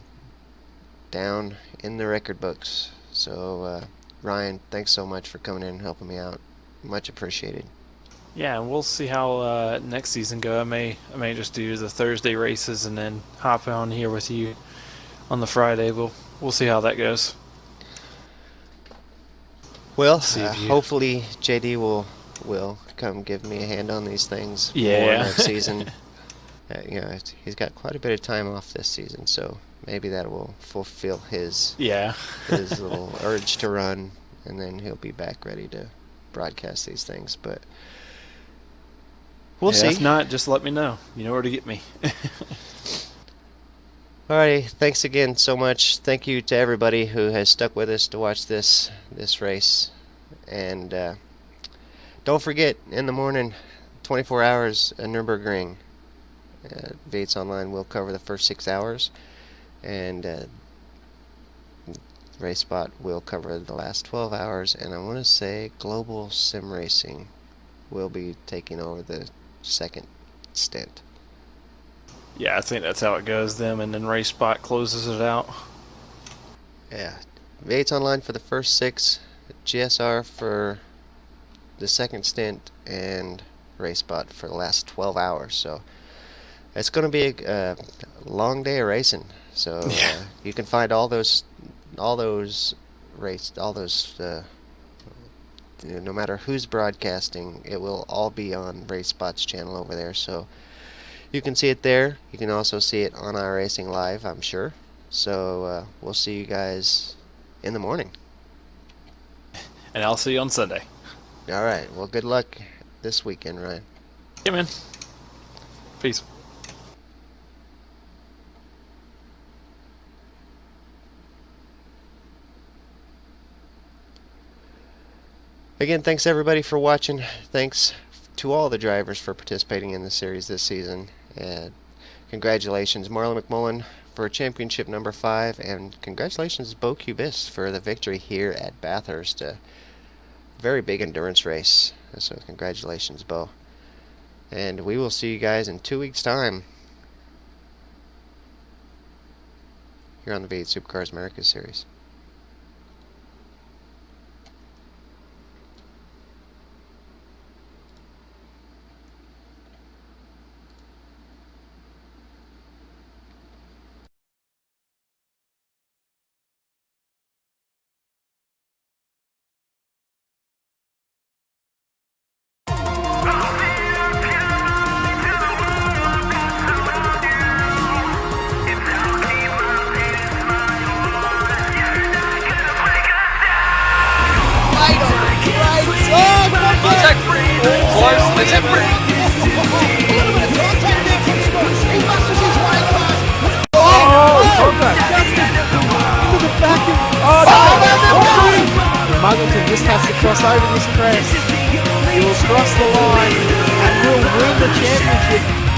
down in the record books. So Ryan, thanks so much for coming in and helping me out. Much appreciated. Yeah, and we'll see how next season go. I may just do the Thursday races and then hop on here with you on the Friday. We'll see how that goes. Well, See if you- hopefully JD will come give me a hand on these things more Yeah. next season. He's got quite a bit of time off this season, so maybe that will fulfill his Yeah. little urge to run, and then he'll be back ready to broadcast these things. But we'll Yeah, see. If not, just let me know. You know where to get me. Alrighty, thanks again so much. Thank you to everybody who has stuck with us to watch this race. And don't forget, in the morning, 24 hours at Nürburgring. V8 Online will cover the first 6 hours, and RaceSpot will cover the last 12 hours. And I want to say Global Sim Racing will be taking over the second stint. Yeah, I think that's how it goes. Them and then RaceSpot closes it out. Yeah, V8's Online for the first 6, GSR for the second stint, and RaceSpot for the last 12 hours. So it's going to be a long day of racing. So Yeah. you can find all those no matter who's broadcasting, it will all be on RaceSpot's channel over there. So you can see it there. You can also see it on iRacing Live, I'm sure. So we'll see you guys in the morning. And I'll see you on Sunday. All right. Well, good luck this weekend, Ryan. Yeah, man. Peace. Again, thanks everybody for watching. Thanks to all the drivers for participating in the series this season. Congratulations, Marlon McMullen, for championship number 5, and congratulations, Bo Cubis, for the victory here at Bathurst. very big endurance race. So congratulations, Bo. And we will see you guys in 2 weeks' time here on the V8 Supercars Americas Series. Contact free. Close. Let's have free. Muggleton just has to cross over this crest. He will cross the line and will win the championship.